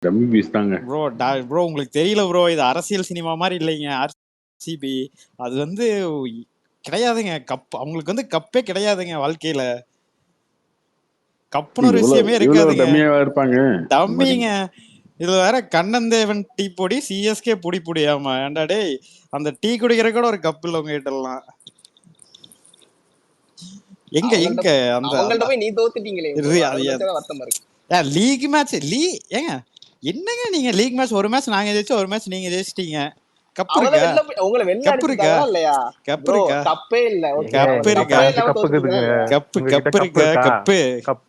Dummy piece தாங்க bro. Bro உங்களுக்கு தெரியல ப்ரோ, இது அரசியல் சினிமா மாதிரி இல்லைங்க. ஆர்சிபி அது வந்து கிடையாதுங்க. கப் அவங்களுக்கு வந்து கப்பே கிடையாதுங்க வாழ்க்கையில. கப்புன்னு ஒரு விஷயமே இருக்காதுங்க. டம்மியாவா இருப்பாங்க? டம்மிங்க. இதுல வேற கண்ணன் தேவன் டீ பொடி, சிஎஸ்கே பொடி பொடியாமா. ஏன்டா டேய், அந்த டீ குடிக்கிற கூட ஒரு கப் இல்ல உங்க கிட்ட எல்லாம். எங்க எங்க அந்த அவங்கள்ட்ட போய் நீ தோத்துட்டீங்களே bro. அது வச்சா வருத்தமா இருக்கு. லீக் மேட்ச் ஏங்க என்னங்க நீங்க லீக் மேட்ச் ஒரு மேட்ச் நாங்க ஜெயிச்சோம், ஒரு மேட்ச் நீங்க ஜெயிச்சிட்டீங்க. கப் இருக்கா? உங்களை வெளில கப் இருக்கா? அடிச்சிட்டாங்களா இல்லையா? கப் bro இருக்கா? கப்பே இல்ல. கப் இருக்கா? கப்பு கப் இருக்கா? கப்பு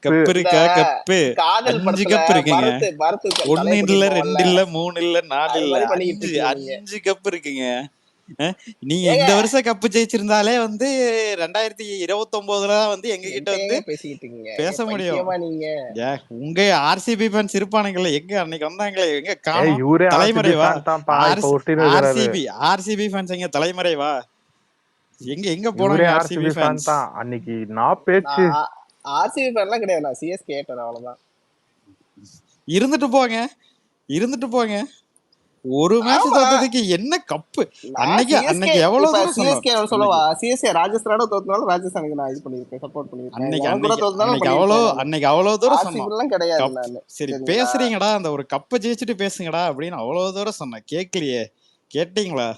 கப் இருக்கா? கப்பு காதல் 5 படத்துல கப் இருக்குங்க. பரத் 1 இல்ல 2 இல்ல 3 இல்ல 4 இல்ல 5 கப் இருக்குங்க. நீங்க இந்த வருஷம் கப்பு ஜெயிச்சிருந்தாலே வந்து 2029 வந்து எங்க கிட்ட வந்து பேச முடியும். உங்க ஆர்சிபி ஃபேன்ஸ் இருப்பானுங்கல்ல, எங்க அன்னைக்கு வந்தாங்களே, எங்க காணோம்? தலைமறைவா? ஆர்சிபி ஃபேன்ஸ் எங்க தலைமறைவா? எங்க எங்க போனாங்க ஆர்சிபி ஃபேன்ஸ்? அன்னைக்கு நான் பேச்சு ஆர்சிபி ஃபேன்லாம் கிடையாது, நான் சிஎஸ்கே ஹேட்டர் அவ்வளவுதான். இருந்துட்டு போங்க. ஒரு மேட்ச் தோத்ததுக்கு என்ன கப்பு? அன்னைக்கு எவ்வளவு தூரம் சிஎஸ்கே சொல்லவா? சிஎஸ்கே ராஜஸ்தானோட தோத்தனால ராஜஸ்தானுக்கு நான் இது பண்ணிருக்கேன், சப்போர்ட் பண்ணிருக்கேன். அன்னைக்கு அவ்வளவு தூரம் சொன்னோம். கிடையாது நான். சரி பேசுறீங்கடா, அந்த ஒரு கப்பை ஜெயிச்சுட்டு பேசுங்கடா அப்படின்னு அவ்வளவு தூரம் சொன்னேன். கேட்கலையே, கேட்டீங்களா?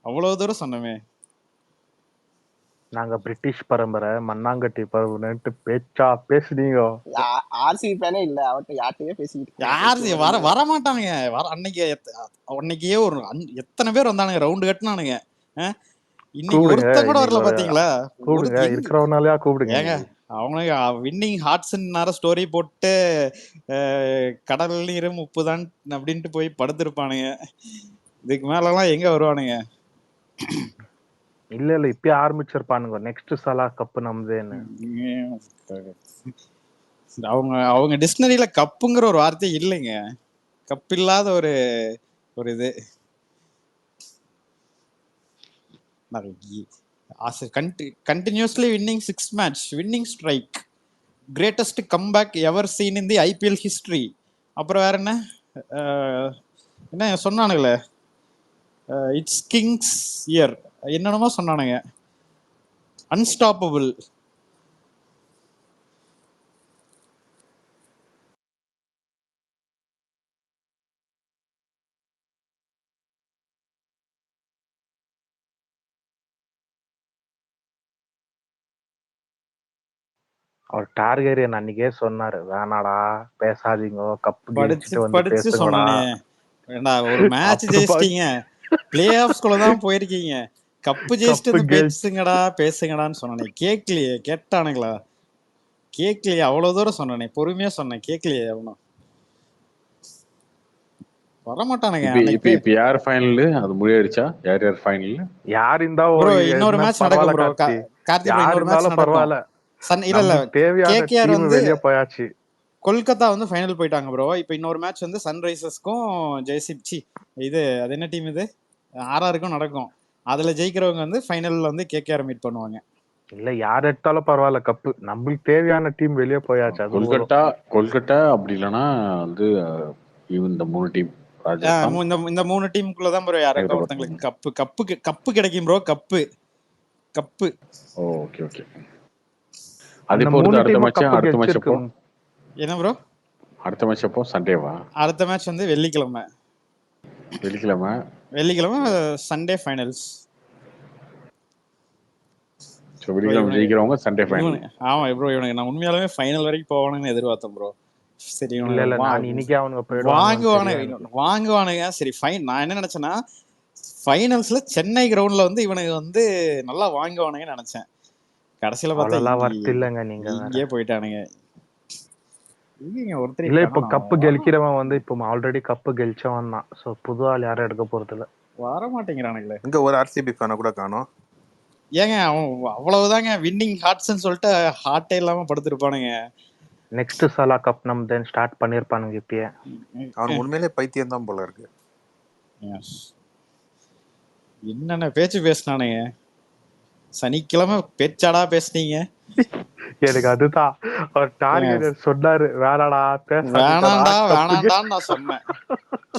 அவ்வளவு தூரம் சொன்னமே. நாங்க பிரிட்டிஷ் பரம்பரை மண்ணாங்கட்டி பரம்பரைன்ட்டு பேச்சா பேசுனீங்க. ஆர்சிபி ஃபேனே இல்ல, அவட்ட யார்ட்டயே பேசிட்டு யாரு வர மாட்டானுங்க. அன்னைக்கே ஒரு எத்தனை பேர் வந்தானுங்க, ரவுண்டு கட்டினானுங்க. இன்னைக்கு ஒருத்தன் கூட வரல பாத்தீங்களா? கூப்பிடுங்க, இருக்கிறவனாலயா கூப்பிடுங்க. ஏங்க அவங்க வின்னிங் ஹார்ட்ஸ்னார ஸ்டோரி போட்டு கடல் நீர் உப்பு தான் அப்படின்ட்டு போய் படுத்திருப்பானுங்க. இதுக்கு மேலலாம் எங்க வருவானுங்க? இல்ல இப்பயே ஆரம்பிச்சிருப்பானுங்க, நெக்ஸ்ட் சலா கப் நம்மதேன்னு. அவங்க டிக்ஷனரியில கப்புங்கிற ஒரு வார்த்தை இல்லைங்க. கப் இல்லாத ஒரு இது. Continuously winning 6 match, winning streak, greatest comeback ever seen in the IPL history. அப்புறம் வேற என்ன சொன்னானுங்களே, இட்ஸ் கிங்ஸ் இயர் என்னென்னமோ சொன்னானுங்க. அன்ஸ்டாப்பபிள். அவர் டார்கெரியன் அன்னைக்கே சொன்னாரு, வேணாடா பேசாதீங்க, கப் படிச்சு சொன்னானே. ஒரு மேட்ச் ஜெயிச்சிட்டீங்க, பிளே ஆஃப்ஸ்குள்ள தான் போயிருக்கீங்க, கப்பு ஜெயிச்சிட்டு பேசுங்கடான்னு சொன்னானே. கேட்கலையே, கேட்டானுங்களா? கேட்கலையே. அவ்வளவு தூரம் சொன்னானே, பொறுமையா சொன்னேன், கேட்கலையே. அவனும் வரமாட்டானுங்க. இப்ப யார் ஃபைனல்? அது முடியாயிருச்சா? யார் ஃபைனல்? யார் இருந்தா இன்னொரு மேட்ச் நடக்கும் ப்ரோ. கார்த்திக் இன்னொரு மேட்ச் பரவாயில்ல. இல்ல கேகேஆர் வந்து வெளிய போயாச்சு. கொல்கத்தா வந்து ஃபைனல் போயிட்டாங்க ப்ரோ. இப்போ இன்னொரு மேட்ச் வந்து சன்ரைசர்ஸ்க்கும் ஜெய்சிப்சி இது அது என்ன டீம் இது ஆர்ஆருக்கும் நடக்கும். அதுல ஜெயிக்கிறவங்க வந்து ஃபைனல்ல வந்து கேகேஆர் மீட் பண்ணுவாங்க. இல்ல யார் எடுத்தாலும் பரவாயில்ல, கப்பு நம்மளுக்கு தேவையான டீம் வெளியே போயாச்சு. கொல்கத்தா அப்படி இல்லைன்னா வந்து இந்த 3 டீம், இந்த 3 டீமுக்குள்ளதான் ப்ரோ யாராவது ஒருத்தங்களுக்கு கப்பு கிடைக்கும் ப்ரோ. கப்பு. Okay okay. அது பொறுத்து அடுத்த மேட்ச் எப்போ? என்ன ப்ரோ அடுத்த மேட்ச் எப்போ? சண்டேவா? அடுத்த மேட்ச் வந்து வெள்ளிக்கிழமை சண்டே ஃபைனல்ஸ். ஜெயிக்கிறவங்க சண்டே ஃபைனல். ஆமா ப்ரோ, இவனுக்கு நான் உண்மையாலுமே ஃபைனல் வரைக்கும் போவானுன்னு எதிர்பார்த்தேன் ப்ரோ. சரி வாங்குவானுங்க. சரி ஃபைன். நான் என்ன நினைச்சேன்னா, ஃபைனல்ஸ்ல சென்னை கிரவுண்ட்ல வந்து இவனுக்கு வந்து நல்லா வாங்குவானுங்கன்னு நினைச்சேன். கடைசியில பார்த்தா இங்கே போயிட்டானுங்க. இல்ல இப்ப கப்பு கெலிக்கிறவன் வந்து இப்ப ஆல்ரெடி கப்பு கெலிச்சவன் தான். சோ புது ஆள் யாரும் எடுக்க போறது இல்ல. வர மாட்டேங்கிறானுங்களே. இங்க ஒரு ஆர்சிபி ஃபேனை கூட காணோம். ஏங்க அவன் அவ்வளவுதாங்க வின்னிங் ஹார்ட்ஸ்ன்னு சொல்லிட்டு ஹார்ட்டே இல்லாம படுத்திருப்பானுங்க. நெக்ஸ்ட் சலா கப் நம்ம தென் ஸ்டார்ட் பண்ணிருப்பானுங்க. இப்பயே அவன் உண்மையிலே பைத்தியம் தான் போல இருக்கு. என்னென்ன பேச்சு பேசினானுங்க. சனிக்கிழமை பேச்சாடா பேசுனீங்க. எனக்கு அதுதான் அவர் டார்கெட் சொன்னாரு, வேணாடா பேசாதீங்கடா வேணாண்டா கப்பு வேணாண்டான்னு நான் சொன்னேன்,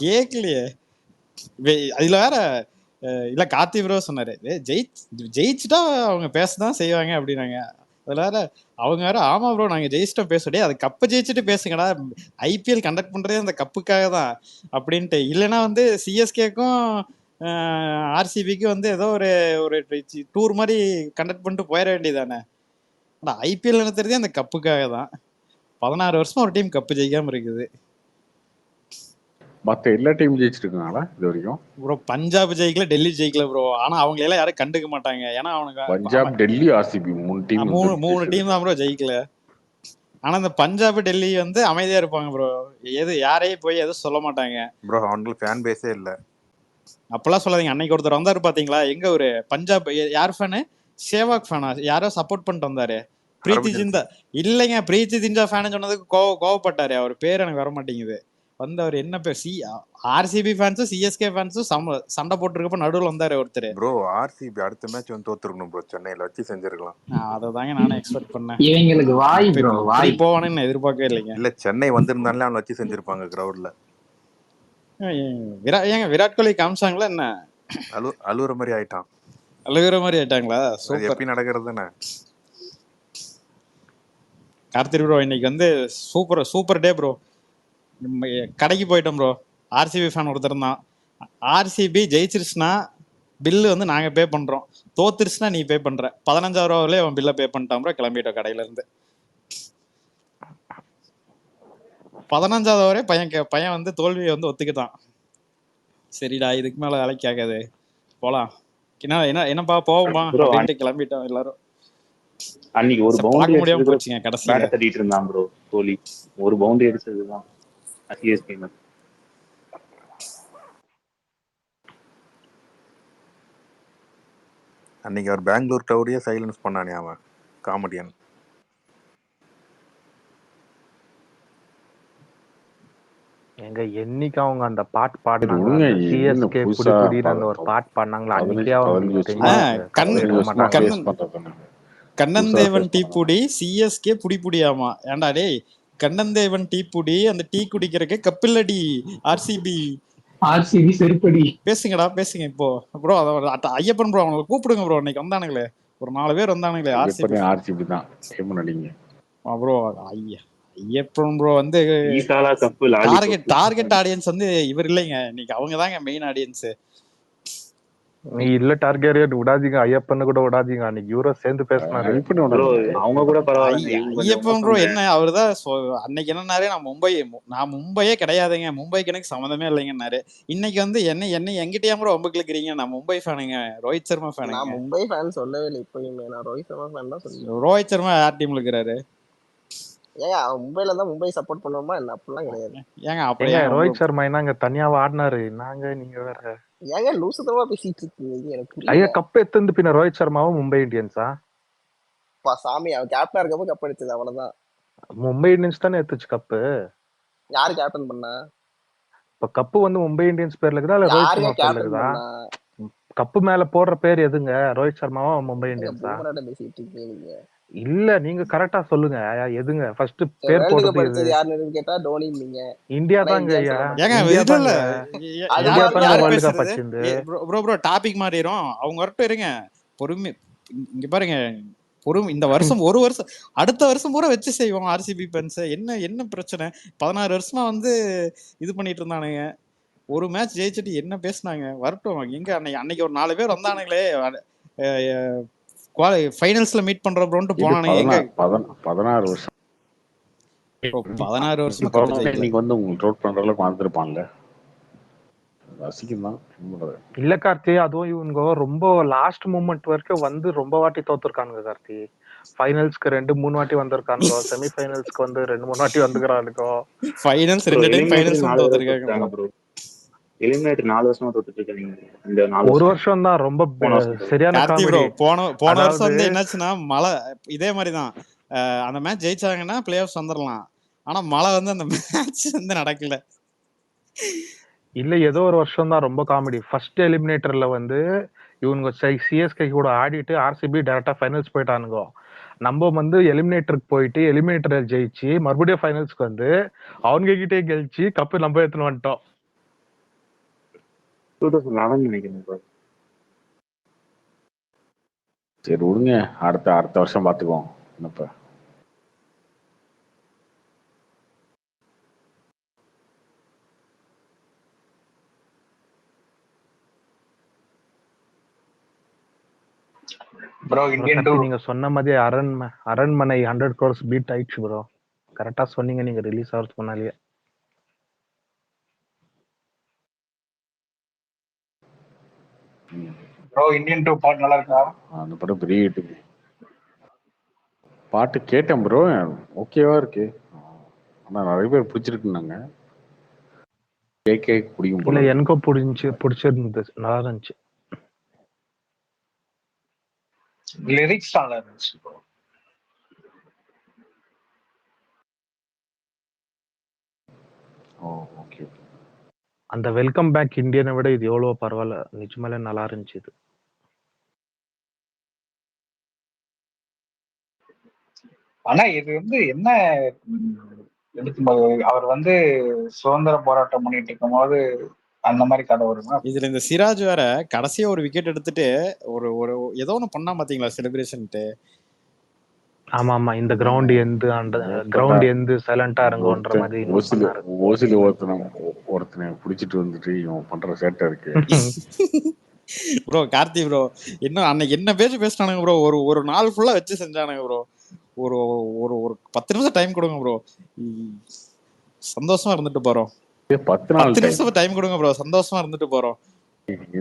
கேட்கலையே. அதுல வேற இல்ல கார்த்தி ப்ரோ சொன்னாரு, ஜெயிச்சுட்டா அவங்க பேசதான் செய்வாங்க அப்படின்னாங்க. அதுல வேற அவங்க வேற ஆமா ப்ரோ நாங்க ஜெயிச்சிட்டோம் பேசுறே, அது கப்பை ஜெயிச்சுட்டு பேசுங்கடா, ஐபிஎல் கண்டக்ட் பண்றதே அந்த கப்புக்காக தான் அப்படின்ட்டு. இல்லைன்னா வந்து சிஎஸ்கேக்கும் ஆர்சிபிக்கும் வந்து ஏதோ ஒரு ஒரு டூர் மாதிரி கண்டக்ட் பண்ணிட்டு போயிட வேண்டியதானே. ஆனால் ஐபிஎல் நடத்துறதே அந்த கப்புக்காக தான். 16 வருஷமா ஒரு டீம் கப்பு ஜெயிக்காம இருக்குது. மத்த எல்லா டீம் ஜெயிச்சிருக்காங்களா இது வரைக்கும்? ப்ரோ பஞ்சாப் ஜெயிக்கல, டெல்லி ஜெயிக்கல ப்ரோ. ஆனா அவங்க எல்லாம் யாரும் கண்டுக்க மாட்டாங்க, ஏன்னா அவனுக்கு பஞ்சாப், டெல்லி, ஆர்சிபி மூணு டீம் தான் ப்ரோ ஜெயிக்கல. ஆனா இந்த பஞ்சாப் டெல்லி வந்து அமைதியா இருப்பாங்க ப்ரோ, யாரையும் போய் எதுவும் சொல்ல மாட்டாங்க ப்ரோ. அவங்களுக்கு ஃபேன் பேஸே இல்ல. அப்பெல்லாம் சொல்லாதீங்க. அன்னைக்கு ஒருத்தர் வந்தாரு பாத்தீங்களா, எங்க ஒரு பஞ்சாப் யார் ஃபேனு, சேவாக் ஃபேனா யாரோ சப்போர்ட் பண்ணிட்டு வந்தாரு, பிரீத்தி ஜிந்தா. இல்லைங்க, பிரீத்தி ஜிந்தா ஃபேன் சொன்னதுக்கு கோவப்பட்டாரு. அவர் பேர் எனக்கு வர மாட்டேங்குது. வந்து அவர் என்ன பேர், ஆர்சிபி ஃபேன்ஸும் சிஎஸ்கே ஃபேன்ஸும் சண்டை போட்டுருக்கப்ப நடுவில் வந்தாரு ஒருத்தர். ப்ரோ ஆர்சிபி அடுத்த மேட்ச் வந்து தோத்துருக்கணும் ப்ரோ, சென்னையில வச்சு செஞ்சிருக்கலாம். அததாங்க நானும் எக்ஸ்பெக்ட் பண்ணேன். இவங்களுக்கு வாய் ப்ரோ, வாய் போவானு எதிர்பார்க்கவே இல்லைங்க. இல்ல சென்னை வந்திருந்தாலே அவனை வச்சு செஞ்சிருப்பாங்க கிரவுட்ல. ஏங்க விராட் கோலி காமிச்சாங்களா என்ன, அழுகுற மாதிரி ஆயிட்டான். அழுகுற மாதிரி ஆயிட்டாங்களா? எப்படி நடக்கிறதுன்னு. கார்த்திக் ப்ரோ இன்னைக்கு வந்து சூப்பர் டே ப்ரோ. கடைக்கு போயிட்டோம் ப்ரோ, ஆர்சிபி ஃபேன் ஒருத்தர் தான். ஆர்சிபி ஜெயிச்சிருச்சுன்னா பில்லு வந்து நாங்கள் பே பண்ணுறோம், தோத்துருச்சுன்னா நீ பே பண்ணுற. 15,000 ரூபாவிலே அவன் பில்லை பே பண்ணிட்டான் ப்ரோ. கிளம்பிட்டோம் கடையிலேருந்து. 15,000 வரை பையன் வந்து தோல்வியை வந்து ஒத்துக்கிட்டான். சரிடா இதுக்கு மேலே வேலைக்கு ஆகாது, போகலாம். என்னப்பா போவோமா அப்படின்ட்டு கிளம்பிட்டோம் எல்லாரும். அன்னைக்கு ஒரு பார்க்க முடியாம போச்சுங்க கடைசியில. தட்டிட்டு இருந்தான் ப்ரோ கோலி, ஒரு பவுண்டரி அடிச்சதுதான் சிஎஸ்கே. அன்னைக்கு அவர் பெங்களூர் கிரவுடையே சைலன்ஸ் பண்ணானே அவன் காமெடியன். எங்க என்னைக்கு அவங்க அந்த பாட்டு பாடினாங்க, சிஎஸ்கே புடிப்புடின்னு அந்த ஒரு பாட்டு பாடினாங்களா, அன்னைக்கே கண்ணன் தேவன் டீ புடி சிஎஸ்கே புடிப்புடியாமா. ஏன்டா டேய், கண்ணன் தேவன் டீ புடி, அந்த டீ குடிக்கிறதுக்கு கப்பில்லடி ஆர்சிபி செருப்படி. பேசுங்கடா பேசுங்க இப்போ ப்ரோ. ஐயப்பன் ப்ரோ அவங்களை கூப்பிடுங்க ப்ரோ. இன்னைக்கு வந்தானுங்களே ஒரு 4 பேர் வந்தானுங்களே ஆர்சிபி தான் ப்ரோ. ஐயப்பன் ப்ரோ வந்து டார்கெட் ஆடியன்ஸ் வந்து இவர் இல்லைங்க, இன்னைக்கு அவங்க தாங்க மெயின் ஆடியன்ஸ். நீ இல்ல டார்கெட் விடாதீங்க, ஐயப்பன்னு கூட விடாதீங்க. அன்னைக்கு இவரோ சேர்ந்து பேசினாரு, அவங்க கூட பரவாயில்ல. ஐயப்பன் ப்ரோ என்ன அவர்தான் அன்னைக்கு என்னன்னாரு, நான் மும்பையே கிடையாதுங்க, மும்பைக்கு எனக்கு சம்மந்தமே இல்லைங்கன்னாரு. இன்னைக்கு வந்து என்ன எங்கிட்டயா ப்ரோ ரொம்ப கிளிக்கிறீங்க, நான் மும்பை ஃபேனுங்க, ரோஹித் சர்மா ஃபேனுங்க. மும்பை ஃபேன் சொல்லவே இல்லை இப்பயுமே, நான் ரோஹித் சர்மா ஃபேன் தான் சொல்லுவேன். ரோஹித் சர்மா யார் டீம்ல இருக்கிறாரு? ஏங்க அவன் மும்பைல தான் மும்பை சப்போர்ட் பண்ணுவோமா என்ன? அப்படிலாம் கிடையாது. ஏங்க அப்படியே ரோஹித் சர்மா என்னங்க தனியாவா ஆடினாரு? நாங்க நீங்க வேற ஏங்க லூசுதமா பேசிட்டு இருக்கீங்க? எனக்கு ஐயா கப் எத்தந்து பின்ன ரோஹித் சர்மாவும் மும்பை இந்தியன்ஸா? சாமி அவன் கேப்டனா இருக்கப்போ கப் அடிச்சது அவ்வளவுதான். மும்பை இந்தியன்ஸ் தானே எடுத்துச்சு கப்பு. யாரு கேப்டன் பண்ணா? இப்ப கப்பு வந்து மும்பை இந்தியன்ஸ் பேர்ல இருக்குதா இல்ல ரோஹித் சர்மா பேர்ல இருக்குதா? கப்பு மேல போடுற பேர் எதுங்க? ரோஹித் சர்மாவா மும்பை இந்தியன்ஸா? பேசிட்டு இருக்கீங்க. இல்ல நீங்க கரெக்டா சொல்லுங்க, எதுங்க ஃபர்ஸ்ட் பேர் போடுறது? யாருன்னு கேட்டா டோனிங்க. இந்தியா தாங்க ஐயா. ப்ரோ டாபிக் மாறிரும், அவங்க வரட்டும் இருங்க பொறுமை. இங்க பாருங்க இந்த வருஷம் ஒரு வருஷம் அடுத்த வருஷம் பூரா வச்சு செய்வோம் ஆர்சிபி ஃபேன்ஸ். என்ன பிரச்சனை? 16 வருஷமா வந்து இது பண்ணிட்டு இருந்தானுங்க. ஒரு மேட்ச் ஜெயிச்சுட்டு என்ன பேசினாங்க? வரட்டும். எங்க அன்னைக்கு ஒரு 4 பேர் வந்தானுங்களே ஃபைனல்ஸ்ல மீட் பண்ற ப்ரோன்ட்டு போனானுங்க. எங்க 16 வருஷம் 16 வருஷம் நீங்க வந்து உங்களுக்கு ரோட் பண்ற அளவுக்கு வந்துருப்பான்ல, ரசிக்கும் தான். இல்ல கார்த்தி, அதுவும் இவங்க ரொம்ப லாஸ்ட் மூமெண்ட் வரைக்கும் வந்து ரொம்ப வாட்டி தோத்துருக்கானுங்க கார்த்தி. ஃபைனல்ஸ்க்கு 2-3 வாட்டி வந்திருக்கானுங்க, செமி ஃபைனல்ஸ்க்கு வந்து 2-3 வாட்டி வந்துக்கிறானுங்க. ஃபைனல்ஸ் 2 டைம் ஃபைனல்ஸ் தோத்துருக்காங்க ப்ரோ. எலிமினேட்டர் 4 வருஷமா தோத்துட்டு இருக்காங்க. இந்த 4 ஒரு வருஷம் தான் ரொம்ப சரியான காமெடி. போன வருஷம் வந்து என்னாச்சுன்னா மழை இதே மாதிரி தான். அந்த மேட்ச் ஜெயிச்சாங்கன்னா பிளே ஆஃப்ஸ் வந்துடலாம். ஆனா மழை வந்து அந்த மேட்ச் வந்து நடக்கல. இல்ல ஏதோ ஒரு வருஷம் தான் ரொம்ப காமெடி. ஃபர்ஸ்ட் எலிமினேட்டர்ல வந்து இவங்க சிஎஸ்கே கூட ஆடிட்டு ஆர்சிபி டைரக்டா ஃபைனல்ஸ் போயிட்டானுங்க. நம்ம வந்து எலிமினேட்டருக்கு போயிட்டு எலிமினேட்டரை ஜெயிச்சு மறுபடியும் ஃபைனல்ஸ்க்கு வந்து அவங்க கிட்டே கழிச்சு கப்பு நம்ம எடுத்துன்னு வந்துட்டோம். 2011 நினைக்கிறேன் bro. சரி விடுங்க, அடுத்த வருஷம் பாத்துக்குவோம். என்னப்ப ப்ரோ இந்தியன் டூ நீங்க சொன்ன மாதிரி அரண்மனை 100 crores பீட் ஆயிடுச்சு ப்ரோ. கரெக்டா சொன்னீங்க நீங்க ரிலீஸ் ஆகிறதுக்கு முன்னாலேயே. ப்ரோ இந்தியன் டூ பாட்டு நல்லா இருக்கா? அந்த படம் பெரிய hit. பாட்டு கேட்டேன் ப்ரோ, ஓகேவா இருக்கு. ஆனா நிறைய பேர் பிடிச்சிருக்குன்னாங்க. கேட்க பிடிக்கும் இல்ல போல. எனக்கும் பிடிச்சிருந்தது, நல்லா இருந்துச்சு. லிரிக்ஸ் நல்லா இருந்துச்சு ப்ரோ. ஓகே. அந்த வெல்கம் பேக் இந்தியனை விட இது எவ்வளவு பரவாயில்ல, நிஜமாலே நல்லா இருந்துச்சு இது. ஆனா இது வந்து என்ன அவர் வந்து சுதந்திர போராட்டம் பண்ணிட்டு இருக்கும் போது அந்த மாதிரி கதை வருமா? இதுல இந்த சிராஜ் வேற கடைசியா ஒரு விக்கெட் எடுத்துட்டு ஒரு ஒரு ஏதோ ஒண்ணு பண்ணா பாத்தீங்களா செலிப்ரேஷன்ட்டு. ஆமா இந்த கிரவுண்ட் எந்து சைலண்டா இருங்கன்ற மாதிரி ஓசில ஒருத்தனை பிடிச்சிட்டு வந்துட்டு இவன் பண்ற சேட்டை இருக்கு. ப்ரோ கார்த்தி ப்ரோ என்ன அன்னைக்கு என்ன பேசினானுங்க ப்ரோ. ஒரு நாள் ஃபுல்லா வச்சு செஞ்சானுங்க ப்ரோ. ஒரு ஒரு ஒரு 10 நிமிஷம் டைம் கொடுங்க ப்ரோ, சந்தோஷமா இருந்துட்டு போறோம். 10 நிமிஷம் டைம் கொடுங்க ப்ரோ, சந்தோஷமா இருந்துட்டு போறோம்.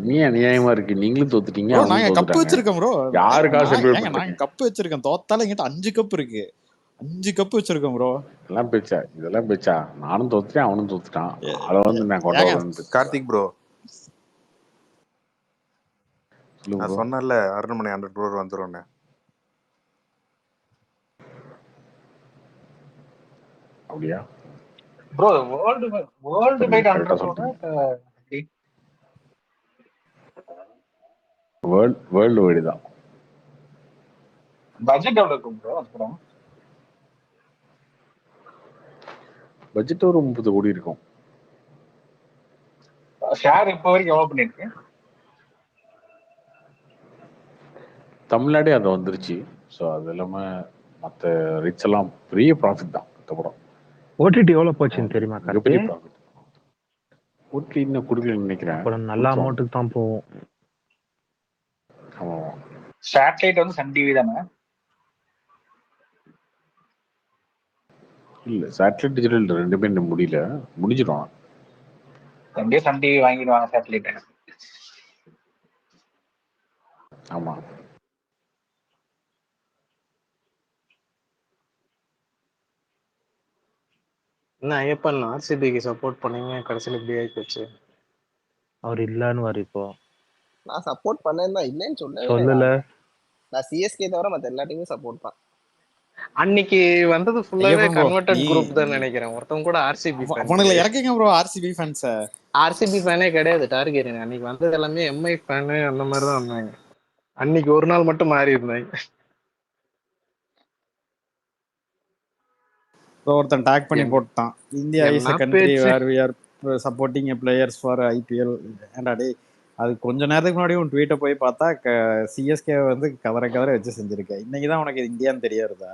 நீ அநியாயமா இருக்கு, நீங்களும் தோத்துட்டீங்க. நாங்க கப்பு வச்சிருக்கோம் ப்ரோ. யாருக்காக நாங்க கப்பு வச்சிருக்கோம், தோத்தாலும் எங்கிட்ட 5 கப் இருக்கு. 5 கப்பு வச்சிருக்கோம் ப்ரோ. இதெல்லாம் பேச்சா? நானும் தோத்துட்டேன், அவனும் தோத்துட்டான். அத வந்து நான் கொண்டாடுறேன். கார்த்திக் ப்ரோ, நான் சொன்னேன்ல அரண்மனை 100 crore வந்துரும்னு. அப்படியா bro? World wide 100 crore world wide தான். பட்ஜெட் எவ்வளவு இருக்கும் ப்ரோ? அப்புறம் பட்ஜெட் ஒரு 30 கோடி இருக்கும். ஷேர் இப்போ வரைக்கும் எவ்வளவு பண்ணிருக்கு? தமிழ்நாடே அது வந்துருச்சு. ஸோ அது இல்லாம மற்ற ரிச் எல்லாம் பெரிய ப்ராஃபிட் தான். படம் ஓடிடி எவ்வளவு போச்சுன்னு தெரியுமா? மிகப்பெரிய ப்ராஃபிட். ஓடிடி இன்னும் கொடுக்கலன்னு நினைக்கிறேன். படம் நல்ல அமௌண்ட்டுக்கு தான் போகும். ஆமா, சேட்டலைட் வந்து சன் டிவி தானே? இல்ல சேட்டலைட் டிஜிட்டல் ரெண்டுமே முடியல, முடிஞ்சிடும். ரெண்டே சன் டிவி வாங்கிடுவாங்க சேட்டலைட். ஆமா, என்ன ஐயப்பன் ஆர்சிபிக்கு சப்போர்ட் பண்ணீங்க, கடைசியில் இப்படி ஆகி போச்சு. அவர் இல்லன்னு வர இப்போ. நான் சப்போர்ட் பண்ணேன், இல்லைன்னு சொல்லல. நான் சிஎஸ்கே தவிர மத்த எல்லா டீமும் சப்போர்ட் தான். அன்னைக்கு வந்தது ஃபுல்லாவே கன்வெர்ட்டட் குரூப் தான் நினைக்கிறேன். ஒருத்தவங்க கூட ஆர்சிபி அவனுங்களை இறக்குங்க ப்ரோ. ஆர்சிபி ஃபேன்ஸ் ஆர்சிபி ஃபேனே கிடையாது டார்கெட். அன்னைக்கு வந்தது எல்லாமே எம்ஐ ஃபேனு அந்த மாதிரி தான் வந்தாங்க. அன்னைக்கு ஒரு நாள் மட்டும் மாறி இருந்தாங்க. ஒருத்தன் டாக் பண்ணி போட்டான், India is a country where we are supporting players for IPL. ஏன்டாடே, அது கொஞ்ச நேரத்துக்கு முன்னாடி உன் ட்வீட்டை போய் பார்த்தா சிஎஸ்கே வந்து கவரை வச்சு செஞ்சிருக்கேன். இன்னைக்குதான் உனக்கு இந்தியான்னு தெரியாதுதா?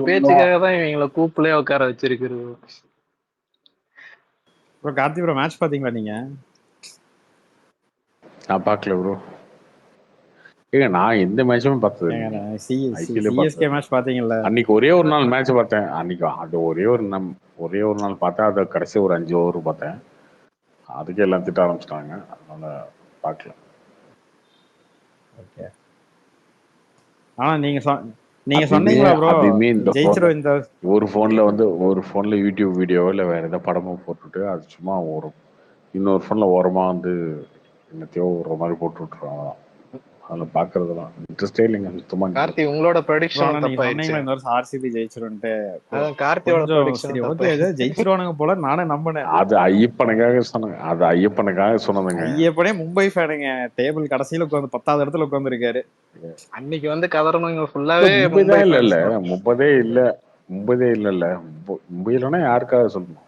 பேச்சுக்காக தான் இவங்களை கூப்பிலே உட்கார வச்சிருக்கிறது. ப்ரோ கார்த்தி ப்ரோ மேட்ச் பாத்தீங்களா நீங்க? நான் பார்க்கல ப்ரோ. ஏங்க நான் எந்த மேட்சுமே பார்த்தது இல்ல. சிஎஸ்கே மேட்ச் பாத்தீங்களா? அன்னைக்கு ஒரே ஒரு நாள் மேட்ச் பார்த்தேன். அன்னைக்கு அது ஒரே ஒரு நாள் பார்த்தேன். அது கடைசி ஒரு 5 ஓவர் பார்த்தேன். அதுக்கே எல்லாம் திட்ட ஆரம்பிச்சிட்டாங்க, அதனால பார்க்கல. ஓகே. ஆனா நீங்க சொன்னீங்களா ப்ரோ ஜெயிச்சிரும் இந்த ஒரு ஃபோன்ல யூடியூப் வீடியோ இல்ல வேற ஏதாவது படமும் போட்டுட்டு அது சும்மா இன்னொரு ஃபோன்ல ஓரமா வந்து என்னத்தையோ ஒரு மாதிரி போட்டு விட்டுருவாங்க. அதில் பார்க்கறதுலாம் இன்ட்ரெஸ்டே இல்லைங்க சுத்தமாக. கார்த்தி உங்களோட ப்ரோ ப்ரெடிக்ஷன் ஆனா நீங்க தப்பாயிடுச்சு. சொன்னீங்களா இந்த வருஷம் ஆர்சிபி ஜெயிச்சிரும்ட்டு அதான் கார்த்தியோட கொஞ்சம் ப்ரெடிக்ஷன் சரி ஓகே தப்பாயிடுச்சு. ஜெயிச்சிருவானுங்க போல நானே நம்பினேன். அது ஐயப்பனுக்காக சொன்னேங்க, அது ஐயப்பனுக்காக சொன்னதுங்க. ஐயப்பனே மும்பை ஃபேனுங்க, டேபிள் கடைசியில உட்காந்து 10வது இடத்துல உட்காந்துருக்காரு. அன்னைக்கு வந்து கதறணுங்க ஃபுல்லாவே மும்பை மும்பை தான் இல்ல இல்ல fans தான். மும்பதே இல்ல மும்பை இல்லைன்னா யாருக்காக சொல்லணும்?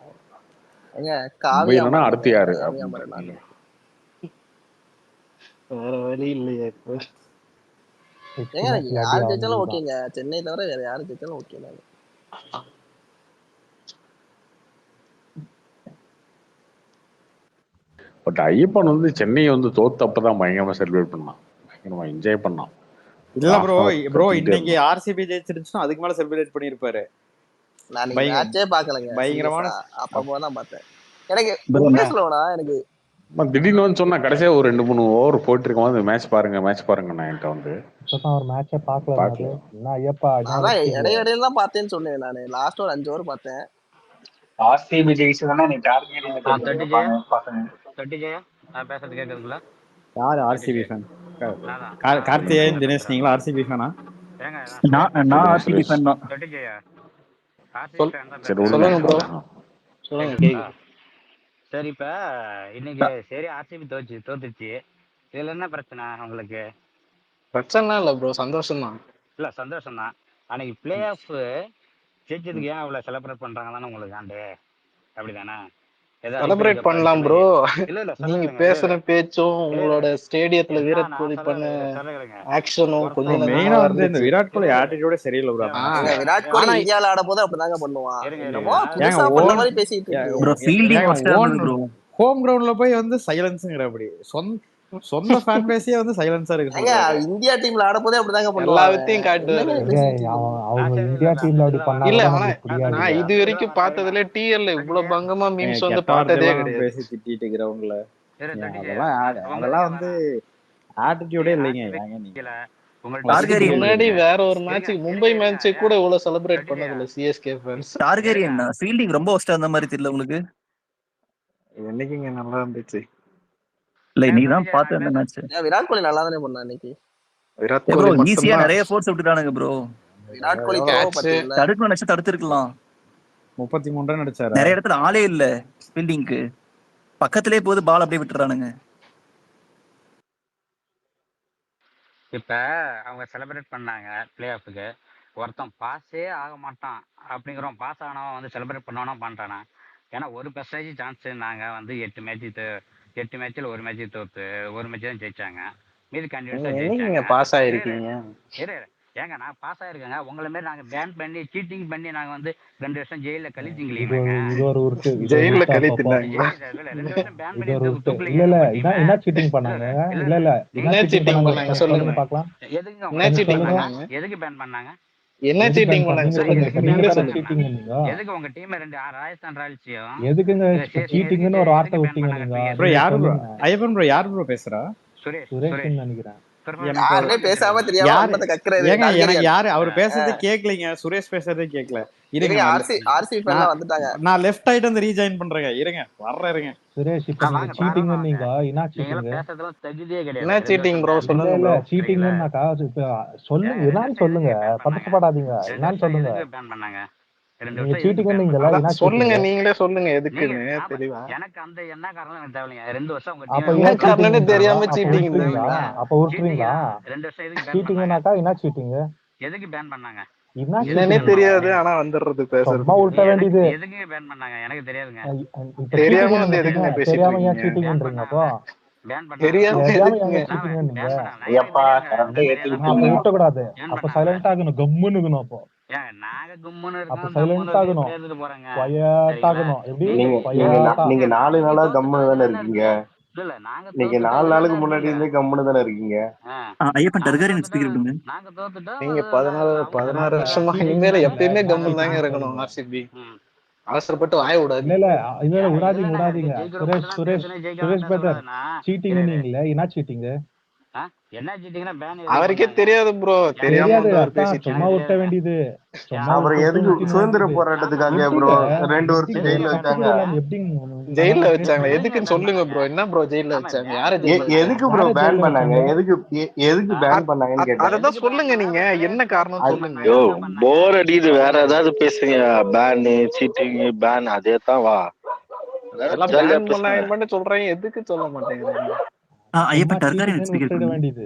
ஏங்க மும்பை காவியா இல்லைன்னா அடுத்து யாரு காவியா அப்படின்னு. மரணம். வேற வழி இல்லையே இப்போ. ஏங்க எனக்கு யார் ஜெயிச்சாலும் ஓகேங்க, சென்னை தவிர வேற யாரு ஜெயிச்சாலும் ஓகே தான். பட் ஐயப்பன் வந்து சென்னை வந்து தோத்தப்பதான் பயங்கரமா செலிப்ரேட் பண்ணான், பயங்கரமா என்ஜாய் பண்ணான். இல்ல ப்ரோ கத்திட்டே இன்னைக்கு இருந்தான். ஆர்சிபி ஜெயிச்சிருச்சுன்னா அதுக்கு மேல செலிப்ரேட் பண்ணிருப்பாரு. நான் நீங்க மேட்சே பாக்கலங்க, பயங்கரமான அப்பப்போ தான் பார்த்தேன். எனக்கு Bro, உண்மையா சொல்லணும்னா எனக்கு திடீர்னு வந்து சொன்னா கடைசியா ஒரு 2-3 ஓவர் போயிட்டு இருக்கும் போது மேட்ச் பாருங்க நான் என்கிட்ட வந்து இப்பதான் ஒரு மேட்சே பார்க்கல. பார்க்கல. என்ன ஐயப்பா அதான் இடையிடையில தான் பார்த்தேன்னு சொன்னேன். நானு லாஸ்ட் ஒரு 5 ஓவர் பார்த்தேன். ஆர்சிபி ஜெயிச்சதுன்னா நீ டார்கெட் நான் பேசுறது கேக்குதுங்களா? யாரு ஆர்சிபி ஃபேன்? கார்த்திகேயன் தினேஷ் நீங்களா ஆர்சிபி ஃபேனா? ஏங்க நான் ஆர்சிபி ஃபேன் தான். தொட்டிஜயா சரி விடுங்க. சொல்லுங்க ப்ரோ, சொல்லுங்க கேக்குது. சரி இப்ப இன்னைக்கு சரி ஆர்சிபி தோத்துச்சு, இதுல என்ன பிரச்சனை உங்களுக்கு? பிரச்சனை இல்ல ப்ரோ, சந்தோஷம் தான். இல்ல சந்தோஷம் தான். அன்னைக்கு பிளே ஆஃப் ஜெயிச்சதுக்கு ஏன் அவ்வளவு செலிப்ரேட் பண்றாங்க தானே உங்களுக்கு ஆண்டு, அப்படிதானே? செலிப்ரேட் பண்ணலாம் ப்ரோ. இல்ல இல்ல நீங்க பேசுற பேச்சும் உங்களோட ஸ்டேடியத்துல விராட் கோலி பண்ண ஆக்ஷனும் கொஞ்சம் மெயினா வந்து இந்த விராட் கோலி ஆட்டிடியூடே சரியில்லை ப்ரோ. விராட் கோலி இந்தியால ஆட போது அப்படிதாங்க பண்ணுவான். என்னமோ புதுசா பண்ண மாதிரி பேசிட்டு bro fielding first bro. Home கிரவுண்ட்ல போய் வந்து சைலன்ஸ்ங்கற அப்படி சொந்த ஃபேன் பேஸே வந்து சைலன்ஸா இருக்கு. இந்தியா டீம்ல ஆட போதே அப்படிதாங்க பண்ணுவாங்க. எல்லாத்தையும் காட்டுவாரு. அவங்க இந்தியா டீம்ல அப்படி பண்ணாங்க. இல்ல நான் இது வரைக்கும் பார்த்ததுல டிஎல்ல இவ்வளவு பங்கமா மீம்ஸ் வந்து பார்த்ததே கிடையாது. பேசி திட்டிட்டு கிரவுண்ட்ல அதெல்லாம் வந்து ஆட்டிடியூடே இல்லைங்க. முன்னாடி வேற ஒரு மேட்ச் மும்பை மேட்ச் கூட இவ்வளவு செலிப்ரேட் பண்ணதில்ல சிஎஸ்கே ஃபேன்ஸ். டார்கெரியன் ஃபீல்டிங் ரொம்ப ஒஸ்டா அந்த மாதிரி தெரியல உங்களுக்கு? என்னைக்குங்க நல்லா இருந்துச்சு. இல்ல நீ தான் பார்த்த அந்த மேட்ச். விராட் கோலி நல்லா தானே பண்ணா இன்னைக்கு. விராட் ப்ரோ கோலி ஈஸியா நிறைய ஃபோர்ஸ் விட்டுட்டானுங்க ப்ரோ. விராட் கோலி தடுக்கணும் நினைச்சு தடுத்திருக்கலாம். 33 ரன் அடிச்சாரு. நிறைய இடத்துல ஆளே இல்ல ஃபீல்டிங்க்கு, பக்கத்திலே போது பால் அப்படியே விட்டுறானுங்க. இப்ப அவங்க செலிப்ரேட் பண்ணாங்க பிளே ஆஃப்க்கு, ஒருத்தன் பாஸே ஆக மாட்டான் அப்படிங்கிறோம், பாஸ் ஆனவன் வந்து செலிப்ரேட் பண்ணவனா பண்றானா? ஏன்னா ஒரு பெர்சன்டேஜ் சான்ஸ் நாங்க வந்து 8 மேட்ச்ல ஒரு மேட்ச் தோத்து ஒரு மேட்ச் தான் ஜெயிச்சாங்க, மீதி கண்டினியூஸா ஜெயிச்சாங்க. பாஸ் ஆயிருக்கீங்க. ஏங்க நான் பாஸ் ஆயிருக்கேங்க. உங்களை மாதிரி நாங்க பேன் பண்ணி சீட்டிங் பண்ணி நாங்க வந்து 2 வருஷம் ஜெயில கழிச்சிங்களே. ஜெயில கழித்துட்டாங்க. 2 வருஷம் பேன் பண்ணி என்ன சீட்டிங் பண்ணாங்க? இல்ல என்ன சீட்டிங் பண்ணாங்க சொல்லுங்க பார்க்கலாம். என்ன சீட்டிங் பண்ணாங்க? எதுக்கு பேன் பண்ணாங்க? என்ன சீட்டிங் பண்ணாங்க சொல்லுங்க. எதுக்கு உங்க டீம் 2 ராஜஸ்தான் ராயல்ஸையும் எதுக்குங்க சீட்டிங்னு ஒரு வார்த்தை விட்டீங்க நீங்க? ப்ரோ யாரு ப்ரோ? ஐயப்பன் ப்ரோ யாரு ப்ரோ பேசுறா? சுரேஷ் நினைக்கிறேன். யாருமே பேசாம தெரியாம அம்பத கக்கறாரு. ஏங்க எனக்கு யாரு அவர் பேசுறதே கேக்கலங்க, சுரேஷ் பேசுறதே கேக்கல. இருங்க ஆர்சி ஃபேன்ல வந்துட்டாங்க. நான் லெஃப்ட் ஆயிட்டு வந்து ரீஜாயின் பண்றேங்க. இருங்க வர்றேங்க. சுரேஷ் இப்ப நீங்க சீட்டிங் நீங்க என்ன சீட்டிங்? பேசுறதுல தகுதியே கிடையாது. என்ன சீட்டிங் ப்ரோ சொல்லுங்க. இல்ல சீட்டிங்னாக்கா இப்ப சொல்லுங்க, என்னன்னு சொல்லுங்க, பதட்டப்படாதீங்க, என்னன்னு சொல்லுங்க. பேன் பண்ணாங்க. நீங்க சீட்டிங் நீங்களா என்ன சொல்லுங்க, நீங்களே சொல்லுங்க எதுக்குன்னு தெரியவா? எனக்கு அந்த என்ன காரணம் எனக்கு தேவையில்லைங்க. 2 வருஷம் உங்க அப்ப என்ன காரணம்னு தெரியாம சீட்டிங் அப்ப விட்டுறீங்களா? 2 வருஷம் எதுக்கு சீட்டிங்னாக்கா என்ன சீட்டிங்? எதுக்கு பேன் பண்ணாங்க? என்னன்னே தெரியாது, ஆனா வந்துடுறது பேசுறது. சும்மா உல்ட்ட வேண்டியது. எதுக்கு பேன் பண்ணாங்க எனக்கு தெரியாதுங்க. தெரியாம வந்து எதுக்கு பேசிட்டு தெரியாம ஏன் சீட்டிங்ன்றீங்க? அப்போ பேன் பண்ணாங்க. தெரியாம ஏன் சீட்டிங் நீங்க? அப்ப விட்ட கூடாது. அப்ப சைலண்ட் ஆகணும், கம்முன்னு இருக்கணும். அப்போ நாங்க கும்முன்னு அப்ப சைலண்ட் ஆகணும், குவைட் ஆகணும். எப்படி நீங்க 4 நாளா கம்முன்னு தானே இருக்கீங்க? இல்ல நாங்க நீங்க 4 நாளுக்கு முன்னாடி இருந்தே கம்முன்னு தானே இருக்கீங்க? ஐயப்பன் டார்கெரியன் ஸ்பீக்கர் பண்ணுங்க. நாங்க தோத்துட்டோம். நீங்க 16 வருஷமா இனிமேல எப்பயுமே கம்முன்னு தாங்க இருக்கணும். ஆர்சிபி அவசரப்பட்டு வாய விடாது. இல்ல இல்ல விடாதீங்க. சுரேஷ் பிரதர் சீட்டிங் நீங்களே என்ன சீட்டிங்? என்ன சீட்டிங்னா பேன் அவருக்கே தெரியாது ப்ரோ, தெரியாம தெரியாது வந்து அவர் அதான் பேசிட்டு சும்மா இருக்காரு. விட்ட வேண்டியது, சும்மா அப்புறம் விட்டு எதுக்கு ஊத்தின்னு சுதந்திர வேண்டியது. போராட்டத்துக்காக ப்ரோ எப்படிங்க 2 வருஷம் ஜெயில வச்சாங்க? கேட்டகரி இல்லாம எப்படி ஜெயில வச்சாங்க எதுக்குன்னு சொல்லுங்க ப்ரோ. என்ன ப்ரோ ஜெயில வச்சாங்க? யார ஜெயில வச்சாங்க? எதுக்கு ப்ரோ யார பேன் ஜெயில பண்ணாங்க? வச்சாங்க? எதுக்கு பேன் பண்ணாங்கன்னு கேட்டேன். அததான் சொல்லுங்க, நீங்க என்ன காரணம் சொல்லுங்க. யோ போர் அடிக்குது, வேற ஏதாவது பேசுங்க. பேனு சீட்டிங் பேன் அதே தான் வா, எல்லாம் ஜாலியா பேன் பேசுங்க. பண்ணாங்கன்னு சொல்றேன், எதுக்கு சொல்ல மாட்டேங்கிறீங்க? ஐயப்பா சும்மா டர்காரியன் சீட்டுக்குன்னு ஸ்பீக்கர் விட்டுட பண்ணுங்க. வேண்டியது.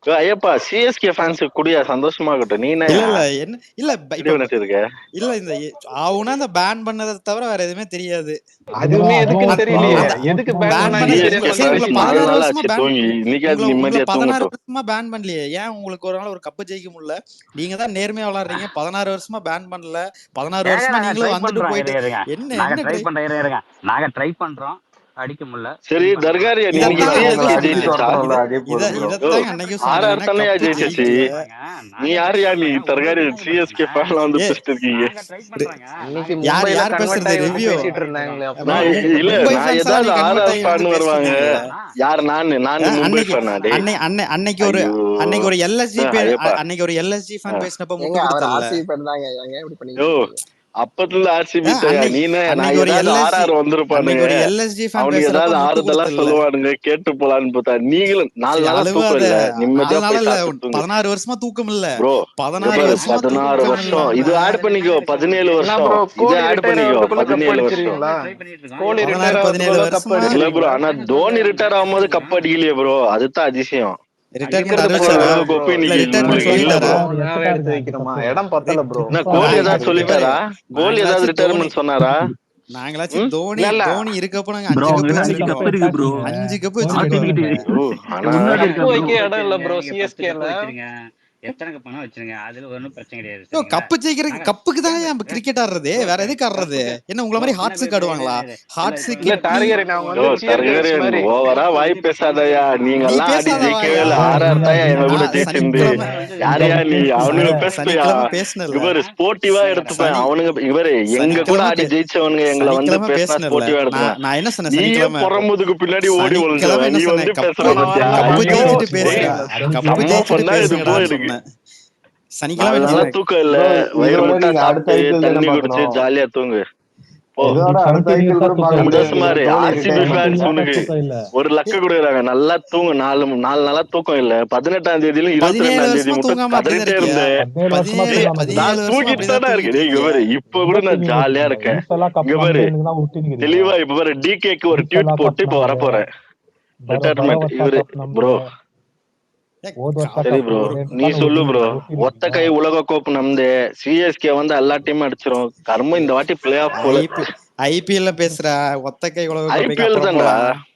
யோ, ஐயப்பா சிஎஸ்கே ஃபேன்ஸ் கூடிய சந்தோஷமா இருக்கட்டும். நீ என்ன இல்ல என்ன இல்ல இப்ப பண்ணிட்டு இருக்க? இல்ல இந்த ஆவுனா அந்த பேன் பண்ணதை தவிர வேற எதுவுமே தெரியாது. அதுவுமே எதுக்குன்னு தெரியலையே. அந்த எதுக்கு ban பேன் பண்ணாங்கன்னு பண்ணது தெரியாம சரி, உங்களை இருக்கீங்க. 16 நாள் வருஷமா ஆச்சு பேன் தூங்கி, இன்னைக்காவது உங்களை நிம்மதியா 16 தூங்கட்டும். வருஷமா பேன் பண்ணலையே, ஏன் உங்களுக்கு ஒரு நாள் ஒரு கப்பு ஜெயிக்க முடியல? நீங்க தான் நேர்மையா விளையாடுறீங்க. 16 வருஷமா பேன் பண்ணல, 16 வருஷமா நாங்க நீங்களும் ட்ரை வந்துட்டு பண்றோம். போயிட்டு இருங்க என்ன நாங்க என்ன ட்ரை try? பண்றோம். நாங்க ட்ரை பண்றோம், அடிக்க முடியல. சரி தர்காரியன், இன்னைக்கு இதைத்தான் உங்களை அன்னைக்கும் சிஎஸ்கே அடிச்சு சொன்னேன். ஜெயிச்சிச்சா? தோட்டணும்ல, அதே போதும் ப்ரோ. இதைத்தாங்க அன்னைக்கும் சொன்னேன். ஆர்ஆர் ஏன்னா தானே கப்பு ஜெயிச்சிச்சு. ஜெயிக்கல. நீ யாரையா நீ தர்காரியன் சிஎஸ்கே ஃபேன்ல வந்து பேசிட்டு இருக்கீங்க? நாங்க ட்ரை பண்றோங்க. இன்னைக்கு யார் மும்பைல யார் கன்வெர்ட் பேசுறது? ஆகி வந்து ரிவ்யூ பேசிட்டு இருந்தாங்களே அப்போ. நான் இல்ல, மும்பை நான் ஃபேன்ஸ் ஏதாவது நீ கன்வெர்ட் ஆர்ஆர் ஆகி ஃபேன் வந்து பேசிட்டு வருவாங்க. இருக்கீங்களே. யார் நான் மும்பை அன்னைக்கு ஃபேனா? டேய் அன்னைக்கு ஒரு ஐயோ அன்னைக்கு ஒரு எல்எஸ்ஜி ஐயப்பா. அன்னைக்கு ஒரு எல்எஸ்ஜி ஃபேன் பேசினப்ப ஏங்க முட்டு அவர் கொடுத்தல. ஆர்சிபி பேர் தாங்க, ஏங்க இப்படி பண்ணிட்டு யோ இருக்கீங்க? அப்பத்துல ஆர்சிபி தயா நீ நான் அன்னைக்கு ஒரு ஏதாவது எல்எஸ்ஜி ஆர்ஆர் வந்திருப்பானுங்க, அன்னைக்கு ஒரு எல்எஸ்ஜி ஃபேன் அவனுக்கு பேசுறப்ப ஏதாவது முட்டு ஆறுதலா கொடுத்தல. சொல்லுவானுங்க, கேட்டு போலான்னு பார்த்தா நீங்களும் 4 சரி நாளா தூக்கம் அழுவாத. இல்ல, 4 நிம்மதியா நாள் போய் இல்ல, சாப்பிட்டு தூங்கு 16 வருஷமா தூக்கம் இல்ல. ப்ரோ. 16 வருஷமா 16 தூக்கம் வருஷம் இல்லாம இது ஆட் பண்ணிக்கோ, 17 என்ன வருஷம் ப்ரோ, இது கோலி ஆட் ரிட்டையர் பண்ணிக்கோ, ஆகிறதுக்குள்ள கப் 17 வருஷம். அடிச்சிருவீங்களா? ட்ரை பண்ணிட்டு இருக்கோம். கோலி 16 ரிட்டையர் 17 ஆகிறதுக்குள்ள கப் வருஷமா இல்ல ப்ரோ, அடிச்சிருவீங்களா? ஆனா தோனி ரிட்டையர் ஆகும்போது கப் அடிக்கலையே ப்ரோ, அதுதான் அதிசயம். ரிட்டையர்மெண்ட் இருக்கிறது அறிவிச்சாரா? உலக கோப்பை இல்ல இன்னைக்கு ரிட்டையர்மெண்ட் உங்களுக்கு இல்ல சொல்லிட்டாரா? ப்ரோ. நாவே எடுத்து வைக்கணுமா? இடம் பத்தல ப்ரோ. என்ன கோலி ஏதாவது இங்க சொல்லிட்டாரா? கோலி ஏதாவது நாங்களாச்சும் தோனி ரிட்டையர்மெண்ட் சொன்னாரா? நாங்களாச்சும் தோனி இல்ல தோனி இருக்கப்போ நாங்க ப்ரோ 5 அவங்க கப்பு கிட்ட 5 கப் வச்சிருக்கோம். இருக்கு ப்ரோ. 5 கப்பு தோனி வச்சிருக்கோம். சொல்லுங்க. ஓ, ஆனா முன்னாடி கப்பு இருக்கா ப்ரோ? வைக்க இடம் இல்ல ப்ரோ நீங்க 10 கப்பு சிஎஸ்கேல. வச்சிருங்க, எத்தனை கப் வச்சிருங்க, அதுல ஒன்றும் பிரச்சனை கிடையாது. யோ, சரிங்களா? கப்பு ஜெயிக்கிறதுக்கு கப்புக்கு தான் ஏன் கிரிக்கெட் ஆடுறது? வேற எதுக்கு ஆடுறது? என்ன உங்களை மாதிரி ஹார்ட்ஸுக்கு ஆடுவாங்களா? ஹார்ட்ஸுக்கு இல்ல கிட்னி. டார்கெட் அவங்க யோ வந்து சியர் கேர்ள்ஸ் தர்கரியன் மாதிரி. ஓவரா வாய் பேசாதயா. நீங்க நீ எல்லாம் ஆடி பேசாதவா? ஜெயிக்கவே இல்ல, யார் ஆர்ஆர் தாயா எங்க கூட ஜெயிச்சிருந்து. சனிக்கிழமை யாரையா நீ? அவனுங்க பேசுறியா? சனிக்கிழமை பேசினல. இவரு ஸ்போர்ட்டிவா எடுத்துப்பேன். அவனுங்க இவரு எங்க கூட ஆடி ஜெயிச்சவனுங்க எங்களை வந்து சனிக்கிழமை பேசினா பேசினல. ஸ்போர்ட்டிவா எடுத்துப்பேன். நான் என்ன சொன்னேன்? நீயே சனிக்கிழமை புறமுதுக்கு பின்னாடி ஓடி சனிக்கிழமை ஒளிஞ்சவன் என்ன நீ சொன்னேன்? வந்து கப்பு பேசுற பத்தியா? கப்பு ஐயோ ஜெயிச்சுட்டு டேய், பேசுடா. கப்பு செம்ம ஜெயிச்சுட்டு பண்ணா இது பேசுங்கடான்னு போய் எனக்கு சொன்னேன். சனிக்கிழமை 4 என்ன நாளா சொன்னேன்? தூக்கம் இல்ல, ப்ரோ வயிறு இதோட முட்டா நீங்க அடுத்த சாப்பிட்டு ஐபிஎல் தானே தண்ணி குடிச்சு பாக்கணும். ஜாலியா தூங்கு போ. இதோட அடுத்த 17 ஐபிஎல் இயர்ஸா கூட தூக்கம் பார்க்க இல்ல. சந்தோஷமா முடியாது. இரு. Dhoni RCB 17 fans retirement. உனக்கு இயர்ஸா தூக்கம் இல்ல. ஒரு லக்கு கொடுக்குறாங்க, நல்லா தூங்கு. 4 நாளா தூக்கம் இல்ல. 18ஆம் தேதியிலும் 17 22ஆம் தேதி வருஷமா மட்டும் தூங்காம அப்படிதான் கதறிட்டே இருக்கியா? இருந்தேன். 17 வருஷமா டேய், தூங்காம இருக்கீங்க. 17 நான் வருஷமா தூங்கிட்டு அப்படிதான் தானே இருக்கேன். தூங்கிட்டு டேய், இங்க இருக்கியா? பாரு, இப்ப கூட எங்க நான் தூங்கிட்டு ஜாலியா இருக்கீங்க? இருக்கேன். ஈஸ்டெல்லாம் கப் இங்க பாரு வாங்கிட்டு தான் விட்டுனுக்கிறீங்க. தெளிவா. இப்ப பாரு டிகேக்கு ஒரு ட்வீட் ஈஸ்டெல்லாம் போட்டு கப் இப்ப வர நம்பு. போறேன். ரிட்டையர்மெண்ட் வருஷம் இவரு கப் நம்பு. ப்ரோ. ಹೋದ ವರ್ಷ சரி கப் ப்ரோ, ரெண்டு நீ தானே சொல்லு ப்ரோ. ஒத்த விட்டுருக்கீங்க. கை உலக கோப்பு நம்து சிஎஸ்கே வந்து எல்லா டீமும் அடிச்சிரும். கர்மம் இந்த வாட்டி பிளே ஆஃப் போல. ஐபிஎல்ல பேசுற ஒத்த கை உலக கோப்பைக்கு ஐபிஎல் அப்புறம் தான்டா. போலாம்.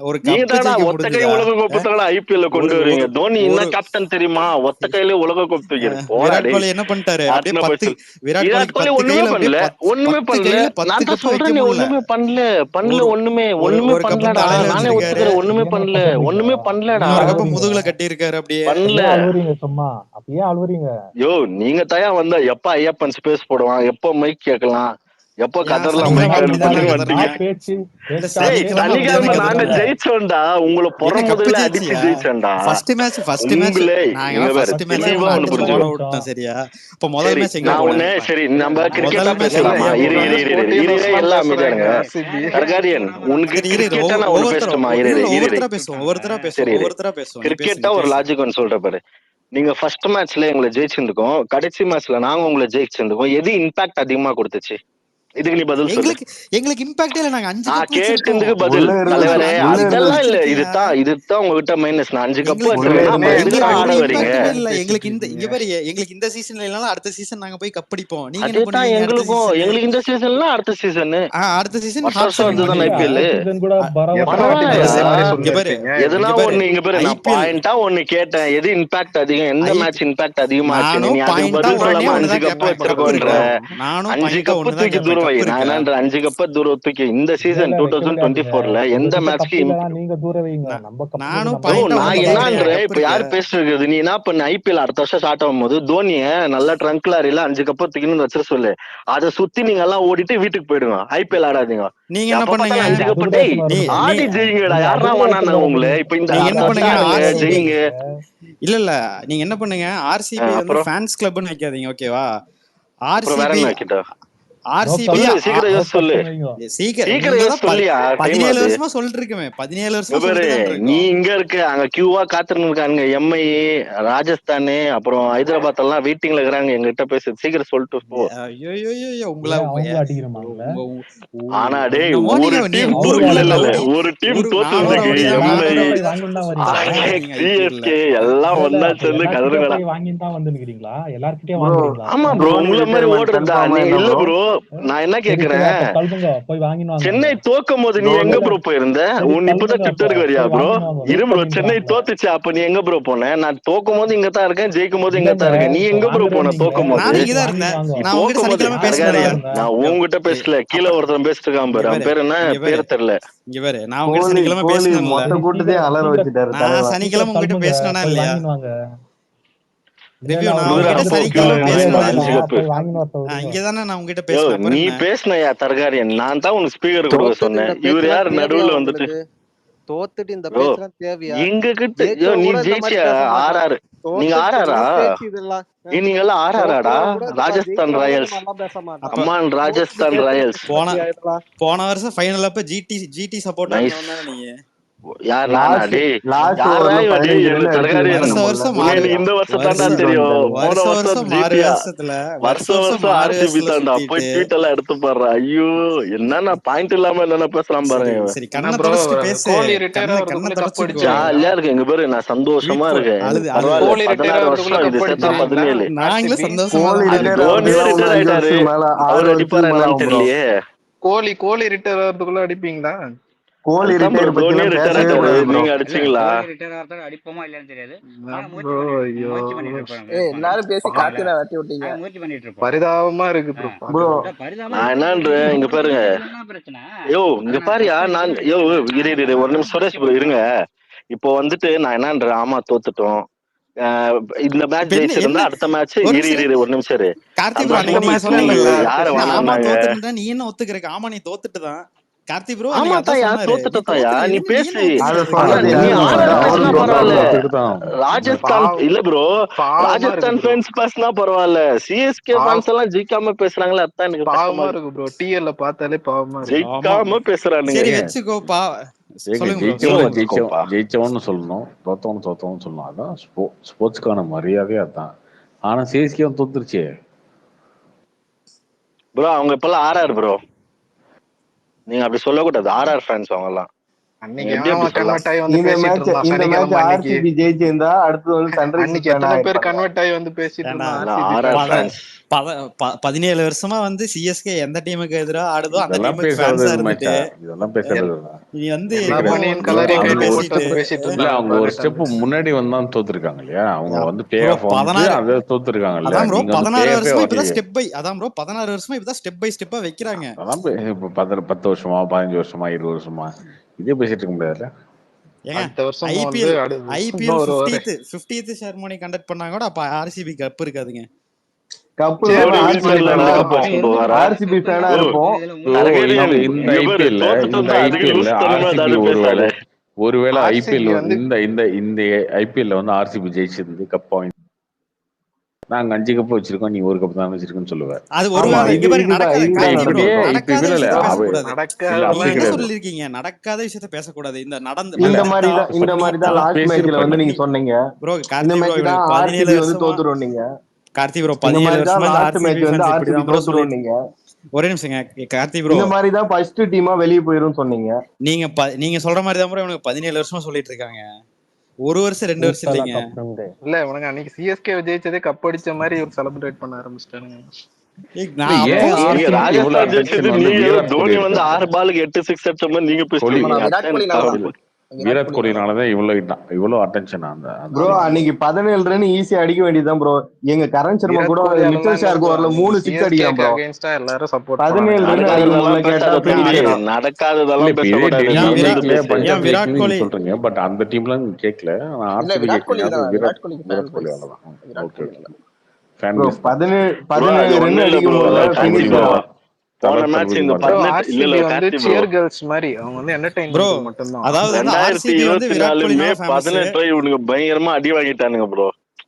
ஒரு நீங்க கப்பு தானா ஜெயிக்க ஒத்த கை முடிஞ்சுதா? உலக கோப்பு தானே ஐபிஎல்ல கொண்டு வருவீங்க. தோனி என்ன கேப்டன் தெரியுமா? ஒத்த கையில உலக கோப்பு தூக்கிடு போடா. விராட் டேய், கோலி என்ன பண்ணிட்டாரு? அப்படியே ஆத்ம 10 பரிசு. விராட் விராட் கோலி கோலிக்கு 10 ஒண்ணுமே கையில அப்படியே பண்ணல, ஒண்ணுமே 10 பண்ணல. கையில 10 நான் தான் கப்பு வைக்க சொல்றேன், நீ முடியல. ஒண்ணுமே பண்ணல ஒரு ஒண்ணுமே ஒரு ஒண்ணுமே ஒரு கப்பு பண்ணலடா. தலையில நானே வச்சிருக்காரு. ஒத்துக்கிறேன், ஒண்ணுமே பண்ணல, ஒண்ணுமே பண்ணலடா. இன்னொரு கப்பு முதுகுல கட்டி இருக்காரு. அப்படியே பண்ணல. ஏன் அழுவுறீங்க சும்மா? அப்பயே அழுவுறீங்க. யோ, நீங்க தயா வந்தா எப்ப ஐயப்பன் ஸ்பேஸ் போடுவான், எப்ப மைக் கேட்கலாம், எப்போ ஏன் கதர்லாம் சனிக்கிழமை மைக் அப்படிதானே அப்படின்னு கதறினீங்க? வந்துட்டீங்க. நான் பேச்சு இல்ல பேச்சா டேய், சனிக்கிழமை அப்படிதானே சனிக்கிழமை நாங்க கதறினீங்க? ஜெயிச்சோம்டா. உங்களை என்ன கப்பு புறமுதுல அடிச்சு ஜெயிச்சியா? ஜெயிச்சோம்டா. ஃபர்ஸ்ட் மேட்ச் உங்களே நாங்க இங்க பாரு, ஃபர்ஸ்ட் மேட்ச் தெளிவா உங்களை ஒண்ணு அடிச்சு ஓட புரிஞ்சுக்கோ. விட்டோம். சரியா? இப்ப முதல் சரி, மேட்ச் எங்க நான் போனோம்? ஒண்ணு சரி நம்ம கிரிக்கெட்டா முதல் மேட்ச் எங்க பேசலாமா? போனோம்? இரு இரு இரு இரு இரு இரு, எல்லாம் அமைதியாருங்க. தர்காரியன், உனக்கு சரி இரு கிரிக்கெட்டா நான் ஒண்ணு பேசட்டுமா? இரு இரு இரு இரு. ஒவ்வொருத்தரா பேசுவோம். சரி இரு. ஒவ்வொருத்தரா பேசுவோம். நீ பேசு, கிரிக்கெட்டா நீ ஒரு பேசு. லாஜிக் ஒன்று சொல்ற பாரு. நீங்க ஃபர்ஸ்ட் மேட்ச்ல எங்களை ஜெயிச்சிருந்துக்கோம், கடைசி மேட்ச்ல நாங்க உங்களை ஜெயிச்சிருந்துக்கோம். எது இம்பாக்ட் அதிகமா கொடுத்துச்சு? இதுக்கு நீ பதில் சொல்லு. எங்களுக்கு இம்பாக்டே இல்ல. நாங்க 5 நான் கப் வச்சிருக்கோம். கேட்டதுக்கு பதில் தலைவரே. அதெல்லாம் இல்ல, இதுதான் உங்ககிட்ட மைனஸ். நான் 5 கப் வச்சிருக்கேன். அப்ப எதுக்கு ஆட வரீங்க? இல்ல எங்களுக்கு இங்க பாரு, எங்களுக்கு இந்த சீசன்ல இல்லனால அடுத்த சீசன் நாங்க போய் கப் அடிப்போம். நீங்க என்ன அதேதான் பண்ணுவீங்க? எங்களுக்கும். எங்களுக்கு இந்த சீசன்ல அடுத்த சீசன் அடுத்த சீசன் வருஷம் வருஷம் அதுதான் ஐபிஎல். சீசன் கூட எதுனா ஒண்ணு இங்க பேரு நான் பாயிண்டா ஒண்ணு கேட்டேன். எது இம்பாக்ட் அதிகம், எந்த மேட்ச் இம்பாக்ட் அதிகமா ஆச்சு? நீ அதுக்கு பதில் சொல்லாம 5 கப் வச்சிருக்கோன்ற. 5 கப் தூக்கி தூரம் வை. கப் நான் இருக்கா? என்னன்ற 5 கப்ப தூரம் தூக்கி இந்த இல்ல சீசன் இல்ல வைக்க முடியாதுங்க. 2024ல எந்த உங்ககிட்ட கப் மேட்ச்க்கு இல்லனா நீங்க தூர வைங்க. நம்ம கப் நானும் நம்ம பாயிண்டா நான் வந்து கேக்குறேன். என்னன்ற கப் இப்ப இருக்கு. யார் பேசுறது? நீ என்ன பண்ண ஐபிஎல் அடுத்த வருஷம் ஸ்டார்ட் ஆகும்போது தோனிய நல்ல ட்ரங்க் லாரியில 5 கப்ப தூக்கின்னு வச்சிட சொல்லு. அதை சுத்தி நீங்க எல்லாம் ஓடிட்டு வீட்டுக்கு போயிடுங்க. ஐபிஎல் ஆடாதீங்க. நீங்க என்ன எப்ப பண்ணுங்க? பார்த்தாலும் 5 கப்ப டேய் ஆடி ஜெயிங்கடா. யாரா வேணா உங்களை இப்ப இந்த நீங்க அடுத்த என்ன வருஷம் பண்ணுங்க? ஆடுங்க ஆர்சிபி ஜெயிங்க. இல்ல நீங்க என்ன பண்ணுங்க? ஆர்சிபி வந்து அப்புறம் ஃபேன்ஸ் கிளப்னு வைக்காதீங்க, ஓகேவா? அப்புறம் வேற ஆர்சிபி என்ன வைக்கிட்டா? ஆர்சிபி சீக்கிரம் யோசி சொல்லு. சீக்கிரம் யோசி சொல்லியா? 17 வருஷமா சொல்லிட்டு இருக்கமே. 17 வருஷமா சொல்லிட்டு தான் நீ இருக்கோம். இங்க இருக்க அங்க கியூவா காத்துன்னு இருக்காங்க. எம்ஐ ராஜஸ்தான் அப்புறம் ஹைதராபாத் எல்லாம் வெயிட்டிங்ல இருக்கிறாங்க. எங்கிட்ட பேசு சீக்கிரம் சொல்லிட்டு போ. ஐயோ உங்களை ஆனா டேய் என்னமோ ஒரு நீங்க டீம் ஒரு டீம் தோத்துருக்கு. எம்ஐ சிஎஸ்கே எல்லாம் ஒன்னா சேர்ந்து கதறுங்கடா. ஆமா ப்ரோ உங்களை மாதிரி ஓடுறதா நீ இல்ல ப்ரோ. நான் என்ன கேக்குறேன், சென்னை தோக்கும் போது நீ எங்க ப்ரோ போயிருந்த? உன் இப்பதான் ட்விட்டருக்கு வரியா ப்ரோ? இரு ப்ரோ, சென்னை தோத்துச்சு அப்ப நீ எங்க ப்ரோ போன? நான் தோக்கும் போது இங்க தான் இருக்கேன், ஜெயிக்கும் போது இங்க தான் இருக்கேன். நீ எங்க ப்ரோ போன தோக்கும் போது? தோக்கும் போது நான் உங்ககிட்ட பேசல, கீழே ஒருத்தன் பேசிட்டு இருக்கான் பாரு. அவன் பேர் என்ன? பேர் தெரியல. இங்க பாரு, நான் உங்ககிட்ட சனிக்கிழமை பேசினேன். நான் சனிக்கிழமை உங்ககிட்ட பேசினா இல்லையா? நீ பேசினயா தர்காரியன்? நான் தான் உனக்கு ஸ்பீக்கர் கொடுக்க சொன்னேன். இவர் யாரு நடுவுல வந்துட்டு தோத்துட்டு இந்த பேச்செல்லாம் தேவையா? எங்க கிட்ட நீ ஜெயிச்சியா? ஆர்ஆர் நீங்க ஆர்ஆரா? நீங்க எல்லாம் ஆர்ஆராடா? ராஜஸ்தான் ராயல்ஸ். அம்மான் ராஜஸ்தான் ராயல்ஸ். போன வருஷம் ஃபைனல் அப்ப ஜிடி சப்போர்ட் பண்ணா நீங்க யார்? நானா? டேய் இந்த வருஷம் தாண்டா தெரியும். வருஷம் ஆர்சிபி தாண்டா. போய் ட்வீட் எல்லாம் எடுத்து பாரு. ஐயோ என்னன்னா பாயிண்ட் இல்லாம என்னென்ன பேசலாம் பாருங்க. ஜாலியா இருக்கு எங்க பேரு. நான் சந்தோஷமா இருக்கேன். 16 வருஷம் இது சேர்த்தா 17. அவர் அடிப்பாரு என்னன்னு தெரியலையே. கோலி ரிட்டையர் ஆகிறதுக்குள்ள அடிப்பீங்களா? கோலி நீங்க அடிச்சீங்களா? அடிப்போமா இல்லன்னு தெரியாது. எல்லாரும் பேசி காத்தினா வெட்டி விட்டீங்க. பரிதாபமா இருக்கு ப்ரோ. நான் என்னன்ற இங்க பாருங்க. யோ இங்க பாரியா, நான் யோ இரு ஒரு நிமிஷம் சுரேஷ் ப்ரோ இருங்க. இப்போ வந்துட்டு நான் என்னன்ற, ஆமா தோத்துட்டோம். இந்த மேட்ச் ஜெயிச்சிருந்தா அடுத்த மேட்ச் இரு ஒரு நிமிஷம் இரு. யார வாங்கினாங்க? நீ என்ன ஒத்துக்கிறீங்க? ஆமா நீ தோத்துட்டு தான் கார்த்தி ப்ரோ. ஆமா தாயா தோத்துட்டயா நீ பேசு. ராஜஸ்தான் இல்ல ப்ரோ, ராஜஸ்தான் ஃபேன்ஸ் பேசினா பரவாயில்ல. சிஎஸ்கே ஃபேன்ஸ் எல்லாம் ஜெயிக்காம பேசுறாங்களே, அதான் எனக்கு பாவமா இருக்கு ப்ரோ. டிஎல்ல பார்த்தாலே பாவமா இருக்கு. ஜெயிக்காம பேசுறானுங்க. சரி வெச்சுக்கோப்பா. ஜெயிச்சவன்னு சொல்லணும், தோத்தவன்னு சொல்லணும். அதான் ஸ்போர்ட்ஸ்க்கான மரியாதையே அதான். ஆனா சிஎஸ்கே தோத்துருச்சு ப்ரோ. அவங்க இப்பெல்லாம் ஆர்ஆர் ப்ரோ. நீங்க அப்படி சொல்லக்கூடாது. ஆர்ஆர் ஃபேன்ஸ் அவங்க எல்லாம். பேசிட்டு 17 வருஷமா வந்து சிஎஸ்கே எந்த டீமுக்கு எதிராக ஆடுதோ அந்த டீமுக்கு ஃபேன்ஸா இருந்துட்டு நீ வந்து அவங்க ஒரு ஸ்டெப் முன்னாடி வந்தா தோத்துருக்காங்க இல்லையா? அவங்க வந்து பிளே ஆஃப் வந்து தோத்துருக்காங்க இல்ல. அதான் ப்ரோ 16 வருஷமா இப்பதான் ஸ்டெப் பை அதான் ப்ரோ 16 வருஷமா இப்பதான் ஸ்டெப் பை ஸ்டெப்பா வைக்கிறாங்க. அதான் 10 வருஷமா 15 வருஷமா 20 வருஷமா இதே பேசிட்டு இருக்க முடியாதுல்ல. ஐபிஎல் 50th செரமனி கண்டக்ட் பண்ணாங்க கூட அப்ப ஆர்சிபி கப் இருக்காதுங்க. ஒருவேளை ஐபிஎல் இந்த ஐபிஎல் வந்து ஆர்சிபி ஜெயிச்சிருந்து கப் வாங்கி நாங்க 5 கப் வச்சிருக்கோம், நீ 1 கப் தான் வச்சிருக்கோன்னு சொல்லுவேன். அது ஒரு சொல்லிருக்கீங்க. நடக்காத விஷயத்த பேசக்கூடாது. இந்த மாதிரி தான் லாஸ்ட் மேட்ச்ல வந்து நீங்க சொன்னீங்க ப்ரோ. இந்த மேட்ச் தான் ஆர்சிபி வந்து தோத்துறோம். நீங்க கார்த்தி ப்ரோ 17 வருஷமா லாஸ்ட் மேட்ச் வந்து ஆர்சிபி தோத்துறோம். நீங்க ஒரே நிமிஷங்க கார்த்தி ப்ரோ, இந்த மாதிரி தான் ஃபர்ஸ்ட் டீமா வெளிய போயிரும் சொன்னீங்க. நீங்க சொல்ற மாதிரி தான் ப்ரோ இவனுக்கு 17 வருஷமா சொல்லிட்டு இருக்காங்க. ஒரு வருஷம் 2 வருஷம் இல்லைங்க. இல்ல உனக்கு அன்னைக்கு சிஎஸ்கே ஜெயிச்சதே கப் அடிச்ச மாதிரி ஒரு செலிப்ரேட் பண்ண ஆரம்பிச்சிட்டானுங்க. தோனி வந்து 6 பாலுக்கு 8 6 அடிச்ச மாதிரி நீங்க பேசுறீங்க. விராட் கோலினாலதான் இவ்வளவு அட்டென்ஷன் அந்த ப்ரோ. அன்னைக்கு 17 ரன் ஈஸியா அடிக்க வேண்டியதுதான் ப்ரோ. எங்க கரண் சர்மா கூட மிச்சல் ஷார்க் ஓவர்ல 3 6 அடிக்கிறான் ப்ரோ. 17 ரன் அடிக்கும்போது கேட்டா நடக்காததெல்லாம் விராட் கோலி சொல்றீங்க. பட் அந்த டீம்ல கேட்கல. விராட் கோலி அவ்வளவுதான். ஓகே 17 ரன் அடிக்கும்போது போன மேட்ச் இந்த 18 இல்ல கார்த்தி ப்ரோ கேர்ள்ஸ் மாதிரி அவங்க வந்து என்டர்டெயின்மென்ட் மட்டும் தான். அதாவது 2024 இவனுங்க பயங்கரமா அடி வாங்கிட்டானுங்க ப்ரோ.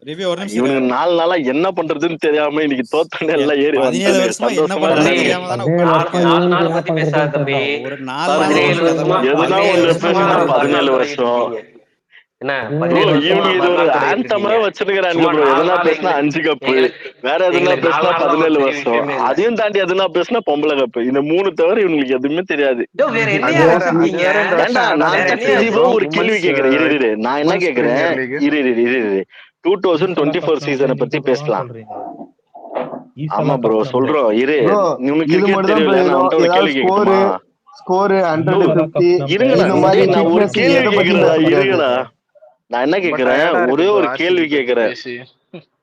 ரிவ்யூ ஒரு நிமிஷம். இவனுங்க 4 நாளா என்ன பண்றதுன்னு தெரியாம இன்னைக்கு தோத்தனே எல்லாம் ஏறி 17 வருஷமா என்ன பண்றதுன்னு தெரியாம தான உட்கார்ந்திருக்கீங்க. 4 நாள் பத்தி பேசாத தம்பி. ஒரு 4 நாள் எதுனா ஒன்னு பேசினா 17 வருஷம் என்ன இவனுக்கு இது ஒரு ஆந்தமா வச்சிருக்கானுங்க ப்ரோ. எதுனா பேசினா 5 கப்பு, வேற எதுனா பேசினா 17 வருஷம், அதையும் தாண்டி எதுனா பேசினா பொம்பளை கப்பு. இந்த 3 தவிர இவங்களுக்கு எதுவுமே தெரியாது. ஒரு கேள்வி கேக்குறேன். இரு நான் என்ன கேக்குறேன், இரு 2024 சீசனை பத்தி பேசலாம். ஆமா ப்ரோ சொல்றோம். இரு உனக்கு கிரிக்கெட் தெரியல, நான் உன்கிட்ட ஒரு கேள்வி கேட்கணுமா? ஸ்கோர் 150 இருங்கடா, நான் ஒரு கேள்வி கேக்குறேன். இருங்கடா, நான் என்ன கேக்குறேன், ஒரே ஒரு கேள்வி கேக்குறேன்.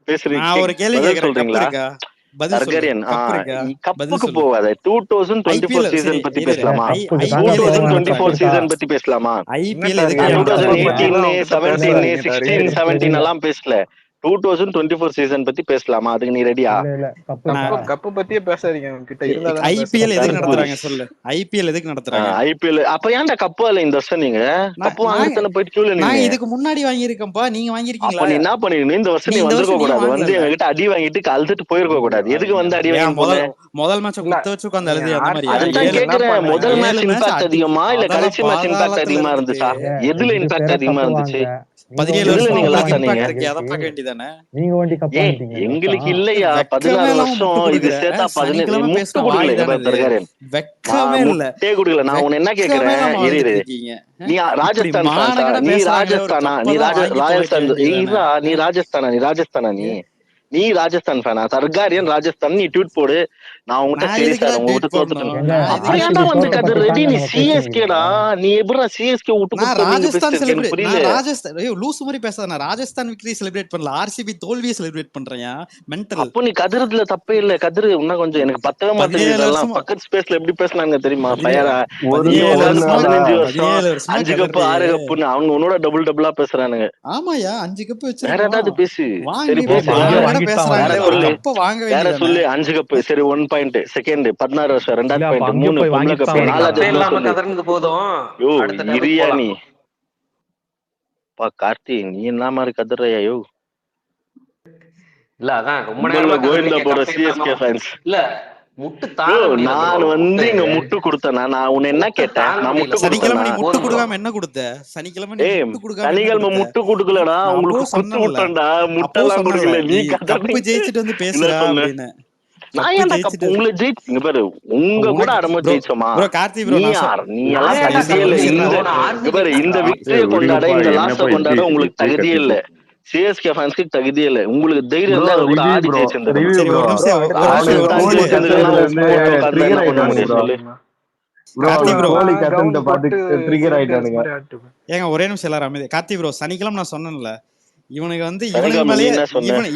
பேசுறீங்க சொல்றீங்களா? தர்கரியன் கப்புக்கு போகாத 2024 சீசன் பத்தி பேசலாமா? 2024 சீசன் பத்தி பேசலாமா? 2018 17 16 17 எல்லாம் பேசல. 2024 சீசன் பத்தி பேசலாமா? அதுக்கு நீ ரெடியா? கப்பு பத்தியே பேசாதீங்க. கிட்ட இருந்தா ஐபிஎல் எதுக்கு நடத்துறாங்க சொல்லு? ஐபிஎல் எதுக்கு நடத்துறாங்க? ஐபிஎல் அப்ப ஏன்டா கப்பு இல்ல இந்த வருஷம்? நீங்க கப்பு வாங்கிட்டன போயிட்டு கியூல நின்னு. நான் இதுக்கு முன்னாடி வாங்கி இருக்கேன்ப்பா, நீங்க வாங்கி இருக்கீங்களா? அப்ப நீ என்ன பண்ணிருக்க? இந்த வருஷம் நீ வந்திருக்க கூடாது. வந்து எங்க கிட்ட அடி வாங்கிட்டு கழுத்துட்டு போயிருக்க கூடாது. எதுக்கு வந்து அடி வாங்கி முதல் மேட்ச் குத்த வச்சு உட்கார்ந்து எழுதி அந்த மாதிரி. அதுதான் கேக்குறேன். முதல் மேட்ச் இம்பாக்ட் அதிகமா இல்ல கடைசி மேட்ச் இம்பாக்ட் அதிகமா இருந்துச்சா? எதுல இம்பாக்ட் அதிகமா இருந்துச்சு? 17 வருஷம் நீங்க இம்பாக்ட் இருக்கு, அத பார்க்க வேண்டியதானே. நீங்க வண்டி கப் வாங்கிட்டீங்க. எங்களுக்கு இல்லையா 16 வருஷம் இது சேர்த்தா 17 முட்டு கொடுக்கல. வெக்கமே இல்ல, முட்டே கொடுக்கல. நான் உன்ன என்ன கேக்குறேன், இரு நீ ராஜஸ்தான் நீ ராஜஸ்தானா? நீ ராஜஸ்தான் நீ ராஜஸ்தானா? நீ ராஜஸ்தானா? நீ ராஜஸ்தான் ஃபேனா? சர்காரியன் ராஜஸ்தான் நீ ட்வீட் போடு. நான் உங்ககிட்ட சரி சார் உங்ககிட்ட தோத்துட்டேன். அப்படியாண்டா வந்து கதர் ரெடி. நீ சிஎஸ்கேடா, நீ எப்படிடா சிஎஸ்கே விட்டு கொடுத்து புரியல. ராஜஸ்தான் லூஸ் மாதிரி பேசாத. நான் ராஜஸ்தான் விக்டரி செலிப்ரேட் பண்ணல, ஆர்சிபி தோல்வியை செலிப்ரேட் பண்றேன். மென்டல். அப்போ நீ கதறதுல தப்பே இல்ல. கதறு இன்னும் கொஞ்சம் எனக்கு பத்தவே மாட்டேங்குது. பக்கத்து ஸ்பேஸ்ல எப்படி பேசுனாங்க தெரியுமா? 15 வருஷம் 5 கப்பு 6 கப்புன்னு அவங்க உன்னோட டபுளா பேசுறானுங்க. ஆமாயா 5 கப்பு வச்சு வேற ஏதாவது பேசு. சரி பேசு. வேற சொல்லு. 5 கப்பு சரி 1 பாயிண்ட். செகண்ட் 16 வருஷம் 2 பாயிண்ட் 3 பொம்பளை கப்பு 4 போதும். இரியா நீ பா கார்த்தி, நீ என்ன மாதிரி கதறையோ? இல்ல அதான் ரொம்ப நேரமா கோவிந்தா போற சிஎஸ்கே ஃபேன்ஸ் இல்ல முட்டு நான் வந்து இங்க முட்டு கொடுத்தேனா? நான் உன்னை என்ன கேட்டேன்? நான் முட்டு சனிக்கிழமை முட்டு கொடுக்காம என்ன கொடுத்த? சனிக்கிழமை முட்டு கொடுக்கலடா, உங்களுக்கு குத்து விட்டேன்டா. முட்டெல்லாம் கொடுக்கல. நீ கப்பு ஜெயிச்சிட்டு வந்து பேசுற அப்படின்னு. நான் ஏன்டா கப்பு உங்களை ஜெயிச்சு பாரு, உங்க கூட அடம ஜெயிச்சோமா? நீ எல்லாம் தகுதியே இல்ல. இந்த விக்டரியை கொண்டாட, இந்த லாஸ்ட கொண்டாட உங்களுக்கு தகுதியே இல்ல. சிஎஸ்கே ஃபேன்ஸ்க்கு தகுதியே இல்ல. உங்களுக்கு தைரியம் தான் கூட ஆடி ஜெயிச்சிருந்தது. ஏங்க ஒரே நிமிஷம் எல்லாரும் அமைதி. கார்த்தி ப்ரோ சனிக்கிழமை நான் சொன்னேன்ல, இவனுக்கு வந்து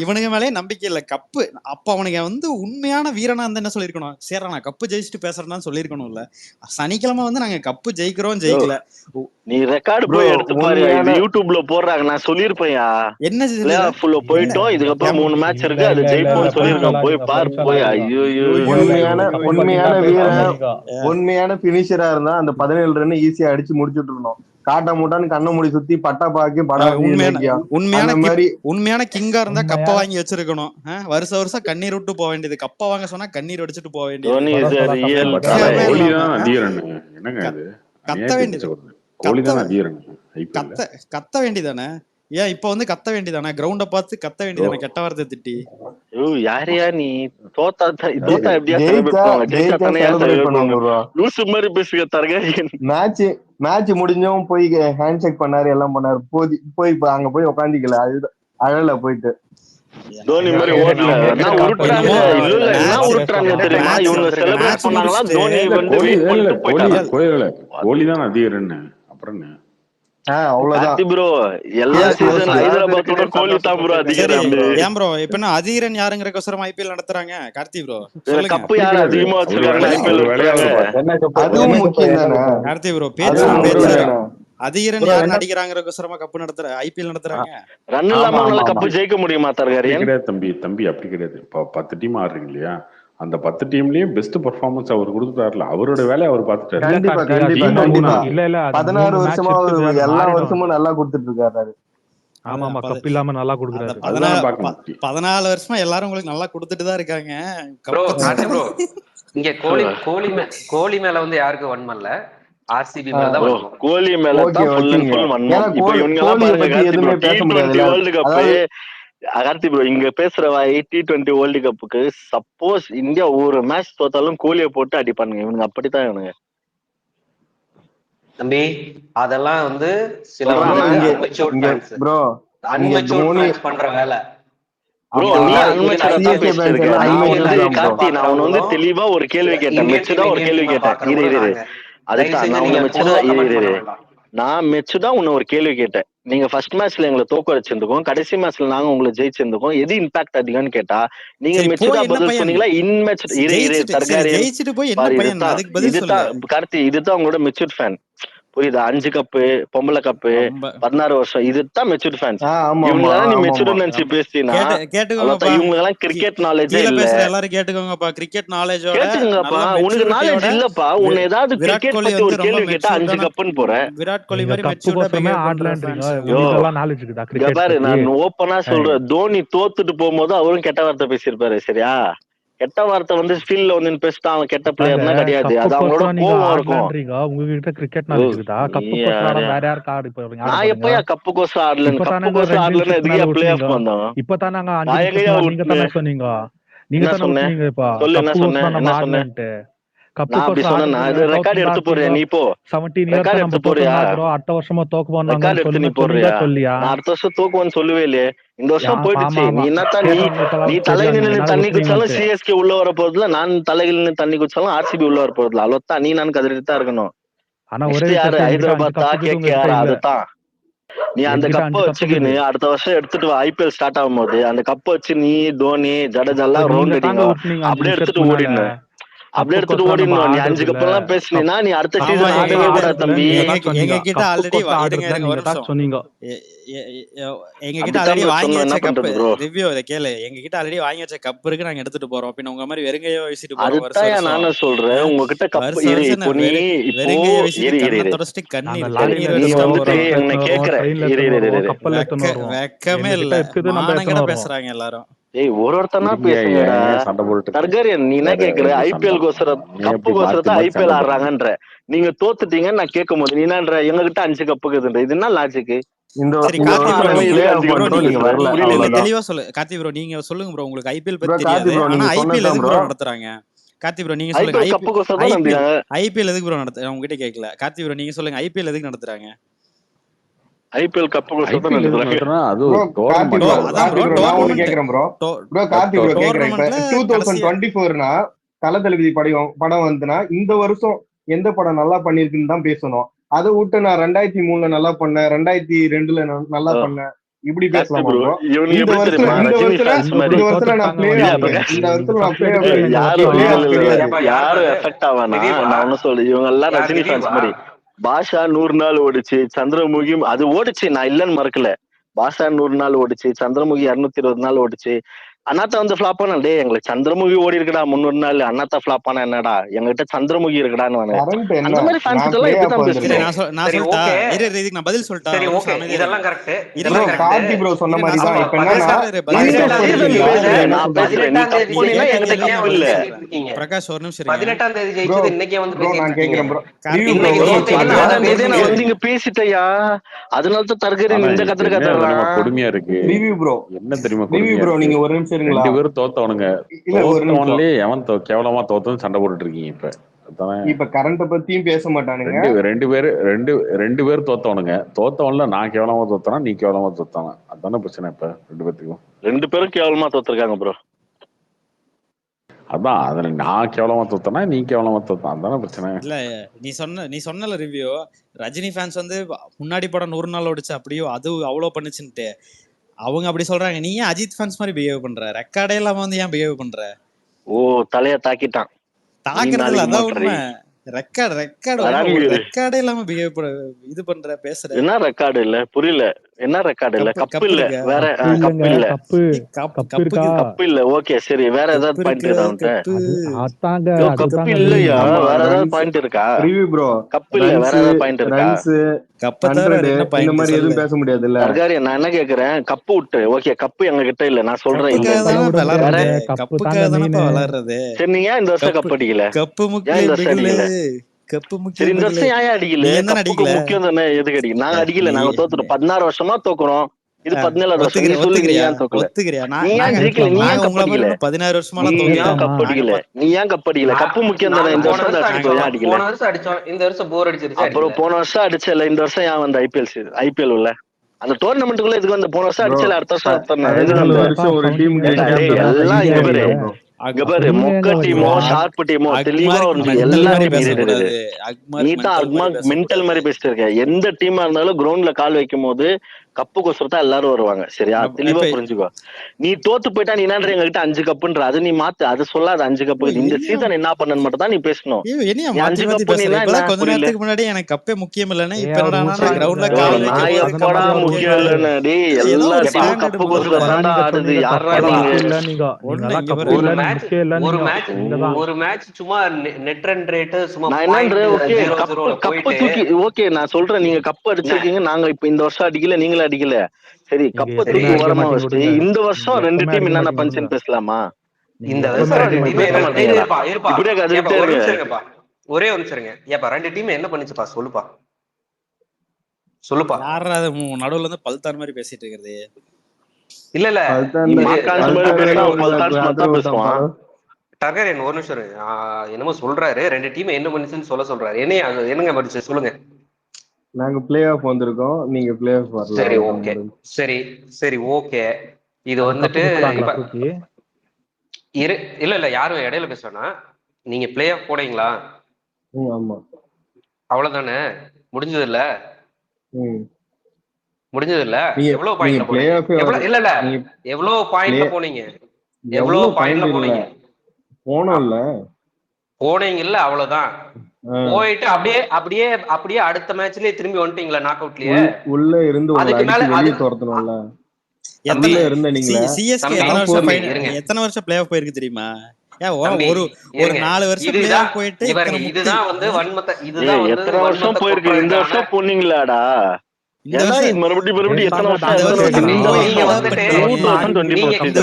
இவனுக்கு மேலே நம்பிக்கை இல்ல. கப்பு அப்ப அவனுக்கு வந்து உண்மையான வீரனா வந்து என்ன சொல்லிருக்கணும்? சரி நான் கப்பு ஜெயிச்சுட்டு பேசுறேன்னு சொல்லிருக்கணும் இல்ல. சனிக்கிழமை வந்து நாங்க கப்பு ஜெயிக்கிறோம் ஜெயிக்கல. நீ ரெக்கார்டு போய் எடுத்து பாரு, யூடியூப்ல போடுறாங்க. நான் சொல்லிருப்பேன்யா என்ன ஃபுல்லா போயிட்டோம். இதுக்கப்புறம் 3 மேட்ச் இருக்கு, அது ஜெயிப்போம்னு சொல்லிருக்கோம். போய் பாரு போய். ஐயோ உண்மையான வீரன் உண்மையான பினிஷரா இருந்தா அந்த 17 ரன் ஈஸியா அடிச்சு முடிச்சுட்டு இருந்தோம். காட்டா மூட்டான்னு கண்ண முடி சுத்தி பட்டா பாக்கி உண்மையான கிங்கா இருந்தா கப்ப வாங்கி வச்சிருக்கணும். வருஷம் கண்ணீர் விட்டு போக வேண்டியது. கப்ப வாங்க சொன்னா கண்ணீர் அடிச்சுட்டு போக வேண்டியது. கத்த வேண்டியதானே? ஏன் இப்ப வந்து கத்த வேண்டியதானே? கிரவுண்ட பார்த்து கத்த வேண்டியதானே? கெட்ட வார்த்தை திட்டி. யாரையா நீ தோத்தா எப்படியா லூசு மாதிரி பேசுக தரகாரியன். மேட்ச் முடிஞ்சவும் போய் ஹேண்ட் ஷேக் பண்ணாரு, எல்லாம் பண்ணாரு. போய் அங்க போய் உட்காந்துக்கல. அது அழல போயிட்டு தோனி மாதிரி ஓடல. உருட்டுறாங்க தெரியுமா? இவங்க செலிப்ரேட் பண்ணாங்களா? தோனி வந்து கோலி தான் அதிகம். அப்புறம் கார்த்தி ப்ரோ எல்லா சீசன் ஹைதராபாத்தோட கோலி தான் ப்ரோ அதிகம். ஏன் ப்ரோ இப்ப என்ன அதிகரன் யாருங்கறக்கோசரம் ஐபிஎல் நடத்துறாங்க? கார்த்தி ப்ரோ கப்பு யாரு அதிகமா வச்சிருக்காங்க ஐபிஎல்? அதுவும் முக்கியம் தானே கார்த்தி ப்ரோ. பேச்சு அதிகரன் யாரு அடிக்கிறாங்கறக்கோசரமா கப்பு நடத்துற ஐபிஎல் நடத்துறாங்க. ரன் இல்லாம உங்களால கப்பு ஜெயிக்க முடியுமா தர்காரியன்? கிடையாது தம்பி அப்படி கிடையாது. இப்போ 10 டீம் ஆடுறீங்க இல்லையா, அந்த 10 டீம்லயும் பெஸ்ட் பெர்ஃபார்மன்ஸ் அவர் கொடுத்துட்டாருல, அவரோட வேலையை அவர் பார்த்துட்டாரு. இல்ல 16 வருஷமா எல்லா வருஷமும் நல்லா கொடுத்துட்டு இருக்காரு. ஆமா கப் இல்லாம நல்லா கொடுக்குறாரு. 14 வருஷமா எல்லாரும் உங்களுக்கு நல்லா கொடுத்துட்டு தான் இருக்காங்க. இங்க கோலி மேல வந்து யாருக்கு வன்மல்ல, ஆர்சிபி மேல தான் வரும். கோலி மேல தான் ஃபுல் அண்ட் ஃபுல் வன்மம். இப்போ இவங்க எல்லாம் பாருங்க T20 world cup Karthi bro இங்க பேசுற வாய் T20 வேர்ல்டு கப்புக்கு சப்போஸ் இந்தியா ஒரு மேட்ச் தோத்தாலும் கோலியை போட்டு அடிப்பானுங்க இவனுங்க. அப்படித்தான் இவனுங்க தம்பி. அதெல்லாம் வந்து சில பண்ற வேலை. கார்த்தி நான் அவனு வந்து தெளிவா ஒரு கேள்வி கேட்டேன், மெச்சுதான் ஒரு கேள்வி கேட்டேன். நான் மெச்சுதா உன்ன ஒரு கேள்வி கேட்டேன். நீங்க ஃபர்ஸ்ட் மேட்ச்ல எங்களை தோக்க வச்சிருந்தோம், கடைசி மேட்ச்ல நாங்க உங்களை ஜெயிச்சிருந்தோம், எது இம்பாக்ட் அதிகம்னு கேட்டா நீங்க மெச்சுதா பதில் சொன்னீங்களா? இன்மெச் கார்த்தி இதுதான் உங்களோட மெச்சூர்ட் ஃபேன் புரியுதா? 5 கப்பு பொம்பளை கப்பு 16 வருஷம் இதுதான் மெச்சூர்ட் ஃபேன்ஸ். இவங்களாம் நீ மெச்சூர்ட் நினைச்சு பேசினா இவங்க எல்லாம் கிரிக்கெட் நாலேஜ் இல்ல. எல்லாரும் கேட்டுக்கோங்கப்பா, கிரிக்கெட் நாலேஜ் கேட்டுங்கப்பா. உனக்கு நாலேஜ் இல்லப்பா. உன்னை ஏதாவது கிரிக்கெட் பத்தி ஒரு கேள்வி கேட்டா 5 கப்புன்னு போற. விராட் கோலி மாதிரி மெச்சூர்டா பாரு, நான் ஓப்பனா சொல்றேன், தோனி தோத்துட்டு போகும்போது அவரும் கெட்ட வார்த்தை பேசியிருப்பாரு. சரியா? கெட்ட வார்த்தை வந்து ஸ்டில்ல வந்து பேசிட்டா அவன் கெட்ட பிளேயர்னா கிடையாது. அது அவங்களோட கோவம் இருக்கும். உங்ககிட்ட கிரிக்கெட் நாலேஜ் இருக்குதா? கப்பு கோசம் வேற யார் கார்டு போறீங்க? நான் எப்பயா கப்பு கோசம் ஆடல, கப்பு கோசம் ஆடலன்னு எதுக்கு பிளே ஆஃப் வந்தோம்? இப்பதான் நாங்க 5 நீங்க தான சொன்னீங்க. நீங்க தான சொன்னீங்க. இப்ப சொல்லு என்ன சொன்னேன்? என்ன சொன்னேன்? கப்பு கோசம் ரெக்கார்ட் எடுத்து போறியா நீ? இப்போ 17 இயர்ஸ் நம்ம போறியா? அடுத்த வருஷமா தோக்கு போறாங்க சொல்லியா? நான் அடுத்த வருஷம் தோக்குவேன்னு சொல்லவே இல்லையே. இந்த வருஷம் போயிடுச்சு. நீ என்னத்தான் நீ தலையில நின்று தண்ணி குடிச்சாலும் சிஎஸ்கே உள்ள வர போறதுல, நான் தலையில நின்று தண்ணி குடிச்சாலும் ஆர்சிபி உள்ள வர போறதுல. அவ்வளவுதான். நீ நான் கதறிட்டு தான் இருக்கணும். யாரு ஹைதராபாத் கேகேஆர் அதுதான். நீ அந்த கப்பை வச்சுக்கின்னு அடுத்த வருஷம் எடுத்துட்டு வா. ஐபிஎல் ஸ்டார்ட் ஆகும் போது அந்த கப்பை வச்சு நீ தோனி ஜடேஜா எல்லாம் ரவுண்ட் அடிங்க, அப்படியே எடுத்துட்டு ஓடினு அப்படியே எடுத்துட்டு ஓடினு. நீ 5 கப் எல்லாம் பேசினா நீ அடுத்த சீசன் ஆடவே கூடாது தம்பி. எங்க கிட்ட ஆல்ரெடி சொன்னீங்க, எங்க கிட்ட ஆல்ரெடி வாங்கி வச்ச கப் ரிவ்யூ இத கேளு. எங்க கிட்ட ஆல்ரெடி வாங்கி வச்ச கப் இருக்கு, நாங்க எடுத்துட்டு போறோம். பின்ன உங்க மாதிரி வெறுங்கையோ வீசிட்டு போறோம். அதுதான் நானும் சொல்றேன், உங்ககிட்ட கப் இரு. இப்போ நீ வெறுங்கையோ வீசிட்டு கண்ண தொடச்சிட்டு கண்ணீர் என்ன கேக்குற வெக்கமே இல்ல. மானங்கட பேசுறாங்க எல்லாரும். ஒருத்தனா பேசுங்கடா. தர்காரியன் நீ என்ன கேக்குற? ஐபிஎல் கோசரம் கப்பு கோசரத்தை ஐபிஎல் ஆடுறாங்கன்ற நீங்க தோத்துட்டீங்க. நான் கேட்கும் போது நீ என்னன்ற எங்க கிட்ட 5 கப்புக்குதுன்ற இது என்ன லாஜிக்கு? தெளிவா சொல்லு கார்த்தி ப்ரோ. நீங்க சொல்லுங்க ப்ரோ, உங்களுக்கு ஐபிஎல் பத்தி தெரியாது. ஆனா ஐபிஎல் எதுக்கு ப்ரோ நடத்துறாங்க? கார்த்தி ப்ரோ நீங்க சொல்லுங்க. ஐபிஎல் எதுக்கு ப்ரோ நடத்து? உங்ககிட்ட கேட்கல. கார்த்தி ப்ரோ நீங்க சொல்லுங்க, ஐபிஎல் எதுக்கு நடத்துறாங்க? ஐபிஎல் கப்பு கோசரம் நடத்துறாங்க. அது கேக்குறேன் ப்ரோ. கார்த்தி ப்ரோ கேக்குறேன். இப்ப 2024னா தல தளபதி படம் வந்துனா இந்த வருஷம் எந்த படம் நல்லா பண்ணிருக்குன்னு தான் பேசணும். அதை விட்டு நான் 2003ல நல்லா பண்ணேன், 2002ல நல்லா பண்ணேன் இப்படி பேசலாம் ப்ரோ. இந்த வருஷம் நான் யாரும் எஃபெக்ட் ஆவானா? நான் ஒண்ணு சொல்லு, இவங்க எல்லாம் ரஜினி ஃபேன்ஸ் மாதிரி. பாஷா 100 நாள் ஓடிச்சு, சந்திரமுகி அது ஓடிச்சு, நான் இல்லன்னு மறக்கல. பாஷா 100 நாள் ஓடிச்சு, சந்திரமுகி 220 நாள் ஓடிச்சு. அண்ணாத்தா வந்து ஃபிளாப் ஆனா, டே எங்களுக்கு சந்திரமுகி ஓடி இருக்குடா 300 நாள், அண்ணாத்தா ஃபிளாப் ஆனா என்னடா, எங்ககிட்ட சந்திரமுகி இருக்குடான்னு. அந்த மாதிரி ஃபேன்ஸ் எல்லாம் இப்பதான் பேசுறேன். நான் பதில் சொல்லிட்டேன். இதெல்லாம் கரெக்ட். கார்த்தி ப்ரோ சொன்ன மாதிரி தான். இப்ப பிரகாஷ் ஒரு நிமிஷம் 18ஆம் தேதி ஜெயிச்சது இன்னைக்கே வந்து நான் கேக்குறேன் ப்ரோ. நீங்க பேசிட்டயா? அதனால தான் தர்கரியன் இந்த கத்திர கத்துறாங்க. கொடுமையா இருக்கு. ரிவ்யூ ப்ரோ என்ன தெரியுமா? ரிவ்யூ ப்ரோ நீங்க ஒரு நிமிஷம் இருங்களா? 2 பேரும் தோத்தவனுங்க. தோத்தவன்லயே எவன் கேவலமா தோத்தன்னு சண்டை போட்டுட்டு இருக்கீங்க. இப்ப கரண்ட் பத்தியும் பேச மாட்டானுங்க. 2 பேர் தோத்தவனுங்க. தோத்தவன்ல நான் கேவலமா தோத்தனா, நீ கேவலமா தோத்தானா? அதான பிரச்சனை. இப்ப 2 பேருக்கும் 2 பேரும் கேவலமா தோத்துருக்காங்க ப்ரோ. அதான் அதுல நான் கேவலமா தோத்தனா நீ கேவலமா தோத்தான் அதான பிரச்சனை. இல்ல நீ சொன்னல ரிவ்யூ ரஜினி ஃபேன்ஸ் வந்து முன்னாடி படம் 100 நாள் ஓடிச்சு அப்படியோ அது அவ்வளவு பண்ணுச்சுன்ட்டு அவங்க அப்படி சொல்றாங்க. நீ ஏன் அஜித் ஃபேன்ஸ் மாதிரி பிஹேவ் பண்ற? ரெக்கார்டே இல்லாம வந்து ஏன் பிஹேவ் பண்ற? ஓ தலைய தாக்கிட்டான் தாக்குறதுல அதான் உண்மை. ரெக்கார்டே இல்லாம பிஹேவ் இது பண்ற பேசுற. என்ன ரெக்கார்டு இல்ல புரியல. என்ன ரெக்கார்டு இல்ல? கப்பு இல்ல வேற கப்பு இல்ல கப்பு இல்ல. ஓகே சரி வேற ஏதாவது பாயிண்ட் இருக்கா? கப்பு இல்லையா? வேற ஏதாவது பாயிண்ட் இருக்கா? ரிவ்யூ ப்ரோ கப்பு இல்ல வேற ஏதாவது பாயிண்ட் இருக்கா? இந்த மாதிரி எதுவும் பேச முடியாது இல்ல. தர்காரி நான் என்ன கேக்குறேன் கப்பு விட்டு ஓகே கப்பு எங்க கிட்ட இல்ல நான் சொல்றேன் இல்ல. சரி நீங்க ஏன் இந்த வருஷம் கப் அடிக்கல? கப்பு முக்கியம் கப்பு முக்கியம். இந்த வருஷம் ஏன் அடிக்கல? கப்புக்கு முக்கியம் தானே எதுக்கு அடிக்கல? நாங்க அடிக்கல. நாங்க தோத்துட்டோம் 16 வருஷமா தோக்குறோம். இது 17 வருஷம். நீ சொல்லுங்க நீ ஏன் தோக்கல? நீ ஏன் ஜெயிக்கல? நீ ஏன் கப் அடிக்கல? 16 வருஷமா நீ ஏன் கப் அடிக்கல? நீ ஏன் கப் அடிக்கல? கப்பு முக்கியம் தானே. இந்த வருஷம் அடிக்கல. போன வருஷம் அடிச்சோம் இந்த வருஷம் போர் அடிச்சிருச்சு. அப்புறம் போன வருஷம் அடிச்சல இந்த வருஷம் ஏன் வந்து ஐபிஎல் உள்ள அந்த டோர்னமெண்ட்டுக்குள்ள இதுக்கு வந்து போன வருஷம் அடிச்சல அடுத்த வருஷம் ஒரு டீம் எல்லாம் இங்க பாரு மொக்க டீமோ ஷார்ப் டீமோ தெளிவா வந்து எல்லாமே பேசிட்டு நீ தான் அக்மார்க் மென்டல் மாதிரி பேசிட்டு இருக்க. எந்த டீமா இருந்தாலும் கிரவுண்ட்ல கால் வைக்கும் போது கப்பு கொசரத்தா எல்லாரும் வருவாங்க. சரியா தெளிவா புரிஞ்சுக்கோ. நீ தோத்து போயிட்டா நீ என்ன எங்க கிட்ட 5 கப்புன்ற அது நீ மாத்து. அது சொல்லாத 5 கப்பு இந்த சீசன் என்ன பண்ணன்னு மட்டும் தான் நீ பேசணும். 5 கப்பு கொஞ்ச நேரத்துக்கு முன்னாடி எனக்கு கப்பே முக்கியம் இல்லன்னு இப்ப என்னடா கிரவுண்ட்ல கால் எப்படா முக்கியம் இல்லன்னு டேய் எல்லா டீமும் கப்பு கொசரத்தா ஆடுது. யாரா நீங்க ஒரு மேட்ச் சும்மா நெட் ரன் ரேட் சும்மா நான் என்னன்றேன் ஓகே கப்பு தூக்கி ஓகே நான் சொல்றேன் நீங்க கப்பு அடிச்சிருக்கீங்க. நாங்க இப்ப இந்த வருஷம் அடிக்கல நீங்களும் அடிக்கல. சரி கப்ப தூக்கி ஓரமா வச்சுட்டு இந்த வருஷம் 2 டீம் என்னென்ன பஞ்சுன்னு பேசலாமா? இந்த வருஷம் ஒரே ஒரு நிமிஷம் இருங்க. ஏப்பா 2 டீம் என்ன பண்ணுச்சுப்பா சொல்லுப்பா. யாரா நடுவுல இருந்து பல்தார் மாதிரி பேசிட்டு இருக்கிறது? இல்ல டர்கரியன் ஒரு நிமிஷம் என்னமோ சொல்றாரு. 2 டீம் என்ன பண்ணுச்சுன்னு சொல்றாரு. என்னங்க பண்ணுச்சு சொல்லுங்க. நாங்க பிளே ஆஃப் வந்திருக்கோம் நீங்க பிளே ஆஃப் வரல. சரி ஓகே சரி ஓகே. இது வந்துட்டு இல்ல யாரும் இடையில பேசுறா. நீங்க பிளே ஆஃப் போனீங்களா? ஆமா அவ்வளவுதானே முடிஞ்சது இல்ல. எவ்வளவு பாயிண்ட்ல போனீங்க? இல்ல எவ்வளவு பாயிண்ட்ல போனீங்க? போனீங்கல்ல அவ்வளவுதான். போயிட்டு அப்படியே அடுத்த மேட்ச்லயே திரும்பி வந்துட்டீங்களா நாக் அவுட்லயே? உள்ள இருந்து அதுக்கு மேல வெளிய தோர்த்தணும்ல. சிஎஸ்கே எத்தனை வருஷம் பிளே ஆஃப் போயிருக்கு தெரியுமா? ஒரு 4 வருஷம் பிளே ஆஃப் போயிட்டு இதுதான் வந்து வன்மத்தை இதுதான் வந்து எத்தனை வருஷம் போயிருக்கு? இந்த வருஷம் போனீங்களாடா? மறுபடியும் எத்தனை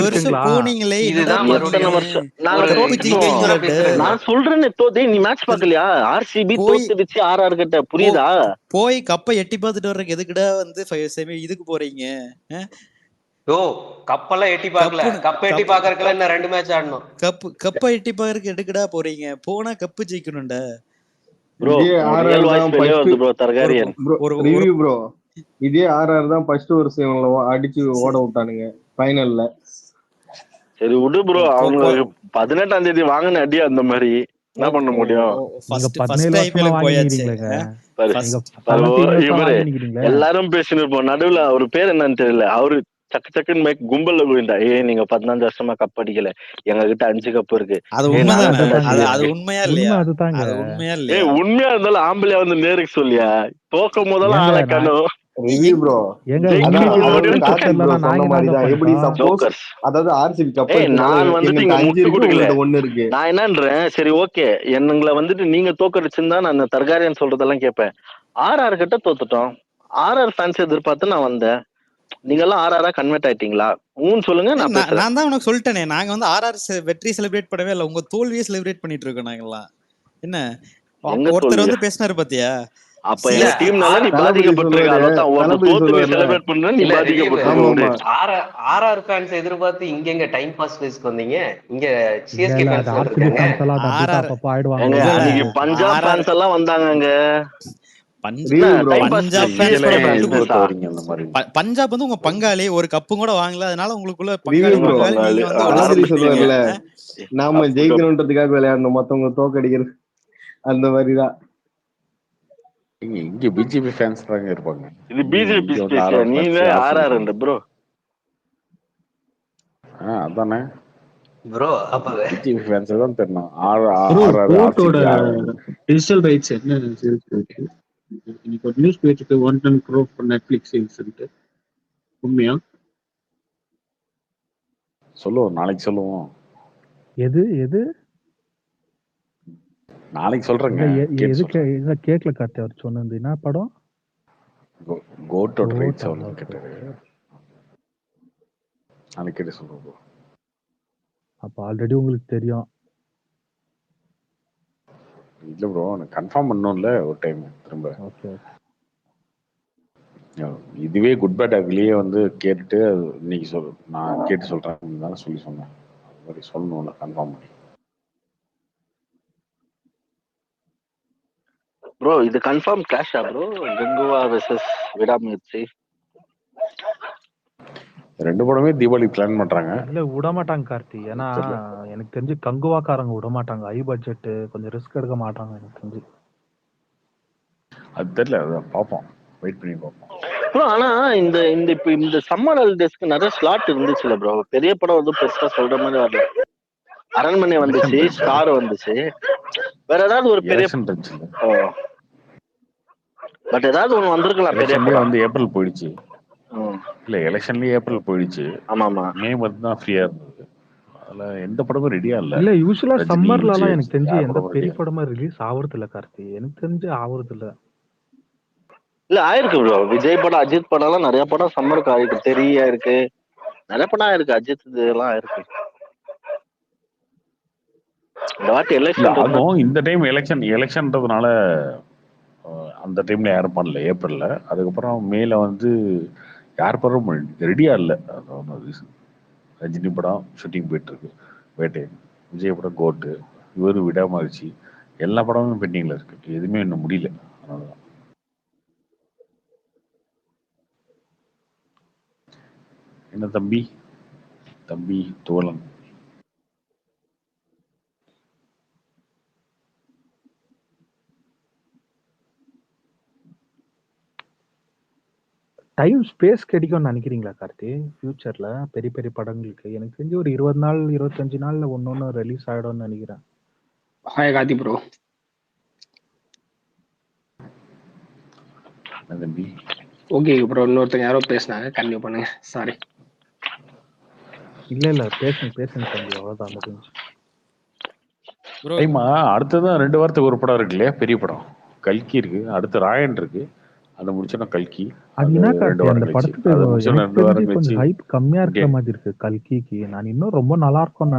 வருஷம் போனீங்களே? நான் சொல்றேன்னு தோத்து நீ மேட்ச் பாக்கலையா? ஆர்சிபி தோத்துடுச்சு RR கிட்ட புரியுதா? போய் கப்பை எட்டி பார்த்துட்டு வர்றதுக்கு எதுக்குடா வந்து இதுக்கு போறீங்க? கப்பெல்லாம் எட்டி பாக்கல. கப்ப எட்டி பாக்கறதுக்குள்ள என்ன 2 மேட்ச் ஆடணும். கப்பை எட்டி பாக்கறதுக்கு எதுக்குடா போறீங்க? போனா கப்பு ஜெயிக்கணும்டா. ப்ரோ ரியல் வாய்ஸ் வெளிய வந்து ப்ரோ தர்காரியன் ஒரு ரிவ்யூ ப்ரோ. இதே RR தான் ஃபர்ஸ்ட் வருஷம் இவங்கள அடிச்சு ஓட விட்டானுங்க ஃபைனல்ல. சரி விடு ப்ரோ. அவங்க 18ஆம் தேதி வாங்கின அடி அந்த மாதிரி என்ன பண்ண முடியும்? எல்லாரும் பேசினிருப்போம். நடுவுல ஒரு பேர் என்னன்னு தெரியல. அவரு சக்குன்னு மேக் கும்பல்ல போயிட்டா. நீங்க 15 வருஷமா கப் அடிக்கல எங்க கிட்ட 5 கப் இருக்கு. உண்மையா இருந்தாலும் ஆம்பளையா வந்து நேருக்கு சொல்லியா தோக்கும் போதெல்லாம் ஆளக்கணும். ரிவ்யூ ப்ரோ அதாவது ஆர்சிபி கப் நான் வந்துட்டு இங்க முட்டு கொடுக்கல. நான் என்னன்றேன் சரி ஓகே எங்களை வந்துட்டு நீங்க தோக்கடிச்சுன்னு தான் நான் தர்காரியன் சொல்றதெல்லாம் கேட்பேன். RR கிட்ட தோத்துட்டோம். RR ஃபேன்ஸ் எதிர்பார்த்து நான் வந்தேன். நீங்க எல்லாம் RR கன்வெர்ட் ஆயிட்டீங்களா? சொல்லுங்க. நான் தான் உனக்கு சொல்லிட்டேனே. நாங்க வந்து RR வெற்றி செலிப்ரேட் பண்ணவே இல்லை. உங்க தோல்வியை செலிப்ரேட் பண்ணிட்டு இருக்கோம் நாங்கெல்லாம். என்ன ஒருத்தர் வந்து பேசினாரு பாத்தியா? அப்ப எங்க டீம்னால நீ RR ஃபேன்ஸ் எதிர்பார்த்து இங்க டைம் பாஸ் பேஸ்க்கு வந்தீங்க. இங்க சிஎஸ்கே ஃபேன்ஸ் பஞ்சாப் ஃபேன்ஸ் எல்லாம் வந்தாங்க. பஞ்சாப் வந்து உங்க பங்காளி ஒரு கப்பும் கூட வாங்கல, அதனால உங்களுக்குள்ள ரிவ்யூ பங்காளி ப்ரோ நீங்க வந்து ஆதிரி சொல்லுவார்ல, நாம ஜெயிக்கணும்ன்றதுக்காக விளையாடணும், மத்தவங்க தோக்கடிக்கிறது அந்த மாதிரிதான். இங்க பிஜேபி ஃபேன்ஸ் தாங்க இருப்பாங்க. இது பிஜேபி ஸ்பேஸ், நீங்க ஆர்ஆர் ப்ரோ. அதானே ப்ரோ. அப்ப பிஜேபி ஃபேன்ஸ் தான் தெரியணும். கோட்டோட டிஜிட்டல் ரைட்ஸ் என்ன சேல்ஸ் போயிட்டு இன்னைக்கு ஒரு நியூஸ் போயிட்டு இருக்கு, 110 crore for Netflix சேல்ஸ் இருக்கு. உண்மையா? சொல்லுவோம், நாளைக்கு சொல்லுவோம். எது நாளைக்கு சொல்றேங்க. எது கேக்கல கார்த்தி அவர் சொன்னது என்ன படம்? கோட்டோட ரைட்ஸ் அவ்வளவு கேட்டாரு. நாளைக்கு கேட்டு சொல்றோம். அப்ப ஆல்ரெடி உங்களுக்கு தெரியும். இல்ல ப்ரோ, கன்ஃபார்ம் பண்ணணும்ல ஒரு டைம் திரும்ப. ஓகே. இதுவே குட் பேட் அக்லியே வந்து கேட்டுட்டு இன்னைக்கு நான் கேட்டு சொல்றேன் சொல்லி சொன்னேன். அது மாதிரி சொல்லணும்ல கன்ஃபார்ம் பண்ணி. ப்ரோ இது கன்ஃபார்ம் கிளாஷா ப்ரோ? கங்குவா வெர்சஸ் விடாமுயற்சி ரெண்டு படமே தீபாவளி பிளான் பண்றாங்க. இல்ல விட மாட்டாங்க கார்த்தி, ஏன்னா எனக்கு தெரிஞ்சு கங்குவாக்காரங்க விட மாட்டாங்க. ஹை பட்ஜெட் கொஞ்சம் ரிஸ்க் எடுக்க மாட்டாங்க எனக்கு தெரிஞ்சு. அது தெரியல, பாப்போம், வெயிட் பண்ணி பார்ப்போம் ப்ரோ. ஆனா இந்த இந்த இப்ப இந்த சம்மர் ஹாலிடேஸ்க்கு நிறைய ஸ்லாட் இருந்துச்சுல ப்ரோ. பெரிய படம் வந்து பெருசா சொல்ற மாதிரி வரல. அரண்மனை வந்துச்சு, ஸ்டார் வந்துச்சு, வேற ஏதாவது ஒரு பெரிய பட் ஏதாவது ஒண்ணு வந்திருக்கலாம். பெரிய படம் வந்து ஏப்ரல் போயிடுச்சு. இல்ல எலெக்ஷன்லயே ஏப்ரல் போயிடுச்சு. ஆமாமா, மே மந்த் தான் ஃப்ரீயா இருந்தது. அதுல எந்த படமும் ரெடியா இல்ல. இல்ல யூசுவலா சம்மர்ல எல்லாம் எனக்கு தெரிஞ்சு எந்த பெரிய படமா ரிலீஸ் ஆவறது இல்ல கார்த்தி. எனக்கு தெரிஞ்சு ஆவறது இல்ல. இல்ல ஆயிருக்கு ப்ரோ. விஜய் படம், அஜித் படம் எல்லாம் நிறைய படம் சம்மருக்கு ஆயிருக்கு. தெரிய இருக்கு, நிறைய படம் ஆயிருக்கு. அஜித் எல்லாம் ஆயிருக்கு. இந்த வாட்டி எலெக்ஷன், இந்த டைம் எலெக்ஷன்றதுனால அந்த டைம்ல யாரும் பண்ணல ஏப்ரல்ல. அதுக்கப்புறம் மேல வந்து யார் படம் ரெடியா இல்லை. ரஜினி படம் ஷூட்டிங் போயிட்டு இருக்கு, வேட்டை. விஜய் படம் கோட்டு, இவரு விடாமச்சு, எல்லா படமும் பெண்டிங்ல இருக்கு. எதுவுமே இன்னும் முடியல. அதனாலதான். என்ன தம்பி தோழன் டைம் ஸ்பேஸ் கிடைக்கும்னு நினைக்கிறீங்களா கார்த்தி ஃபியூச்சர்ல பெரிய பெரிய படங்களுக்கு? எனக்கு தெரிஞ்சு ஒரு 20 நாள் 25 நாள்ல ஒன்னொன்னு ரிலீஸ் ஆயிடும்னு நினைக்கிறேன். Hi Karthi bro. Okay bro, இன்னொருத்தங்க யாரோ பேசினாங்க, கண்டினியூ பண்ணுங்க. சாரி. இல்ல பேசுங்க தம்பி, அவ்வளவுதான் முடிஞ்சு. அடுத்ததான் 2 வாரத்துக்கு ஒரு படம் இருக்கு இல்லையா, பெரிய படம். கல்கி இருக்கு, அடுத்து ராயன் இருக்கு. அதை முடிச்சோன்னா கல்கி. அது என்ன கார்த்தி அந்த படத்துக்கு கொஞ்சம் ஹைப் கம்மியா இருக்கிற மாதிரி இருக்கு கல்கிக்கு. நான் இன்னும் ரொம்ப நல்லா இருக்கும்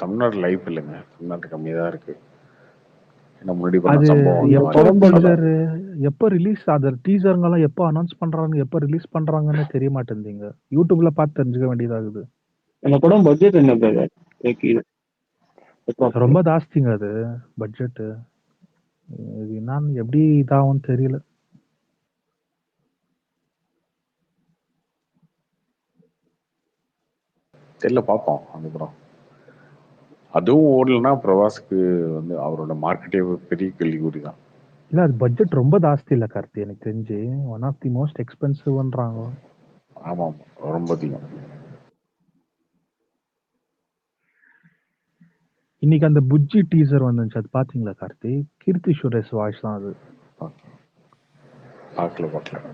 தமிழ்நாடு லைஃப் இல்லைங்க, தமிழ்நாட்டு கம்மியா தான் இருக்கு. எப்ப ரிலீஸ் ஆகுது டீசருங்க எல்லாம், எப்ப அனௌன்ஸ் பண்றாங்க, எப்ப ரிலீஸ் பண்றாங்கன்னு தெரிய மாட்டேங்குது. யூடியூப்ல பார்த்து தெரிஞ்சுக்க வேண்டியதாகுது. அந்த படம் பட்ஜெட் என்ன ரொம்ப ஜாஸ்திங்க அது பட்ஜெட். இது என்னன்னு எப்படி இதாகும் தெரியல. பார்ப்போம் அந்த படம். அதுவும் ஓடலன்னா பிரபாஸ்க்கு வந்து அவரோட மார்க்கெட்டே பெரிய கேள்விக்குறி தான். இல்ல அது பட்ஜெட் ரொம்ப ஜாஸ்தி இல்ல கார்த்தி, எனக்கு தெரிஞ்சு ஒன் ஆஃப் தி மோஸ்ட் எக்ஸ்பென்சிவ்ன்றாங்க. ஆமா ரொம்ப அதிகம். இன்னைக்கு அந்த புஜ்ஜி டீசர் வந்துச்சு, அது பாத்தீங்களா கார்த்தி? கீர்த்தி சுரேஷ் வாய்ஸ் தான் அது. பார்க்கல.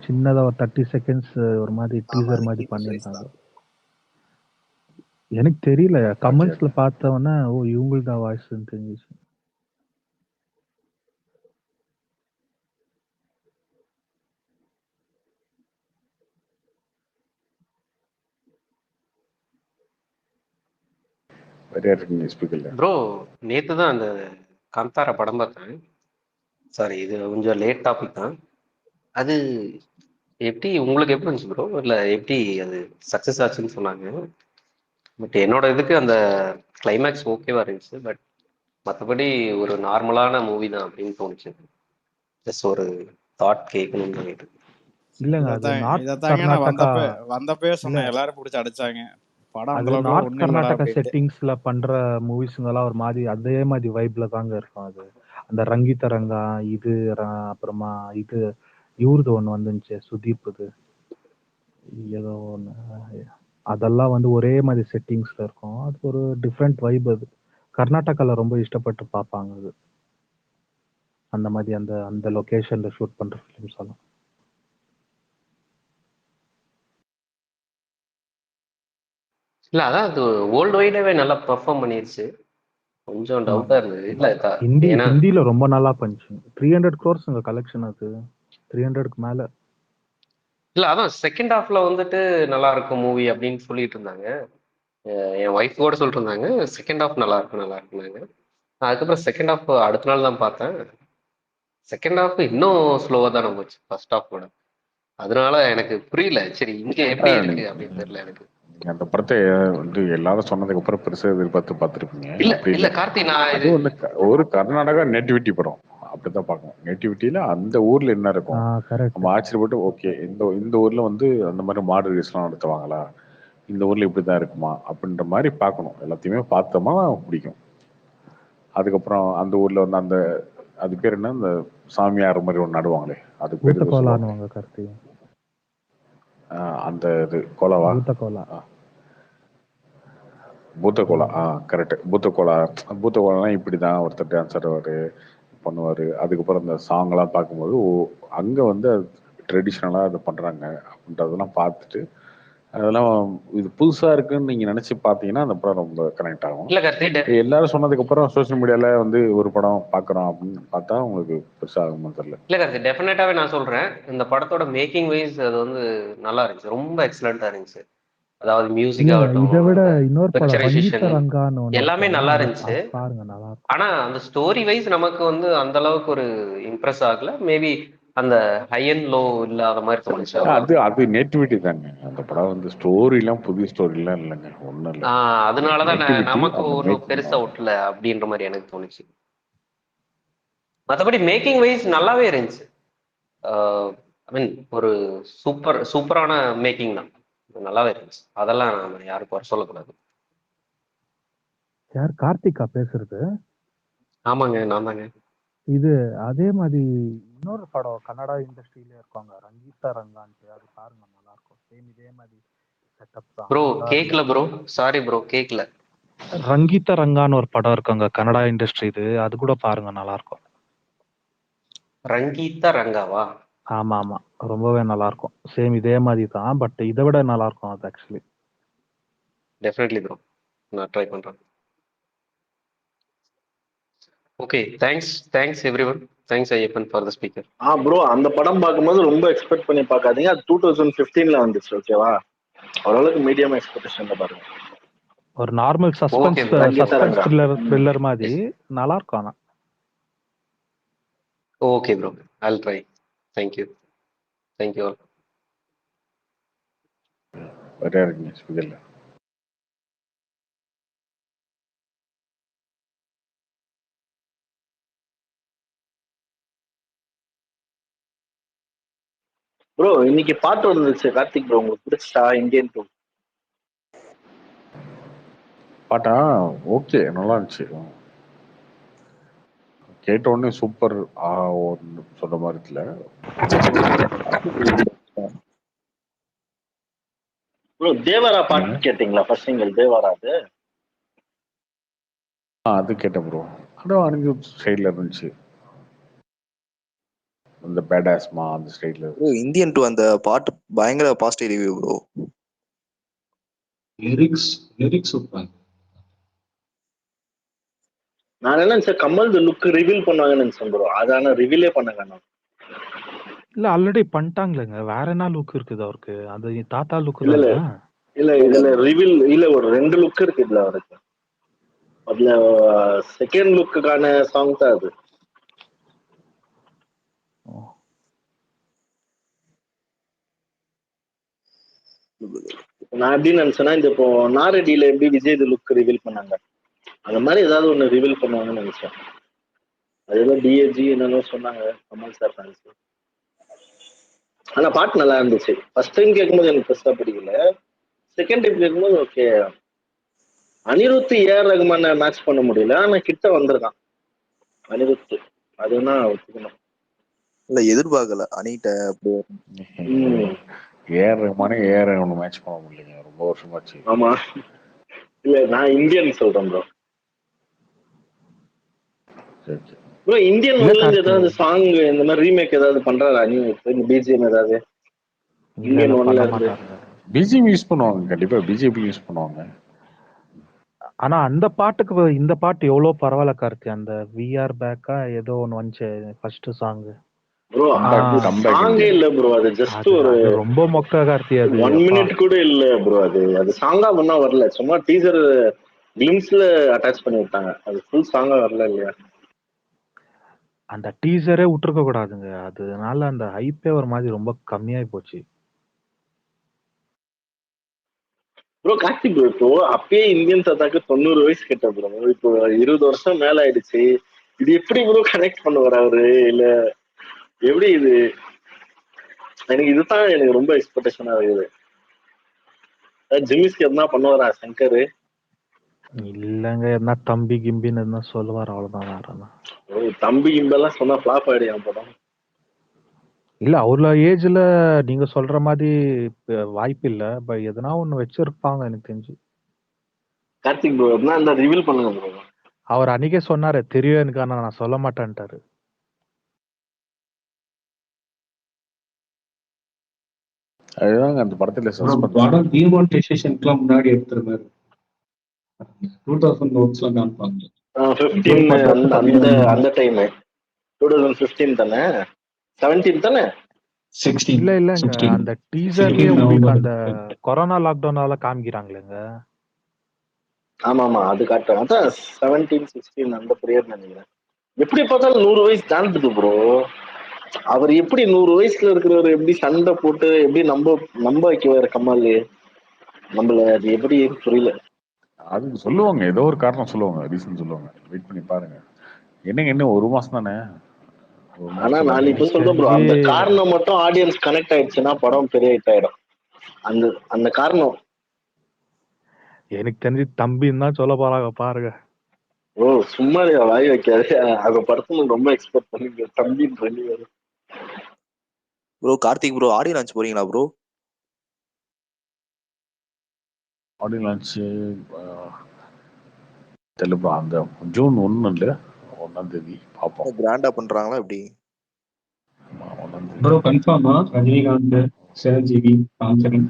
சின்னதா ஒரு 30 செகண்ட்ஸ் ஒரு மாதிரி டீசர் மாதிரி பண்ணிருந்தாங்க. எனக்கு தெரியல, கமெண்ட்ஸ்ல பார்த்தவொன்னே ஓ இவங்களுக்கு தான் வாய்ஸ் தெரிஞ்சிச்சு. ப்ரோ நேத்து தான் அந்த காந்தாரா படம் பார்த்தேன். சாரி, இது கொஞ்சம் லேட் டாபிக் தான். அது எப்படி உங்களுக்கு எப்படி இருந்துச்சு ப்ரோ? இல்லை எப்படி அது சக்ஸஸ் ஆச்சுன்னு சொன்னாங்க. பட் என்னோட இதுக்கு அந்த கிளைமேக்ஸ் ஓகேவா இருந்துச்சு. பட் மற்றபடி ஒரு நார்மலான மூவி தான் அப்படின்னு தோணுச்சு. ஜஸ்ட் ஒரு தாட் கேட்கணும்னு சொல்லிட்டு. இல்லங்க அது இதைத்தாங்க நார்த் இதைத்தாங்க நான் கர்நாடகா வந்தப்பவே இல்ல சொன்னேன், எல்லாரும் பிடிச்சி அடிச்சாங்க. படம் அந்த அது அளவுக்குலாம் நார்த் ஒண்ணும் இல்லடா கர்நாடகா அப்படின்ட்டு. செட்டிங்ஸ்ல பண்ற மூவிஸுங்கெல்லாம் ஒரு மாதிரி அதே மாதிரி வைப்ல தாங்க இருக்கும் அது. அந்த ரங்கிதரங்கா இது அப்புறமா இது இவருது ஒண்ணு வந்துச்சு சுதீப்து ஏதோ ஒண்ணு அதெல்லாம் வந்து ஒரே மாதிரி செட்டிங்ஸ்ல இருக்கும். அது ஒரு டிஃப்ரெண்ட் வைப். அது கர்நாடகால ரொம்ப இஷ்டப்பட்டு பார்ப்பாங்க அது. அந்த மாதிரி அந்த அந்த லொகேஷன்ல ஷூட் பண்ற ஃபிலிம்ஸ் எல்லாம். இல்ல அதான் அது வேர்ல்டு வைடாவே நல்லா பெர்ஃபார்ம் பண்ணிருச்சு. கொஞ்சம் டவுட்டா இருந்தது. இல்ல ஏன்னா ஹிந்தில ரொம்ப நல்லா பண்ணுச்சு. 300 crores கலெக்ஷன் அது. 300க்கு மேல. இல்ல அதான் செகண்ட் ஹாஃப்ல வந்துட்டு நல்லா இருக்கும் மூவி அப்படின்னு சொல்லிட்டு இருந்தாங்க. என் ஒய்ஃப் கூட சொல்லிட்டு இருந்தாங்க செகண்ட் ஹாஃப் நல்லா இருக்குனாங்க. அதுக்கப்புறம் செகண்ட் ஹாஃப் அடுத்த நாள் தான் பார்த்தேன். செகண்ட் ஹாஃப் இன்னும் ஸ்லோவா தானே போச்சு ஃபர்ஸ்ட் ஹாஃப் கூட. அதனால எனக்கு புரியல. சரி இங்க எப்படி இருக்கு அப்படின்னு தெரியல எனக்கு. அந்த படத்தை வந்து எல்லாரும் சொன்னதுக்கு அப்புறம் பெருசா எதிர்பார்த்து பார்த்துருப்பீங்க. இல்ல அப்படி இல்ல இல்லை. கார்த்தி நான் அது வந்து ஒரு கர்நாடகா நேட்டிவிட்டி படம் அப்படித்தான் பார்க்கணும். நேட்டிவிட்டியில அந்த ஊர்ல என்ன இருக்கும் நம்ம ஆச்சரியப்பட்டு ஓகே இந்த ஊர்ல வந்து அந்த மாதிரி மாடு ரேஸ்லாம் நடத்துவாங்களா, இந்த ஊர்ல இப்படிதான் இருக்குமா அப்படின்ற மாதிரி பார்க்கணும். எல்லாத்தையுமே பார்த்தோமா பிடிக்கும். அதுக்கப்புறம் அந்த ஊர்ல வந்து அந்த அது பேர் என்ன, இந்த சாமியார் மாதிரி ஒன்று நடுவாங்களே, அது பேர் எதுவும் சொல்லுவாங்க. பூத்தகோலான்னுவாங்க கார்த்தி. அந்த இது கோலாவா, பூத்தகோலா. பூத்தகோலா. கரெக்ட். பூத்தகோலாலாம் இப்படிதான் ஒருத்தர் டான்ஸ் ஆடுவாரு பண்ணுவாரு. அதுக்கப்புறம் இந்த சாங்லாம் பார்க்கும்போது அங்க வந்து ட்ரெடிஷ்னலா அதை பண்றாங்க அப்படின்றதெல்லாம் பார்த்துட்டு அதெல்லாம் இது புதுசா இருக்குன்னு நீங்க நினைச்சு பார்த்தீங்கன்னா அந்த படம் ரொம்ப கனெக்ட் ஆகும். இல்ல கார்த்தி எல்லாரும் சொன்னதுக்கு அப்புறம் சோசியல் மீடியால வந்து ஒரு படம் பார்க்குறோம் அப்படின்னு பார்த்தா உங்களுக்கு பெருசா ஆகுமா தெரியல. இல்ல கார்த்தி டெஃபினட்டாவே நான் சொல்றேன், இந்த படத்தோட மேக்கிங் வைஸ் அது வந்து நல்லா இருந்துச்சு. ரொம்ப எக்ஸலண்டா இருந்துச்சு. அதாவது மியூசிக் ஆகட்டும், இதை விட இன்னொரு படம் பிக்சரைசேஷன் ரங்கிதரங்கான்னு ஒண்ணு எல்லாமே இருக்கும். நல்லா இருந்துச்சு. பாருங்க நல்லா இருக்கும். ஆனா அந்த ஸ்டோரி வைஸ் நமக்கு வந்து அந்த அளவுக்கு ஒரு இம்ப்ரெஸ் ஆகல. மேபி அந்த ஹை அண்ட் லோ இல்லாத மாதிரி தோணுச்சு. அது நேட்டிவிட்டி தாங்க. அந்த படம் வந்து ஸ்டோரி எல்லாம் புதிய ஸ்டோரி எல்லாம் இல்லைங்க, ஒண்ணும் இல்லை. அதனாலதான் நமக்கு ஒன்றும் பெருசா ஒட்டல அப்படின்ற மாதிரி எனக்கு தோணுச்சு. மற்றபடி மேக்கிங் வைஸ் நல்லாவே இருந்துச்சு. ஐ மீன் ஒரு சூப்பரான மேக்கிங் தான், நல்லாவே இருந்துச்சு. அதெல்லாம் நம்ம யாருக்கும் வர சொல்லக்கூடாது. யார் கார்த்திகா பேசுறது? ஆமாங்க நான் தாங்க. இது அதே மாதிரி இன்னொரு படம் கன்னடா இண்டஸ்ட்ரியில இருக்காங்க, ரங்கிதரங்கான்ட்டு. அது பாருங்க நல்லா இருக்கும். சேம் இதே மாதிரி செட்டப் தான். ப்ரோ கேக்கல ப்ரோ, சாரி ப்ரோ கேக்கல. ரங்கிதரங்கான்னு ஒரு படம் இருக்காங்க கன்னடா இண்டஸ்ட்ரி. இது அது கூட பாருங்க நல்லா இருக்கும். ரங்கிதரங்காவா? ஆமா ஆமா, ரொம்பவே நல்லா இருக்கும். சேம் இதே மாதிரி தான், பட் இதை விட நல்லா இருக்கும் அது ஆக்சுவலி. டெஃபினெட்லி ப்ரோ, நான் ட்ரை பண்றேன். Okay, thanks everyone. Thanks Ayyappan for the speaker. Bro அந்த படம் பார்க்கும்போது ரொம்ப எக்ஸ்பெக்ட் பண்ணி பார்க்காதீங்க. அது 2015ல வந்துச்சு. ஓகேவா, ஓரளவுக்கு மீடியம் எக்ஸ்பெக்டேஷன்ல பாருங்க. ஒரு நார்மல் சஸ்பென்ஸ் த்ரில்லர் மாதிரி நல்லா இருக்கும். ஆனா ஓகே ப்ரோ, ஐல் ட்ரை. Thank you all. வேற இருக்குங்க ஸ்பீக்கர்ல. ப்ரோ இன்னைக்கு பாட்டு வந்துச்சு கார்த்திக் ப்ரோ, உங்களுக்கு பிடிச்சா? இந்தியன் டூ பாட்டா? ஓகே, நல்லா இருந்துச்சு. கேட்ட உடனே சூப்பர் சொல்ற மாதிரி இல்ல. ப்ரோ தேவாரா பாட்டு கேட்டீங்களா? ஃபர்ஸ்ட் சிங்கிள் தேவாரா அது கேட்டேன் ப்ரோ. அனிருத் ஸ்டைல்ல இருந்துச்சு. அந்த பேடாஸ்மா அந்த ஸ்டைல்ல. இந்தியன் டூ அந்த பாட்டு பயங்கர positive review bro. Lyrics super. நான் என்ன நினைச்சேன், கமல் லுக் ரிவீல் பண்ணுவாங்கன்னு நினைச்சேன் ப்ரோ. அதான ரிவீலே பண்ணாங்க. நான் இல்ல ஆல்ரெடி பண்ணிட்டாங்களேங்க. வேற என்ன லுக் இருக்குது அவருக்கு? அது தாத்தா லுக் இல்ல தான். இல்ல இதுல ரிவீல் இல்ல, ஒரு 2 லுக் இருக்கு இதுல அவருக்கு. அதுல செகண்ட் லுக்குக்கான சாங் தான் அது. நான் எப்படி நினைச்சேன்னா, இந்த இப்போ நாரடியில எப்படி விஜய் லுக் ரிவீல் பண்ணாங்க, அந்த மாதிரி ஏதாவது ஒண்ணு ரிவீல் பண்ணுவாங்கன்னு நினைச்சேன். அதுதான் டிஏஜி என்னன்னு சொன்னாங்க கமல் சார் ஃபேன்ஸ். ஆனா பாட்டு நல்லா இருந்துச்சு. ஃபர்ஸ்ட் டைம் கேட்கும்போது எனக்கு பெருசா பிடிக்கல. செகண்ட் டைம் கேட்கும்போது ஓகே. அனிருத் ஏஆர் ரகுமான மேட்ச் பண்ண முடியல, ஆனா கிட்ட வந்திருக்கான் அனிருத். அதுனா ஒத்துக்கணும். இல்ல எதிர்பார்க்கல அணிகிட்ட அப்படி. ஏஆர் ரகுமானே ஏஆர் ரகுமான மேட்ச் பண்ண முடியலைங்க, ரொம்ப வருஷமாச்சு. ஆமா, இல்ல நான் இந்தியன் சொல்றேன் ப்ரோ. ப்ரோ இந்தியன் ஒன்ல இருந்து ஏதாவது சாங் இந்த மாதிரி ரீமேக் ஏதாவது பண்றாரா அனிருத்? பிஜிஎம் ஏதாவது இந்தியன் ஒன்ல இருந்து? பிஜேபி யூஸ் பண்ணுவாங்க, கண்டிப்பா பிஜேபி யூஸ் பண்ணுவாங்க. ஆனா அந்த பாட்டுக்கு இந்த பாட்டு எவ்வளவு பரவாயில்ல கார்த்தி. அந்த விஆர் பேக்கா ஏதோ ஒன்னு வந்துச்சு ஃபர்ஸ்ட் சாங். ப்ரோ சாங்கே இல்ல ப்ரோ, அது ஜஸ்ட் ஒரு ரொம்ப மொக்க கார்த்தி. அது 1 மினிட் கூட இல்ல ப்ரோ. அது சாங்கா பண்ணா வரல, சும்மா டீசர் கிளிம்ஸ்ல அட்டாச் பண்ணி விட்டாங்க. அது ஃபுல் சாங்கா வரல இல்லையா? அந்த டீசரே விட்டுருக்க கூடாதுங்க, அதனால அந்த ஹைப்பே ஒரு மாதிரி ரொம்ப கம்மியாயி போச்சு. ப்ரோ கார்த்திக் ப்ரோ, இப்போ அப்பயே இந்தியன் தாத்தாக்கு 90 வயசு கிட்ட ப்ரோ. இப்போ 20 வருஷம் மேல ஆயிடுச்சு. இது எப்படி ப்ரோ கனெக்ட் பண்ணுவார் அவரு? இல்ல எப்படி இது? எனக்கு இதுதான் எனக்கு ரொம்ப எக்ஸ்பெக்டேஷனா இருக்குது. ஜிமிஸ்க்கு எதுனா பண்ணுவாரா சங்கர்? இல்லங்க, என்ன தம்பி கிம்பின்னு என்ன சொல்லுவார், அவ்வளவுதான். வேற தம்பி கிம்பெல்லாம் சொன்னா ஃபிளாப் ஆயிடும் படம். இல்ல அவ்வளோ ஏஜ்ல நீங்க சொல்ற மாதிரி வாய்ப்பு இல்ல. பட் எதனா ஒண்ணு வச்சிருப்பாங்க எனக்கு தெரிஞ்சு. கார்த்திக் ப்ரோ என்ன அந்த ரிவீல் பண்ணுங்க ப்ரோ. அவர் அன்னைக்கே சொன்னாரு தெரியும் எனக்கு, ஆனா நான் சொல்ல மாட்டேன்ட்டாரு. அதுதாங்க அந்த படத்துல படம் டிமானிட்டைசேஷனுக்குலாம் முன்னாடி எடுத்துருந்தாரு. 2000 நோட்ஸ்லாம் காமிப்பாங்க. 15 அந்த டைம் 2015 தானே, 17 தானே, 16. இல்ல இல்லங்க, அந்த டீசர்லயே உங்களுக்கு அந்த கொரோனா லாக்டவுனால காமிக்கிறாங்களேங்க. ஆமா ஆமா அது காட்டுறாங்க. அதான் 17 16 அந்த பீரியட் நினைக்கிறேன். எப்படி பார்த்தாலும் 100 வயசு தாண்டுது ப்ரோ. அவர் எப்படி 100 வயசுல இருக்கிறவர் எப்படி சண்டை போட்டு எப்படி நம்ப வைக்குவாரு கமல்? நம்மள அது எப்படி புரியல. அது சொல்லுவாங்க, ஏதோ ஒரு காரணம் சொல்லுவாங்க, ரீசன் சொல்லுவாங்க. வெயிட் பண்ணி பாருங்க. என்னங்க இன்னும் 1 மாசம் தானே. ஆனா நான் இப்ப சொல்றேன் ப்ரோ, அந்த காரணம் மட்டும் ஆடியன்ஸ் கனெக்ட் ஆயிடுச்சுன்னா படம் பெரிய ஹிட் ஆயிடும். அந்த அந்த காரணம் எனக்கு தெரிஞ்சு தம்பின்னு தான் சொல்ல போறாங்க பாருங்க. ஓ சும்மா வாய் வைக்காது. அந்த படத்துல ரொம்ப எக்ஸ்பெக்ட் பண்ணி தம்பி பண்ணி. Bro Karthik bro audio launch போறீங்களா ப்ரோ? ஆடியோ லான்ச் தெரியல ப்ரோ. அந்த ஜூன் 1ஆம் தேதி பார்ப்போம். கிராண்டா பண்றாங்களா எப்படி ப்ரோ? கன்ஃபார்மா ரஜினிகாந்த், சிரஞ்சீவி, ராம் சரண்?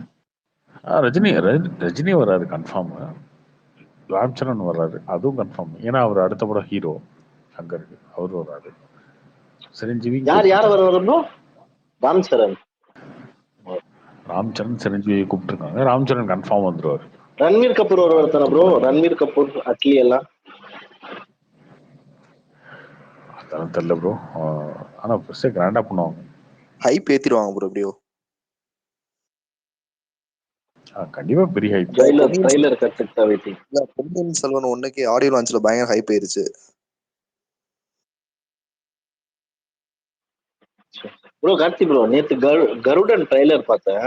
ரஜினி வராது கன்ஃபார்ம். ராம் சரண் வராது அதுவும் கன்ஃபார்ம். ஏன்னா அவர் அடுத்த படம் ஹீரோ சங்கருக்கு, அவர் வராது. சிரஞ்சீவி யார் வரணும்? ராம் சரண் சிரஞ்சீவி கூப்பிட்டுருக்காங்க. ராம் சரண் கன்ஃபார்ம் வந்துருவாரு. ரன்வீர் கபூர் ஒரு தானே ப்ரோ? ரன்வீர் கபூர் அட்லி எல்லாம் அதெல்லாம் தெரியல ப்ரோ. ஆனா ஃபர்ஸ்ட் கிராண்டா பண்ணுவாங்க. ஹைப் ஏத்திடுவாங்க ப்ரோ எப்படியோ. கண்டிப்பா பெரிய ஹைப். ட்ரைலர் கரெக்ட்டா வெயிட்டிங். பொன்னியின் செல்வன் ஒண்ணுக்கு ஆடியோ லான்ச்ல பயங்கர ஹைப் ஆயிருச்சு ப்ரோ. கார்த்திக் ப்ரோ நேத்து கருடன் ட்ரைலர் பார்த்தேன்.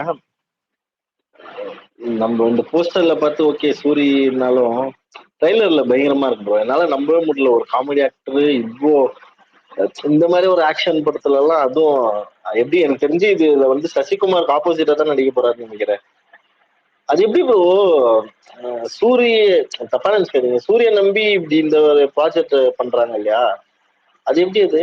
நம்ம இந்த போஸ்டர்ல பார்த்து ஓகே சூரினாலும் ட்ரைலர்ல பயங்கரமா இருக்கு ப்ரோ. என்னால நம்பவே முடியல, ஒரு காமெடி ஆக்டர் இவ்வளோ இந்த மாதிரி ஒரு ஆக்ஷன் படத்துல எல்லாம். அதுவும் எப்படி எனக்கு தெரிஞ்சு இதுல வந்து சசிகுமாருக்கு ஆப்போசிட்டா தான் நடிக்க போறாருன்னு நினைக்கிறேன். அது எப்படி ப்ரோ தப்பா நினைச்சுக்காதீங்க, சூரிய நம்பி இப்படி இந்த ஒரு ப்ராஜெக்ட் பண்றாங்க இல்லையா? அது எப்படி அது?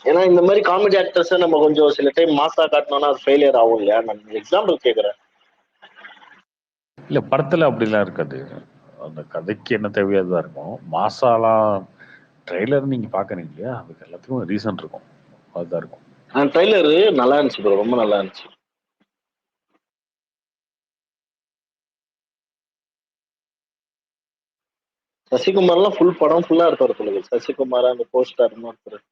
ஏன்னா இந்த மாதிரி காமெடி ஆக்டர்ஸ் நம்ம கொஞ்சம் சில டைம் மாசா காட்டினோம்னா அது ஃபெயிலியர் ஆகும் இல்லையா? நான் எக்ஸாம்பிள் கேட்கறேன். இல்ல படத்துல அப்படிலாம் இருக்காது. அந்த கதைக்கு என்ன தேவையோ அதுதான் இருக்கும். மாசாலாம் ட்ரெய்லர் நீங்க பாக்குறீங்க இல்லையா, அதுக்கு எல்லாத்துக்கும் ரீசன் இருக்கும், அதுதான் இருக்கும். ட்ரெய்லர் நல்லா இருந்துச்சு ப்ரோ, ரொம்ப நல்லா இருந்துச்சு. சசிகுமார்லாம் ஃபுல் படம் ஃபுல்லா இருப்பாரு சொல்லுங்க. சசிகுமார் அந்த போஸ்டர் ஒருத்தர்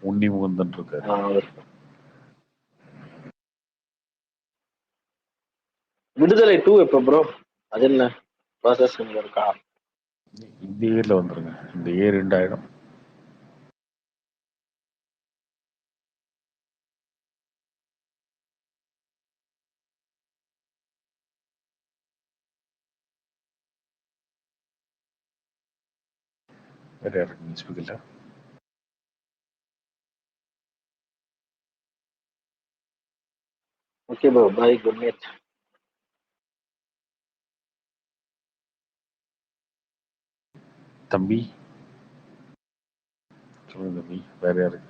உன்னி முகுந்தன் இருக்காரு. விடுதலை 2 எப்ப ப்ரோ? அது என்ன ப்ராசஸ் இருக்கா? இந்த இயர்ல வந்துருங்க. இந்த இயர் 2 ஆயிடும். வேற யாருக்கு ஸ்பீக்கர்ல? ஓகே ப்ரோ, பாய், குட் நைட். தம்பி சொல்லுங்க தம்பி, வேற யாருக்கு?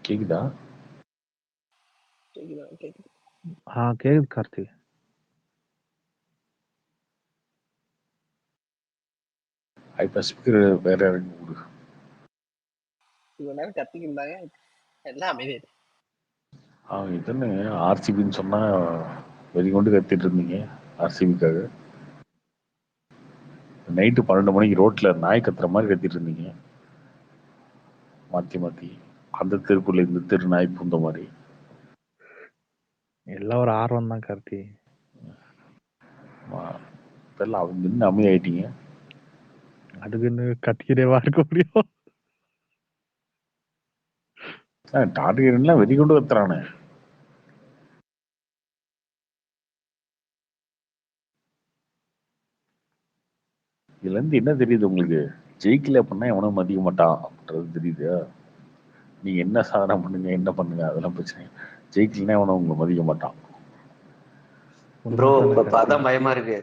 கேக்குதா? கேக்குதா? கேக்குது. கேக்குது கார்த்தி. இப்ப ஸ்பீக்கர் வேற யாருக்கு கொடு. இவ்வளவு நேரம் கத்திக்கிட்டு இருந்தாங்க, எல்லாம் அமைதியா. இதுன்னு ஆர்சிபின்னு சொன்னா வெறி கொண்டு கத்திட்டு இருந்தீங்க ஆர்சிபிக்காக. நைட்டு 12 மணிக்கு ரோட்ல நாய் கத்துற மாதிரி கத்திட்டு இருந்தீங்க மாத்தி மாத்தி. அந்த தெருக்குள்ள இந்த தெரு நாய் பூந்த மாதிரி. எல்லாம் ஒரு ஆர்வம் தான் கார்த்தி. இதெல்லாம் அவங்க நின்று அமைதியாயிட்டீங்க. அதுக்குன்னு கத்திக்கிட்டேவா இருக்க முடியும்? டார்கெட்லாம் வெறி கொண்டு கத்துறானே. இதுல இருந்து என்ன தெரியுது உங்களுக்கு? ஜெயிக்கல அப்படின்னா எவனும் மதிக்க மாட்டான் அப்படின்றது தெரியுது. நீங்க என்ன சாதனை பண்ணுங்க, என்ன பண்ணுங்க, அதெல்லாம் பிரச்சனை. ஜெயிக்கலன்னா எவனும் உங்களை மதிக்க மாட்டான். ப்ரோ இப்ப பார்த்தா பயமா இருக்கு.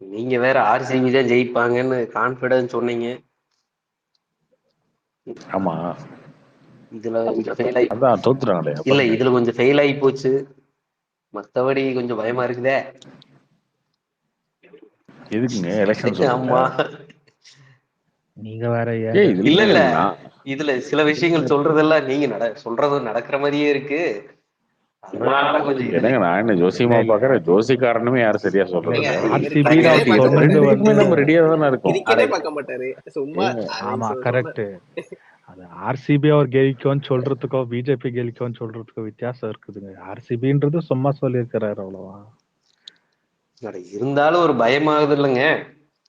நீங்க வேற ஆர்சிபி தான் ஜெயிப்பாங்கன்னு கான்பிடன்ஸ் சொன்னீங்க. ஆமா, இதுல கொஞ்சம் ஃபெயில் ஆகி, அதான் தோத்துறாங்களே. இல்ல இதுல கொஞ்சம் ஃபெயில் ஆகி போச்சு. மத்தபடி கொஞ்சம் பயமா இருக்குதே. எதுக்குங்க எலெக்ஷன் ஆமா, நீங்க வேற. இல்ல இல்ல, இதுல சில விஷயங்கள் சொல்றதெல்லாம் நீங்க சொல்றது நடக்கிற மாதிரியே இருக்கு. அதனால கொஞ்சம் என்னங்க நான் என்ன ஜோசியமா பாக்குறேன்? ஜோசிக்காரனுமே யாரும் சரியா சொல்றது நம்ம ரெடியா தானே இருக்கோம். கிரிக்கெட்டே பார்க்க மாட்டாரு, சும்மா. ஆமா கரெக்ட். அது ஆர்சிபி அவர் கெலிக்கும்னு சொல்றதுக்கோ பிஜேபி கெலிக்கும்னு சொல்றதுக்கோ வித்தியாசம் இருக்குதுங்க. ஆர்சிபின்றது சும்மா சொல்லியிருக்கிறாரு, அவ்வளவா. இருந்தாலும் ஒரு பயமாகுது இல்லைங்க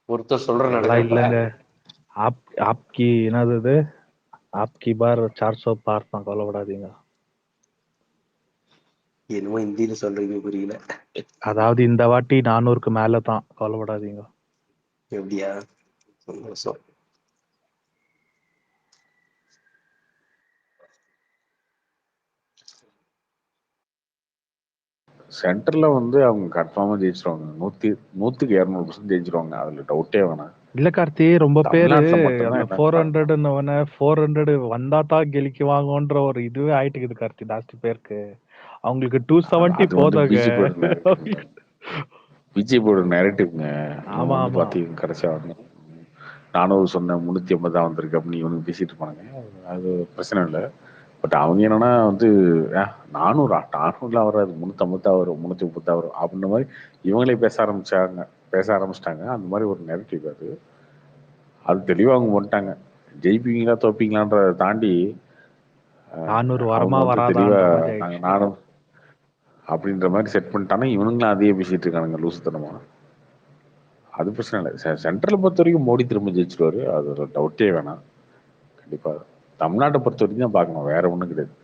ஒருத்தர் சொல்ற இல்லங்க. ஆப்கி என்னது, ஆப்கி பார் 400 பார் தான், கவலைப்படாதீங்க. என்னமோ இந்தியில சொல்றீங்க, புரியல. அதாவது இந்த வாட்டி 400க்கு மேல தான், கவலைப்படாதீங்க. எப்படியா? சந்தோஷம். சென்டர்ல வந்து அவங்க கன்ஃபார்மா ஜெயிச்சிருவாங்க. 100க்கு 200% ஜெயிச்சிருவாங்க, அதுல டவுட்டே வேணாம். இல்ல கார்த்தி, ரொம்ப பேரு அந்த 400 வந்தா தான் கெலிக்குவாங்கன்ற ஒரு இதுவே ஆயிட்டுக்குது கார்த்தி. ஜாஸ்தி பேருக்கு அவங்களுக்கு 270 போதாங்க. பிஜேபியோட நெரேட்டிவ்ங்க. ஆமா ஆமா, பாத்தீங்க கடைசியா 400 சொன்ன 350 வந்திருக்கு அப்படின்னு இவனுக்கு பேசிட்டு இருப்பானுங்க. அது பிரச்சனை இல்லை. பட் அவங்க என்னன்னா வந்து 400 வராது, 350 வரும், 330 வரும் அப்படின்ற மாதிரி இவங்களே பேச ஆரம்பிச்சிட்டாங்க. அந்த மாதிரி ஒரு நெரேட்டிவ் அது தெளிவாக அவங்க பண்ணிட்டாங்க. ஜெயிப்பீங்களா தோப்பீங்களான்றதை தாண்டி 400 வரமா தெளிவா வராதா நானும் அப்படின்ற மாதிரி செட் பண்ணிட்டாங்க. இவனுங்களும் அதையே பேசிட்டு இருக்கானுங்க லூசுத்தனமா. அது பிரச்சனை இல்லை. சென்ட்ரலை பொறுத்த வரைக்கும் மோடி திரும்ப ஜெயிச்சிருவாரு, அது ஒரு டவுட்டே வேணாம். கண்டிப்பா தமிழ்நாட்டை பொறுத்த வரைக்கும் தான் பார்க்கணும், வேற ஒண்ணும் கிடையாது.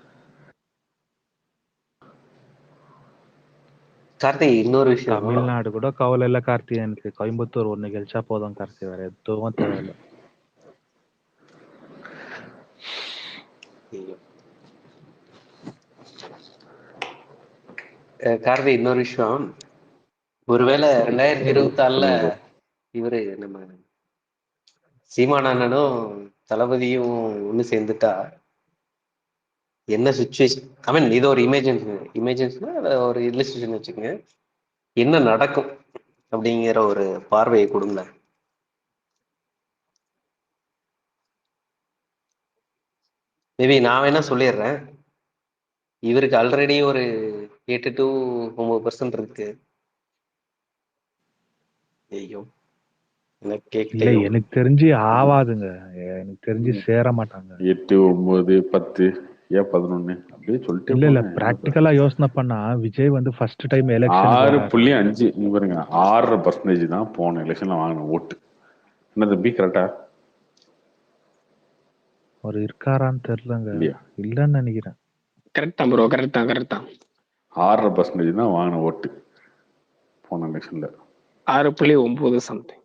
கார்த்தி, இன்னொரு விஷயம். தமிழ்நாடு கூட கவலை இல்ல கார்த்தி, எனக்கு கோயம்புத்தூர் ஒண்ணு கெலிச்சா போதும் கார்த்தி, வேற எதுவும் தேவையில்லை. கார்த்தி, இன்னொரு விஷயம். ஒருவேளை 2024 இவரு நம்ம சீமானண்ணனும் தளபதியும் ஒண்ணு சேர்ந்துட்டா என்ன சுச்சுவேஷன்? ஐ மீன், இது ஒரு இமேஜின்ஸ்னா ஒரு இல்லஸ்ட்ரேஷன் வச்சுக்கோங்க, என்ன நடக்கும் அப்படிங்கிற ஒரு பார்வையை கொடுங்க. மேபி நான் வேணா சொல்லிடுறேன். இவருக்கு ஆல்ரெடி ஒரு 8 to 9% இருக்கு. ஐயோ எனக்கு கேக்கிட்டே இல்ல எனக்கு தெரிஞ்சு ஆவாதுங்க. எனக்கு தெரிஞ்சு சேர மாட்டாங்க. 8, 9, 10, ஏன் 11 அப்படியே சொல்லிட்டே இல்ல போங்க. பிராக்டிக்கலா யோசனை பண்ணா விஜய் வந்து ஃபர்ஸ்ட் டைம் எலெக்ஷனுக்கு வராரு. 6.5 நீங்க பாருங்க 6% தான் போன எலெக்ஷன்ல வாங்கின ஓட்டு. என்ன தம்பி கரெக்டா? அவர் இருக்காரான்னு தெரியலங்க. இல்லையா? இல்லன்னு நினைக்கிறேன். கரெக்ட் தான் ப்ரோ, கரெக்ட் தான், கரெக்ட் தான். 6% தான் வாங்கின ஓட்டு போன எலெக்ஷன்ல. 6.9 சம்திங்.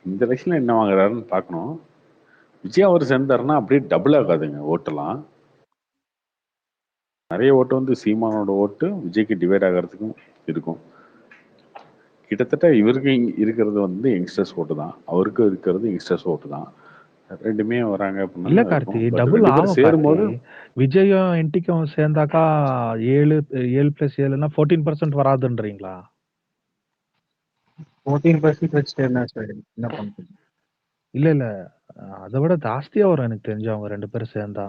இந்த எலெக்ஷன்ல என்ன வாங்குறாருன்னு பார்க்கணும். விஜய் அவர் சேர்ந்தாருன்னா அப்படியே டபுள் ஆகாதுங்க ஓட்டெல்லாம். நிறைய ஓட்டு வந்து சீமானோட ஓட்டு விஜய்க்கு டிவைட் ஆகிறதுக்கும் இருக்கும். கிட்டத்தட்ட இவருக்கு இருக்கிறது வந்து யங்ஸ்டர்ஸ் ஓட்டு தான், அவருக்கு இருக்கிறது யங்ஸ்டர்ஸ் ஓட்டு தான். ரெண்டுமே வராங்க இல்ல அப்படின்னா கார்த்தி, இருக்கும். But டபுள் ரெண்டு பேரும் ஆகும் சேரும்போது கார்த்தி. விஜயும் என்டிக்கும் சேர்ந்தாக்கா 7+7னா 14% வராதுன்றீங்களா? 14% வச்சுட்டு என்ன சார் என்ன பண்றது? இல்ல அதை விட ஜாஸ்தியா வரும் எனக்கு தெரிஞ்சு அவங்க 2 பேரும் சேர்ந்தா.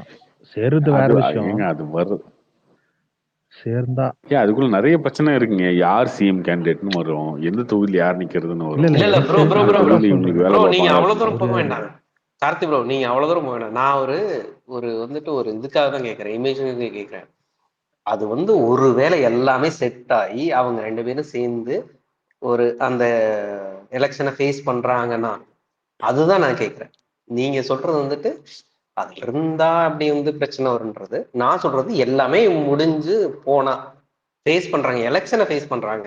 சேருது வேற அது விஷயம். ஏங்க அது வருது சேர்ந்தா ஏன் அதுக்குள்ள நிறைய பிரச்சனை இருக்குங்க. யார் சிஎம் கேண்டிடேட்னு வரும், எந்த தொகுதியில் யார் நிக்கிறதுன்னு வரும். இல்ல ப்ரோ ப்ரோ ப்ரோ ப்ரோ இவங்களுக்கு வேலை ப்ரோ நீங்க பார்ப்பாங்க. அவ்வளவு தூரம் போக வேண்டாம் கார்த்தி ப்ரோ, நீங்க அவ்வளவு தூரம் போக வேண்டாம். நான் ஒரு வந்துட்டு ஒரு இதுக்காக தான் கேட்கறேன், இமேஜினரி கேட்கறேன். அது வந்து ஒருவேளை எல்லாமே செட் ஆகி அவங்க 2 பேரும் சேர்ந்து ஒரு அந்த எலெக்ஷனை ஃபேஸ் பண்றாங்கன்னா அதுதான் நான் கேட்கிறேன். நீங்க சொல்றது வந்துட்டு அது இருந்தா அப்படி வந்து பிரச்சனை வரும்ன்றது. நான் சொல்றது எல்லாமே முடிஞ்சு போனா ஃபேஸ் பண்றாங்க, எலெக்ஷனை ஃபேஸ் பண்றாங்க,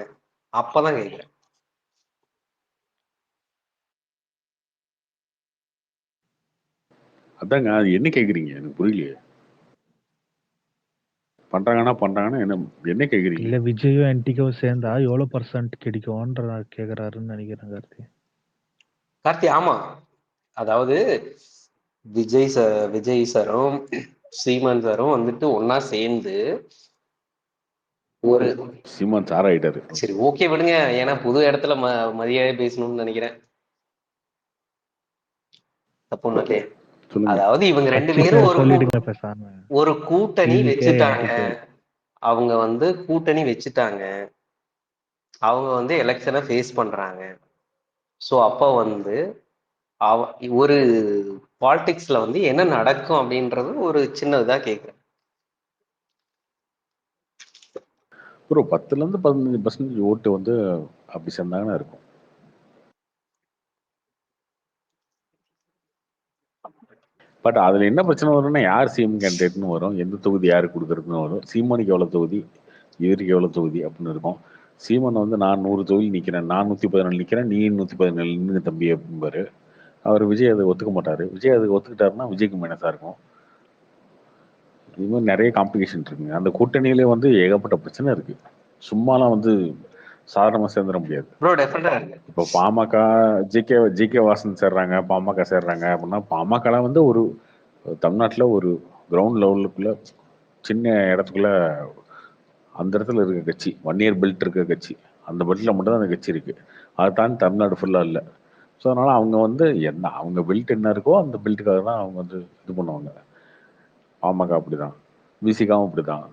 அப்பதான் கேட்கிறேன். அதாங்க அது என்ன கேக்குறீங்க, எனக்கு புரியலையே. பண்றாங்கன்னா என்ன கேக்குறீங்க? இல்ல விஜயும் என்டிக்கும் சேர்ந்தா எவ்வளவு % கிடைக்கும்ன்ற கேக்குறாருன்னு நினைக்கிறேன் கார்த்தி. கார்த்தி ஆமா, அதாவது விஜய் சாரும் சீமான் சாரும் வந்துட்டு ஒன்னா சேர்ந்து ஒரு சீமான் சார் ஆயிட்டாரு. சரி ஓகே விடுங்க, ஏன்னா புது இடத்துல மரியாதை பேசணும்னு நினைக்கிறேன். தப்புன்னு அதாவது இவங்க 2 பேரும் ஒரு கூட்டணி வச்சுட்டாங்க. அவங்க வந்து கூட்டணி வச்சுட்டாங்க, அவங்க வந்து எலெக்ஷனை ஃபேஸ் பண்றாங்க. ஸோ அப்போ வந்து ஒரு பாலிடிக்ஸ்ல வந்து என்ன நடக்கும் அப்படின்றது ஒரு சின்னதா கேட்குறேன். ஒரு 10% 15% ஓட்டு வந்து அப்படி சேர்ந்தாங்கன்னா இருக்கும். பட் அதுல என்ன பிரச்சனை வரும்னா யார் சிஎம் கேண்டிடேட்னு வரும், எந்த தொகுதி யாருக்கு கொடுக்கறதுன்னு வரும். சீமானுக்கு எவ்வளவு தொகுதி, இவருக்கு எவ்வளவு தொகுதி அப்படின்னு இருக்கும். சீமான் வந்து நான் 100 தொகுதி நிக்கிறேன், நான் 114 நிக்கிறேன், நீ 114 தம்பி அப்படிம்பாரு. அவர் விஜய் அதை ஒத்துக்க மாட்டாரு. விஜய் அதை ஒத்துக்கிட்டாருன்னா விஜய்க்கு மைனஸா இருக்கும். இது மாதிரி நிறைய காம்ப்ளிகேஷன் இருக்குங்க. அந்த கூட்டணியிலே வந்து ஏகப்பட்ட பிரச்சனை இருக்கு. சும்மாலாம் வந்து சாதாரணமா சேர்ந்துட முடியாது. இப்போ பாமக ஜிகே வாசன் சேர்றாங்க, பாமக சேர்றாங்க அப்படின்னா பாமகலாம் வந்து ஒரு தமிழ்நாட்டுல ஒரு கிரவுண்ட் லெவலுக்குள்ள சின்ன இடத்துக்குள்ள அந்த இடத்துல இருக்க கட்சி, 1 year பெல்ட் இருக்க கட்சி, அந்த பெல்ட்ல மட்டும் தான் அந்த கட்சி இருக்கு. அதை தாண்டி தமிழ்நாடு ஃபுல்லா இல்லை. ஸோ அதனால அவங்க வந்து என்ன அவங்க பெல்ட் என்ன இருக்கோ அந்த பெல்ட்டுக்காக தான் அவங்க வந்து இது பண்ணுவாங்க. பாமக அப்படிதான், விசிகாவும் அப்படிதான்,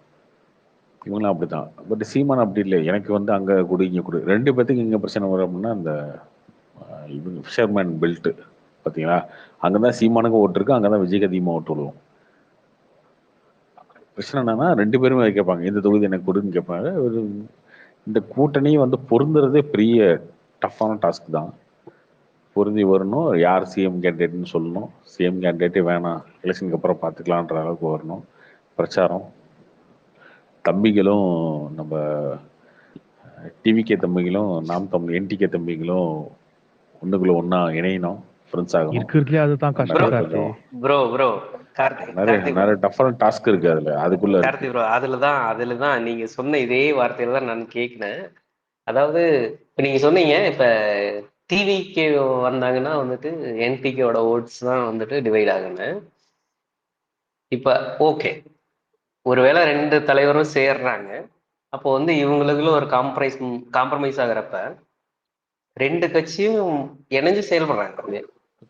இவங்களாம் அப்படிதான். பட் சீமான் அப்படி இல்லை. எனக்கு வந்து அங்க கொடு இங்க கொடு, 2 பேத்துக்கு இங்க பிரச்சனை வரும் அப்படின்னா அந்த இவங்க ஃபிஷர்மேன் பெல்ட் பார்த்தீங்களா, அங்கதான் சீமானுக்கு ஓட்டு இருக்கு, அங்கதான் விஜய்க்கு அதிகமாக ஓட்டு விடுவோம். பிரச்சனை என்னன்னா 2 பேருமே கேட்பாங்க இந்த தொகுதி எனக்கு கொடுன்னு கேட்பாங்க. ஒரு இந்த கூட்டணி வந்து பொருந்துறதே பெரிய டஃப்பான டாஸ்க் தான். பொருந்தி வரணும், யார் சிஎம் கேண்டிடேட்னு சொல்லணும், சிஎம் கேண்டிடேட்டே வேணாம் எலெக்ஷனுக்கு அப்புறம் பார்த்துக்கலான்ற அளவுக்கு வரணும். பிரச்சாரம் தம்பிகளும் நம்ம டிவிகே தம்பிகளும் நாம் தமிழ் என்டிகே தம்பிகளும் ஒண்ணுக்குள்ள ஒன்னா இணையணும், ஃப்ரெண்ட்ஸ் ஆகணும். இருக்கிறதுலே அதுதான் கஷ்டம். ப்ரோ நிறைய டஃப்பான டாஸ்க் இருக்கு அதுல. அதுக்குள்ள கார்த்தி ப்ரோ அதுலதான் நீங்க சொன்ன இதே வார்த்தையில தான் நான் கேட்கிறேன். அதாவது இப்ப நீங்க சொன்னீங்க, இப்ப டிவிக்கு வந்தாங்கன்னா வந்துட்டு என்டிகேவோட ஓட்ஸ் தான் வந்துட்டு டிவைட் ஆகுன்னு. இப்ப ஓகே, ஒருவேளை 2 தலைவரும் சேர்றாங்க, அப்போ வந்து இவங்களுக்குள்ள ஒரு காம்ப்ரமைஸ் ஆகுறப்ப 2 கட்சியும் இணைஞ்சு செயல்படுறாங்க.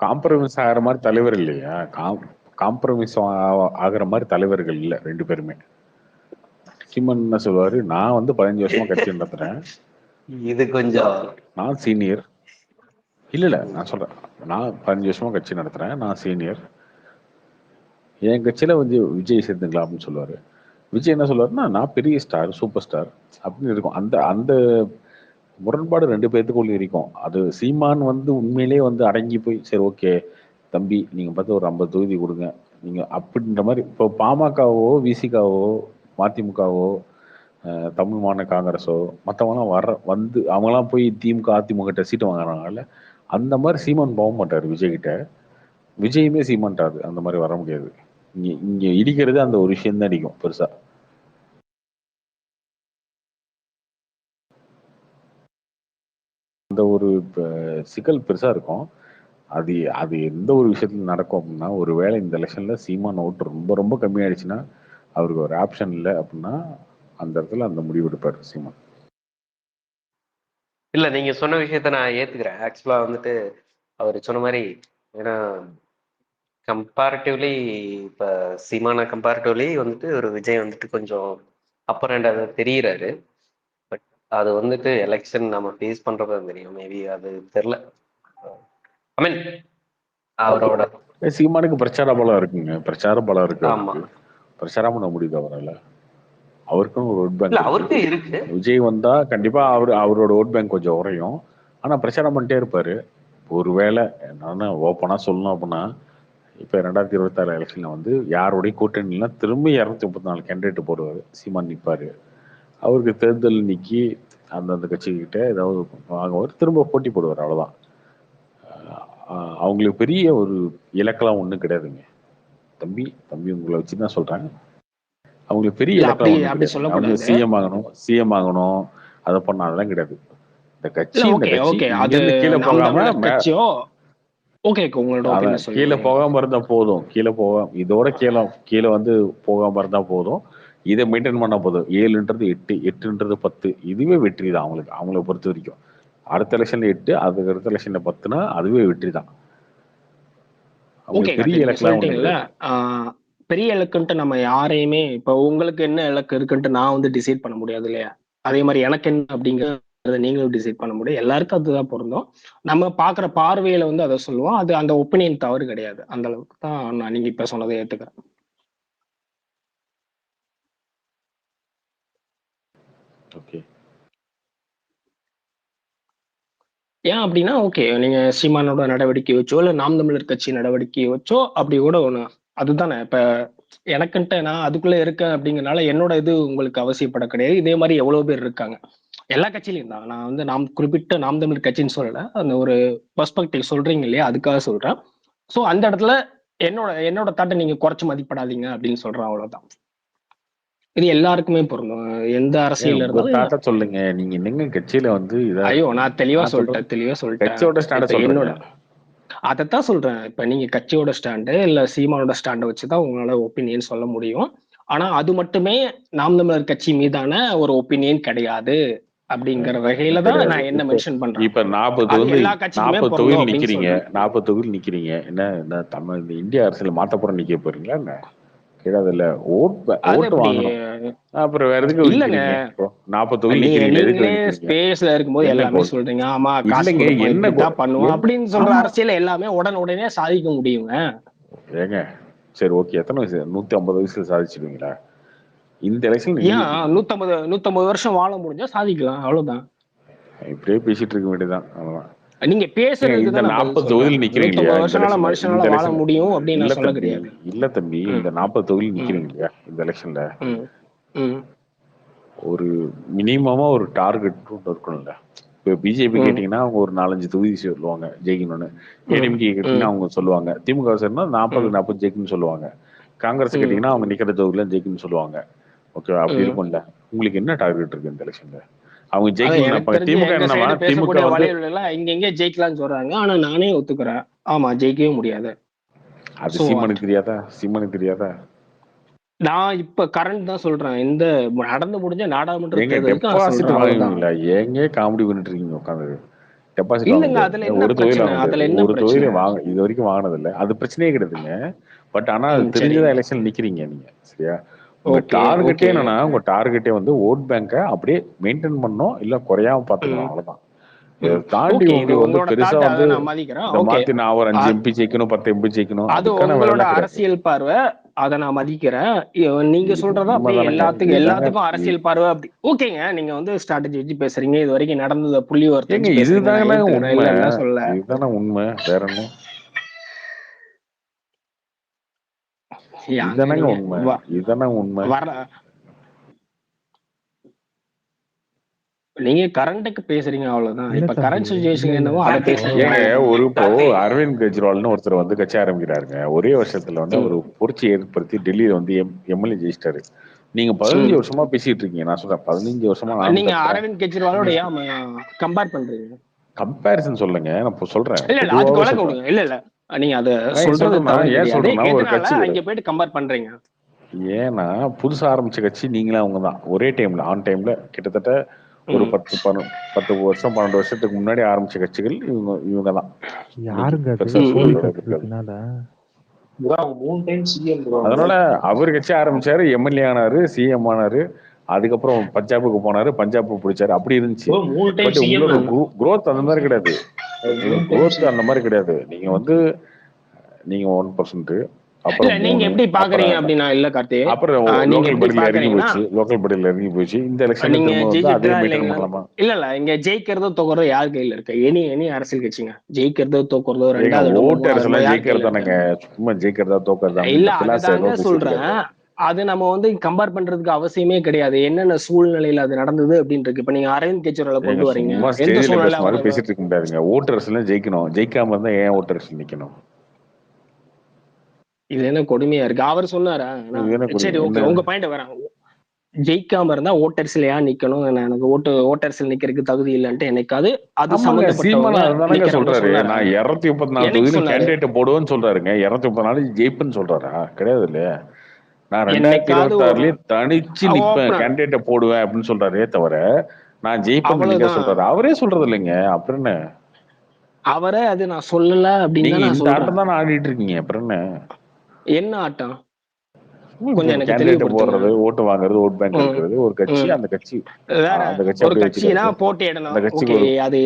காம்ப்ரமைஸ் ஆகிற மாதிரி தலைவர் இல்லையா? காம்ப்ரமைஸ் ஆகிற மாதிரி தலைவர்கள் இல்லை ரெண்டு பேருமே. சீமான் என்ன சொல்லுவாரு, நான் வந்து 15 வருஷமா கட்சி நடத்துறேன், இது கொஞ்சம் நான் சீனியர். இல்ல நான் சொல்றேன், நான் 15 வருஷமா கட்சி நடத்துறேன், நான் சீனியர், என் கட்சியில வந்து விஜய் சேர்த்துங்களா அப்படின்னு சொல்லுவாரு. விஜய் என்ன சொல்லுவாருன்னா, நான் பெரிய ஸ்டார், சூப்பர் ஸ்டார் அப்படின்னு இருக்கும். அந்த அந்த முரண்பாடு ரெண்டு பேர்த்துக்குள்ள இருக்கும். அது சீமான் வந்து உண்மையிலே வந்து அடங்கி போய், சரி ஓகே தம்பி நீங்க பார்த்து ஒரு 50 தொகுதி கொடுங்க நீங்க அப்படின்ற மாதிரி. இப்போ பாமகவோ விசிகாவோ மதிமுகவோ தமிழ் மாநில காங்கிரஸோ மற்றவங்களாம் வந்து அவங்களாம் போய் திமுக அதிமுக சீட்டு வாங்குறாங்கல்ல, அந்த மாதிரி சீமான் போக மாட்டார் விஜய்கிட்ட. விஜயுமே சீமான்ட்டாரு அந்த மாதிரி வர முடியாது. இங்க இடிக்கிறது அந்த ஒரு விஷயம் தான் அடிக்கும் பெருசா. அந்த ஒரு சிக்கல் பெருசா இருக்கும். அது அது எந்த ஒரு விஷயத்துல நடக்கும் அப்படின்னா, ஒருவேளை இந்த எலெக்ஷன்ல சீமான் ஓட்டு ரொம்ப ரொம்ப கம்மியாயிடுச்சுன்னா, அவருக்கு ஒரு ஆப்ஷன் இல்லை அப்படின்னா அந்த இடத்துல அந்த முடிவு எடுப்பாரு சீமான். இல்ல நீங்க சொன்ன விஷயத்த நான் ஏத்துக்கிறேன். ஆக்சுவலா வந்துட்டு அவர் சொன்ன மாதிரி, ஏன்னா கம்பேரிட்டிவ்லி இப்ப சீமான கம்பேரிட்டிவ்லி வந்துட்டு ஒரு விஜய் வந்துட்டு கொஞ்சம் அப்பர் ஹேண்ட் அதை தெரியுறாரு. பட் அது வந்துட்டு எலெக்ஷன் நம்ம ஃபேஸ் பண்றப்ப தெரியும். மேபி அது தெரியல. ஐ மீன் அவரோட சீமானுக்கு பிரச்சார பலம் இருக்குங்க, பிரச்சார பலம் இருக்கு. ஆமா, பிரச்சாரம் பண்ண முடியுது அவரால். அவருக்கும் ஒரு ஓட் இல்ல பேங்க் அவருக்கு இருக்கு. விஜய் வந்தா கண்டிப்பா அவரோட ஓட் பேங்க் கொஞ்சம் உறையும். ஆனா பிரச்சாரம் பண்ணிட்டே இருப்பாரு. ஒருவேளை என்னன்னா ஓப்பனா சொல்லணும் அப்படின்னா, இப்ப 2026 எலெக்ஷன்ல வந்து யாருடைய கூட்டணினா திரும்ப 234 கேண்டிடேட் போடுவாரு, சீமான் நிற்பாரு. அவருக்கு தேர்தல் நிக்கி அந்தந்த கட்சிகிட்ட ஏதாவது வாங்குவார், திரும்ப போட்டி போடுவார், அவ்வளவுதான். அவங்களுக்கு பெரிய ஒரு இலக்கெல்லாம் ஒண்ணும் கிடையாதுங்க. தம்பி உங்களை வச்சுதான் சொல்றேன். அவங்களுக்கு பெரிய இலக்கெல்லாம் ஒண்ணும் கிடையாது. அவங்க சிஎம் ஆகணும் அதை பண்ண அதெல்லாம் கிடையாது. இந்த கட்சி இங்கிருந்து கீழே போகாம கீழே போகாம இருந்தா போதும். இதோட கீழே வந்து போகாம இருந்தா போதும். இதை மெயின்டைன் பண்ணா போதும். 7ன்றது 8, 8ன்றது 10, இதுவே வெற்றி தான் அவங்களை பொறுத்த வரைக்கும். அடுத்த எலெக்ஷன்ல 8, அதுக்கு அடுத்த எலெக்ஷன்ல 10னா அதுவே வெற்றி தான். பெரிய இலக்கெல்லாம் பெரிய இலக்குன்ட்டு நம்ம யாரையுமே, இப்ப உங்களுக்கு என்ன இலக்கு இருக்குன்ட்டு நான் வந்து டிசைட் பண்ண முடியாது இல்லையா? அதே மாதிரி எனக்கு என்ன அப்படிங்கறத நீங்களும் டிசைட் பண்ண முடியும். எல்லாருக்கும் அதுதான் பொருந்தும். நம்ம பாக்குற பார்வையில வந்து அதை சொல்லுவோம். அது அந்த ஒப்பீனியன் தவறு கிடையாது. அந்த அளவுக்கு தான் நான் நீங்க இப்ப சொன்னதை ஏத்துக்கிறேன். ஓகே. ஏன் அப்படின்னா, ஓகே நீங்க சீமானோட நடவடிக்கை வச்சோ இல்ல நாம் தமிழர் கட்சி நடவடிக்கை வச்சோ அப்படி கூட ஒண்ணு அதுதானே. இப்ப எனக்குன்ட்டு நான் அதுக்குள்ள இருக்கேன் அப்படிங்கறனால என்னோட இது உங்களுக்கு அவசியப்பட கிடையாது. இதே மாதிரி எவ்வளவு பேர் இருக்காங்க எல்லா கட்சியிலையும் தான். நான் வந்து குறிப்பிட்ட நாம் தமிழர் கட்சின்னு சொல்லல, அந்த ஒரு பெர்ஸ்பெக்டிவ் சொல்றீங்க இல்லையா, அதுக்காக சொல்றேன். சோ அந்த இடத்துல என்னோட தாட்டை நீங்க குறைச்சு மதிப்படாதீங்க அப்படின்னு சொல்றேன், அவ்வளவுதான். இது எல்லாருக்குமே பொருந்தும், எந்த அரசியல் இருந்தாலும். சொல்லுங்க நீங்க என்னங்க கட்சியில வந்து ஐயோ நான் தெளிவா சொல்லிட்டேன். என்னோட அதைத்தான் சொல்றேன். இப்ப நீங்க கட்சியோட ஸ்டாண்டு இல்ல சீமானோட ஸ்டாண்டை வச்சுதான் உங்களால ஒப்பீனியன் சொல்ல முடியும். ஆனா அது மட்டுமே நாம் தமிழர் கட்சி மீதான ஒரு ஒப்பீனியன் கிடையாது அப்படிங்கிற வகையில தான் நான் என்ன மென்ஷன் பண்றேன். இப்ப 40 தொகுதியில் நிக்கிறீங்க, 40 தொகுதியில் நிக்கிறீங்க. என்ன தமிழ் இந்திய அரசியல் மாத்த போற நிக்க போறீங்களா என்ன? கிடையாதுல்ல. ஓட்டு வாங்கணும். அப்புறம் வேற எதுக்கு இல்லங்க 40 தொகுதியில் ஸ்பேஸ்ல இருக்கும்போது எல்லாமே சொல்றீங்க. ஆமா காசுங்க என்ன பண்ணுவோம் அப்படின்னு சொல்ற அரசியல எல்லாமே உடனே சாதிக்க முடியுங்க. ஏங்க சரி ஓகே, எத்தனை வயசு? 150 வயசுல சாதிச்சிருவீங்களா இந்த எலெக்ஷன்? 150 வருஷம் வாழ முடிஞ்சா சாதிக்கலாம், அவ்வளவுதான். இப்படியே பேசிட்டு இருக்க வேண்டியதான், அவ்வளவுதான். நீங்க பேசுறது 40 தொகுதியில் நிக்கிறீங்க மனுஷனால வாழ முடியும் அப்படின்னு சொல்ல கிடையாது. இல்ல தம்பி, இந்த 40 தொகுதியில் நிக்கிறீங்க இல்லையா இந்த எலெக்ஷன்ல, ஒரு மினிமமா ஒரு டார்கெட் இருக்கணும்ல. இப்போ பிஜேபி கேட்டீங்கன்னா அவங்க ஒரு 4-5 தொகுதி சொல்லுவாங்க ஜெயிக்கணும்னு. ஏடிஎம்கே கேட்டீங்கன்னா அவங்க சொல்லுவாங்க. திமுக சரினா 40 ஜெயிக்கணும்னு சொல்லுவாங்க. காங்கிரஸ் கேட்டீங்கன்னா அவங்க நிக்கிற தொகுதியில ஜெயிக்கணும்னு சொல்லுவாங்க. ஓகே, அப்படி இருக்கும்ல. உங்களுக்கு என்ன டார்கெட் இருக்கு இந்த எலெக்ஷன்ல? அவங்க ஜெயிக்கணும். திமுக இங்க ஜெயிக்கலாம்னு சொல்றாங்க. ஆனா நானே ஒத்துக்கிறேன், ஆமா ஜெயிக்கவே முடியாது. அது சீமானுக்கு தெரியாதா? நான் இப்ப கரண்ட் தான் சொல்றேன். இந்த நடந்து முடிஞ்ச நாடாளுமன்ற ஏங்க காமெடி பண்ணிட்டு இருக்கீங்க உட்காந்து. டெபாசிட் வாங்க இல்லங்க முடியாது. அதுல என்ன ஒரு தொகுதியில பிரச்சனை? வாங்க முடியாது. அதுல என்ன ஒரு பிரச்சனை? தொகுதியில வாங்க இது வரைக்கும் வாங்கினது இல்லை. அது பிரச்சனையே கிடையாதுங்க. பட் ஆனா அது சரி. தெரிஞ்சதா எலெக்ஷன் நிக்கிறீங்க நீங்க, சரியா? உங்க ஓகே டார்கெட்டே ஓகே. என்னன்னா, உங்க டார்கெட்டே வந்து ஓட் பேங்கை அப்படியே மெயின்டைன் பண்ணணும், இல்ல குறையாம பாத்துக்கணும், அவ்வளவுதான். இதை தாண்டி ஓகே, இது உங்களுக்கு வந்து உங்களோட பெருசா தாட், வந்து அதை நான் மதிக்கிறேன். இதை ஓகே, மாத்தி நான் ஒரு 5 MP ஜெயிக்கணும் 10 MP ஜெயிக்கணும் அது அதுக்கான உங்களோட வேலைலாம் கிடையாது. அரசியல் பார்வை, அதை நான் மதிக்கிறேன். நீங்க இது சொல்றதா அப்படியே உண்மைதானங்க. எல்லாத்துக்கும் அரசியல் பார்வை அப்படி ஓகேங்க. நீங்க வந்து ஸ்ட்ராட்டஜி வச்சு பேசுறீங்க, இது வரைக்கும் நடந்தத புள்ளி ஒருத்த ஏங்க வச்சு பேசுறீங்க, நான் இதுதானே ஏத்துக்கிறேன், உண்மை, இல்லைன்னா சொல்ல. இதுதானே உண்மை, வேற என்ன? இதுதானங்க உண்மை, இதுதானே உண்மை. வர நீங்க கரண்ட்டுக்கு பேசுறீங்க, அவ்வளவுதான். இல்ல இப்ப தம்பி, கரண்ட் சுச்சுவேஷன் இல்ல, என்னவோ அதை பேசுறீங்க. ஏங்க ஒரு இப்போ அரவிந்த் கெஜ்ரிவால்னு ஒருத்தர் வந்து கட்சி ஆரம்பிக்கிறாருங்க. ஒரே வருஷத்துல வந்து ஒரு புரட்சி ஏற்படுத்தி டெல்லியில வந்து எம்எல்ஏ ஜெயிச்சிட்டாரு. நீங்க 15 வருஷமா பேசிட்டு இருக்கீங்க. நான் சொல்றேன் 15 வருஷமா நீங்க அரவிந்த் கெஜ்ரிவாலோட ஏன் கம்பேர் பண்றீங்க? கம்பேரிசன் சொல்லுங்க, நான் சொல்றேன். இல்ல இல்ல அதுக்கு விளக்கம் கொடுங்க. இல்ல இல்ல நீங்க அத சொல்றது ஏன் சொல்றேன்னா ஒரு கட்சி அங்க போயிட்டு கம்பேர் பண்றீங்க. ஏன்னா புதுசா ஆரம்பிச்ச கட்சி நீங்களே அவங்க தான். ஒரே டைம்ல ஆன் டைம்ல கிட்டத்தட்ட ஒரு 10 வருஷம் 12 வருஷத்துக்கு முன்னாடி ஆரம்பிச்ச கட்சிகள் இவங்க தான். யாருங்க அதனால அவர் கட்சி ஆரம்பிச்சாரு, எம்எல்ஏ ஆனாரு, சிஎம் ஆனாரு, அதுக்கப்புறம் பஞ்சாபுக்கு போனாரு, பஞ்சாப் பிடிச்சாரு, அப்படி இருந்துச்சு. பட் உங்களோட குரோத் அந்த மாதிரி கிடையாது. குரோத் அந்த மாதிரி கிடையாது. நீங்க வந்து நீங்க 1%. அப்புறம் நீங்க எப்படி பாக்குறீங்க அப்படின்னா, இல்ல கார்த்தி, அப்புறம் லோக்கல் படியில இறங்கி போச்சு, லோக்கல் படியில இறங்கி போச்சு. இந்த எலெக்ஷன் நீங்க அதே மெயின்டைன் பண்ணலாமா? இல்ல இங்க ஜெயிக்கிறதோ தோக்குறதோ யார் கையில இருக்கு? எனி அரசியல் கட்சிங்க ஜெயிக்கிறதோ தோக்குறதோ ஓட்டு அரசியல் ஜெயிக்கிறதா தானங்க, சும்மா ஜெயிக்கிறதா தோக்கிறதா இல்ல. அதுதாங்க சொல்றேன். அது நம்ம வந்து கம்பேர் பண்றதுக்கு அவசியமே கிடையாது. என்னென்ன சூழ்நிலையில அது நடந்தது அப்படின்னு இருக்கு. இப்ப நீங்க அரவிந்த் கெஜ்ரிவால கொண்டு வரீங்க, எந்த சூழ்நிலை பேசிட்டு இருக்க முடியாதுங்க. ஓட்டு அரசியல் ஜெயிக்கணும், ஜெயிக்காம இருந்தா ஏன் ஓட்டு அரசியல் நிக்கணும்? இது என்ன கொடுமையா இருக்கு? அவர் சொன்னாரா? சரி ஓகே, உங்க பாயிண்ட் வரேன். ஜெயிக்காம இருந்தா ஓட்டரசியல் ஏன் நிக்கணும், எனக்கு ஓட்டரசியல் நிக்கிறதுக்கு தகுதி இல்லன்ட்டு என்னைக்காவது அது சம்பந்தப்பட்டவங்க சொல்றாரு. நான் 234 தொகுதியில கேண்டிடேட் போடுவேன்னு சொல்றாருங்க. 234 ஜெயிப்புன்னு சொல்றாரா? கிடையாது இல்லையா? நான் 2026 தனிச்சு நிப்பேன், கேண்டிடேட்ட போடுவேன் அப்படின்னு சொல்றாரே தவிர நான் ஜெயிப்பேன்னு சொல்றாரு. அவரே சொல்றது இல்லைங்க. அப்புறம் என்ன அவரே அது நான் சொல்லல அப்படின்னு இந்த ஆட்டம் தான் ஆடிட்டு இருக்கீங்க. அப்புறம் என்ன ஆட்டம்? கொஞ்சம் எனக்கு தெளிவுபடுத்துறது, ஓட்டு வாங்குறது, ஓட் பேங்க் இருக்கிறது ஒரு கட்சி. அந்த கட்சி ஒரு கட்சினா போட்டியிடணும். ஓகே, அது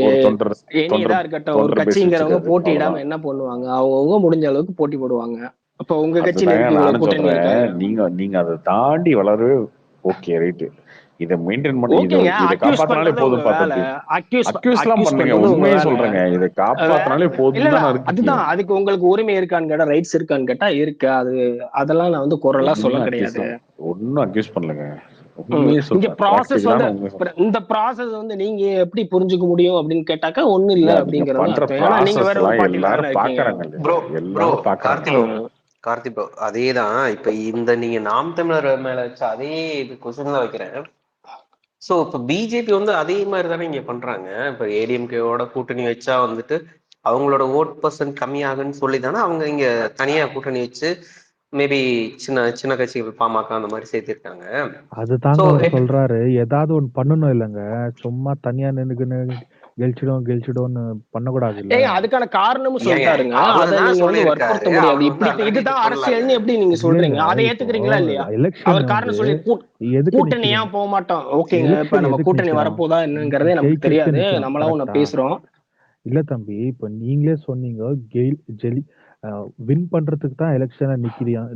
எனிதா இருக்கட்டும். ஒரு கட்சிங்கிறவங்க போட்டியிடாம என்ன பண்ணுவாங்க? அவங்க முடிஞ்ச அளவுக்கு போட்டி போடுவாங்க. அப்ப உங்க கட்சியில இருக்கு கூட்டணி இருக்காங்க. நீங்க அதை தாண்டி வளரவே ஓகே ரைட். இதை மெயின்டைன் பண்ணி இதை காப்பாத்தினாலே போதும். அக்யூஸ்லாம் பண்ணுங்க, உண்மையே சொல்றேங்க. இதை காப்பாத்தினாலே போதும். அதுதான், அதுக்கு உங்களுக்கு உரிமை இருக்கான்னு கேட்டா, ரைட்ஸ் இருக்கான்னு கேட்டா இருக்கு. அதெல்லாம் நான் வந்து குரலா சொல்ல கிடையாது. ஒன்னும் அக்யூஸ் பண்ணலங்க. இங்க ப்ராசஸ் வந்து இந்த ப்ராசஸ் வந்து நீங்க எப்படி புரிஞ்சுக்க முடியும் அப்படின்னு கேட்டாக்கா ஒண்ணு இல்ல அப்படிங்கறது. நீங்க வேற ஒரு எல்லாரும் பாக்குறாங்க. கார்த்தி ப்ரோ அதேதான். இப்ப இந்த நீங்க நாம் தமிழர் மேல வச்ச அதே இது கொஸ்டின் தான் வைக்கிறேன். சோ இப்ப பிஜேபி வந்து அதே மாதிரி தானே இங்க பண்றாங்க. இப்ப ஏடிஎம்கேவோட கூட்டணி வச்சா வந்துட்டு அவங்களோட ஓட் பர்சன்ட் கம்மியாகுன்னு சொல்லி தானே அவங்க இங்க தனியா கூட்டணி வச்சு மேபி சின்ன கட்சிகள் பாமக அந்த மாதிரி சேர்த்திருக்காங்க. அதுதாங்க அவர் சொல்றாரு. ஏதாவது ஒண்ணு பண்ணணும் இல்லங்க, சும்மா தனியா நின்னுக்குன்னு கெலிச்சிடும்னு பண்ணக்கூடாது இல்ல. அதுக்கான காரணமும் சொல்லிட்டாருங்க. அதை நீங்க வந்து வற்புறுத்த முடியாது. இப்படி இதுதான் அரசியல்னு எப்படி நீங்க சொல்றீங்க? அதை ஏத்துக்கிறீங்களா இல்லையா? அவர் காரணம் சொல்லி கூட்டணி ஏன் போக மாட்டோம். ஓகேங்க, இப்ப நம்ம கூட்டணி வரப்போதா என்னங்கிறதே நமக்கு தெரியாது. நம்மளாம் ஒண்ணு பேசுறோம். இல்ல தம்பி, இப்ப நீங்களே சொன்னீங்க வின் பண்றதுக்கு தான் எலெக்ஷனை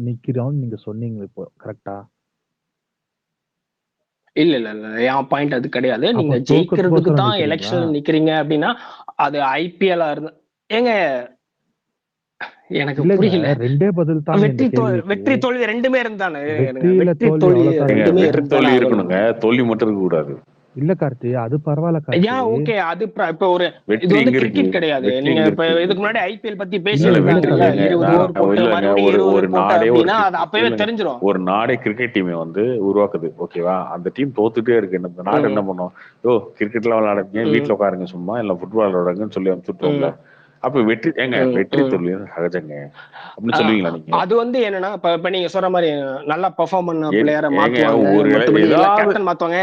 நிக்கிறோம் நீங்க சொன்னீங்க. இப்போ கரெக்டா? இல்ல இல்ல இல்ல, என் பாயிண்ட் அது கிடையாது. நீங்க ஜெயிக்கிறதுக்கு தான் எலெக்ஷன் நிக்கிறீங்க அப்படின்னா அது ஐபிஎல் இருந்தா ஏங்க எனக்கு புரியல. ரெண்டே பதில் தான். வெற்றி தோல்வி ரெண்டுமே இருந்தானே. தோல்வி இருக்கணுங்க, தோல்வி மட்டும் இருக்க கூடாது. இல்ல கார்த்தி, அது பரவாயில்ல கார்த்தி. ஓகே, அது இப்ப ஒரு இது வந்து கிரிக்கெட் கிடையாது. நீங்க இப்ப இதுக்கு முன்னாடி ஐபிஎல் பத்தி பேசிருக்காங்கல்ல, 20 ஓவர் போட்டு மறுபடியும் 20 ஓவர் போட்டு அப்படினா அது அப்பவே தெரிஞ்சிரும். ஒரு நாடே கிரிக்கெட் டீமை வந்து உருவாக்குது, ஓகேவா? அந்த டீம் தோத்துட்டே இருக்கு. இந்த நாடு என்ன பண்ணும்? கிரிக்கெட்லாம் விளையாடுங்க, வீட்டுல உட்காருங்க சும்மா, இல்ல ஃபுட்பால் விளையாடுங்கன்னு சொல்லி அனுப்பிச்சுட்டோம்ல. அப்ப வெற்றி தோல்வி சகஜங்க அப்படின்னு சொல்லுவீங்களா நீங்க? அது வந்து என்னன்னா இப்ப நீங்க சொல்ற மாதிரி நல்லா பெர்ஃபார்ம் பண்ண பிளேயரை மாத்துவாங்க.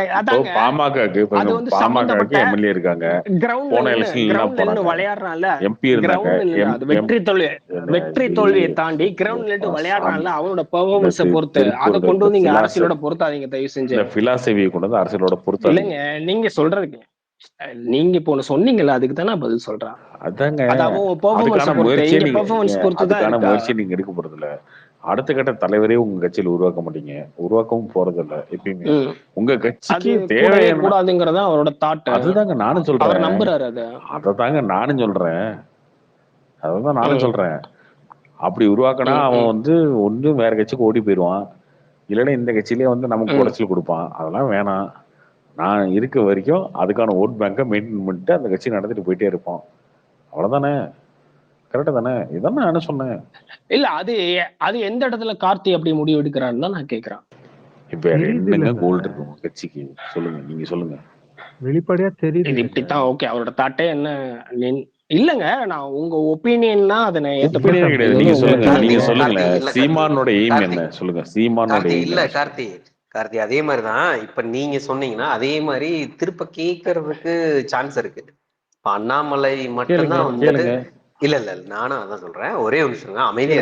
அது வந்து சம்பந்தப்பட்ட எம்எல்ஏ இருக்காங்க, கிரவுண்ட்ல விளையாடுறான்ல, எம்பி இருந்தாங்க. வெற்றி தோல்வியை தாண்டி கிரவுண்ட்ல விளையாடுறான்ல, அவனோட பெர்ஃபார்மன்ஸை பொறுத்து அதை கொண்டு வந்து இங்க அரசியலோட பொறுத்தாதீங்க தயவு செஞ்சு. பிலாசபியை கொண்டு வந்து அரசியலோட பொறுத்து இல்லைங்க. நீங்க சொல்றதுக்கு நீங்க இப்போ ஒண்ணு சொன்னீங்கல்ல, அதுக்கு தானே பதில் சொல்றேன். அதாங்க முயற்சி நீங்க எடுக்க போறது இல்ல. அடுத்த கட்ட தலைவரே உங்க கட்சியில உருவாக்க மாட்டீங்க, உருவாக்கவும் போறது இல்ல. எப்பயுமே உங்க கட்சிக்கு தேவையானதுங்கிறதா அவரோட தாட். அதுதாங்க நானும் சொல்றேன். நம்புறாரு அததாங்க நானும் சொல்றேன். அப்படி உருவாக்கினா அவன் வந்து ஒன்றும் வேற கட்சிக்கு ஓடி போயிடுவான், இல்லைன்னா இந்த கட்சியிலேயே வந்து நமக்கு உடைச்சல் கொடுப்பான். அதெல்லாம் வேணாம். நான் இருக்க வரைக்கும் அதுக்கான ஓட் பேங்கை மெயின்டைன் பண்ணிட்டு அந்த கட்சி நடத்திட்டு போயிட்டே இருப்போம். அவ்வளவுதானே? கரெக்டா தானே? இதான் நான் சொன்னேன். இல்ல அது எந்த இடத்துல கார்த்தி அப்படி முடிவு எடுக்கிறான்னு தான் நான் கேக்குறேன். இப்ப என்னங்க கோல்டு இருக்கும் கட்சிக்கு? சொல்லுங்க, நீங்க சொல்லுங்க. வெளிப்படையா தெரியுது இப்படித்தான். ஓகே, அவரோட தாட்டே என்ன இல்லங்க. நான் உங்க ஒப்பீனியன்னா அதை நான் ஏத்துக்கிறேன் கிடையாது. நீங்க சொல்லுங்க சீமானோட எய்ம் என்ன சொல்லுங்க. சீமானோட இல்ல கார்த்தி அதே மாதிரிதான் இப்ப நீங்க சொன்னீங்கன்னா அதே மாதிரி திருப்ப கேட்கறதுக்கு சான்ஸ் இருக்கு. இப்ப அண்ணாமலை மட்டும்தான் வந்து இல்ல நானும் அதான் சொல்றேன். ஒரே ஒரு விஷயம், அமைதியா